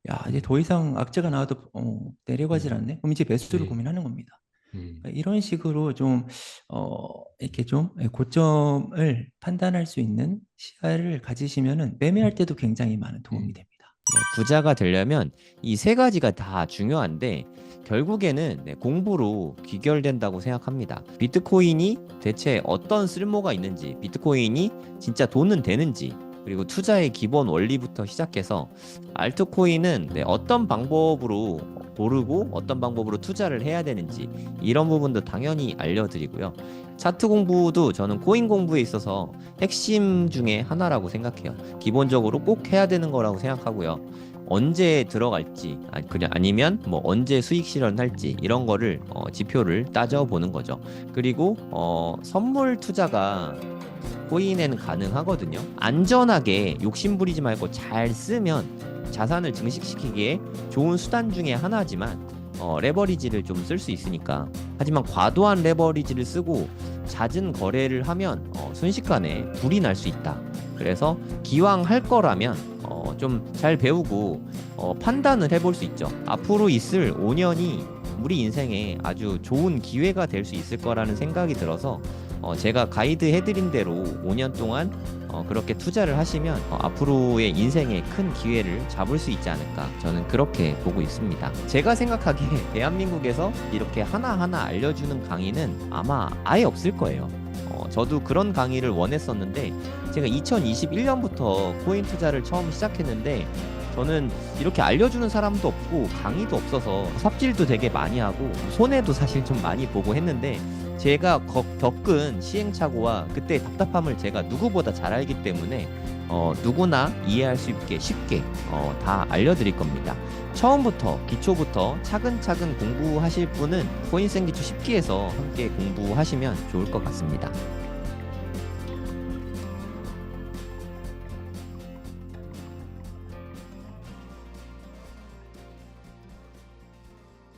야, 이제 더 이상 악재가 나와도 내려가질 않네. 그럼 이제 매수를 고민하는 겁니다. 그러니까 이런 식으로 좀 이렇게 좀 고점을 판단할 수 있는 시야를 가지시면은 매매할 때도 굉장히 많은 도움이 됩니다. 네, 부자가 되려면 이 세 가지가 다 중요한데 결국에는 공부로 귀결된다고 생각합니다. 비트코인이 대체 어떤 쓸모가 있는지, 비트코인이 진짜 돈은 되는지, 그리고 투자의 기본 원리부터 시작해서 알트코인은 어떤 방법으로 고르고 어떤 방법으로 투자를 해야 되는지 이런 부분도 당연히 알려드리고요. 차트 공부도 저는 코인 공부에 있어서 핵심 중에 하나라고 생각해요. 기본적으로 꼭 해야 되는 거라고 생각하고요. 언제 들어갈지 아니면 뭐 언제 수익 실현할지 이런 거를 지표를 따져보는 거죠. 그리고 선물 투자가 코인에는 가능하거든요. 안전하게 욕심 부리지 말고 잘 쓰면 자산을 증식시키기에 좋은 수단 중에 하나지만 레버리지를 좀 쓸 수 있으니까. 하지만 과도한 레버리지를 쓰고 잦은 거래를 하면 순식간에 불이 날 수 있다. 그래서 기왕 할 거라면 좀 잘 배우고 판단을 해볼 수 있죠. 앞으로 있을 5년이 우리 인생에 아주 좋은 기회가 될 수 있을 거라는 생각이 들어서 제가 가이드 해드린 대로 5년 동안 그렇게 투자를 하시면 앞으로의 인생에 큰 기회를 잡을 수 있지 않을까, 저는 그렇게 보고 있습니다. 제가 생각하기에 대한민국에서 이렇게 하나하나 알려주는 강의는 아마 아예 없을 거예요. 저도 그런 강의를 원했었는데 제가 2021년부터 코인 투자를 처음 시작했는데 저는 이렇게 알려주는 사람도 없고 강의도 없어서 삽질도 되게 많이 하고 손해도 사실 좀 많이 보고 했는데, 제가 겪은 시행착오와 그때 답답함을 제가 누구보다 잘 알기 때문에 누구나 이해할 수 있게 쉽게 다 알려드릴 겁니다. 처음부터 기초부터 차근차근 공부하실 분은 코인생기초 10기에서 함께 공부하시면 좋을 것 같습니다.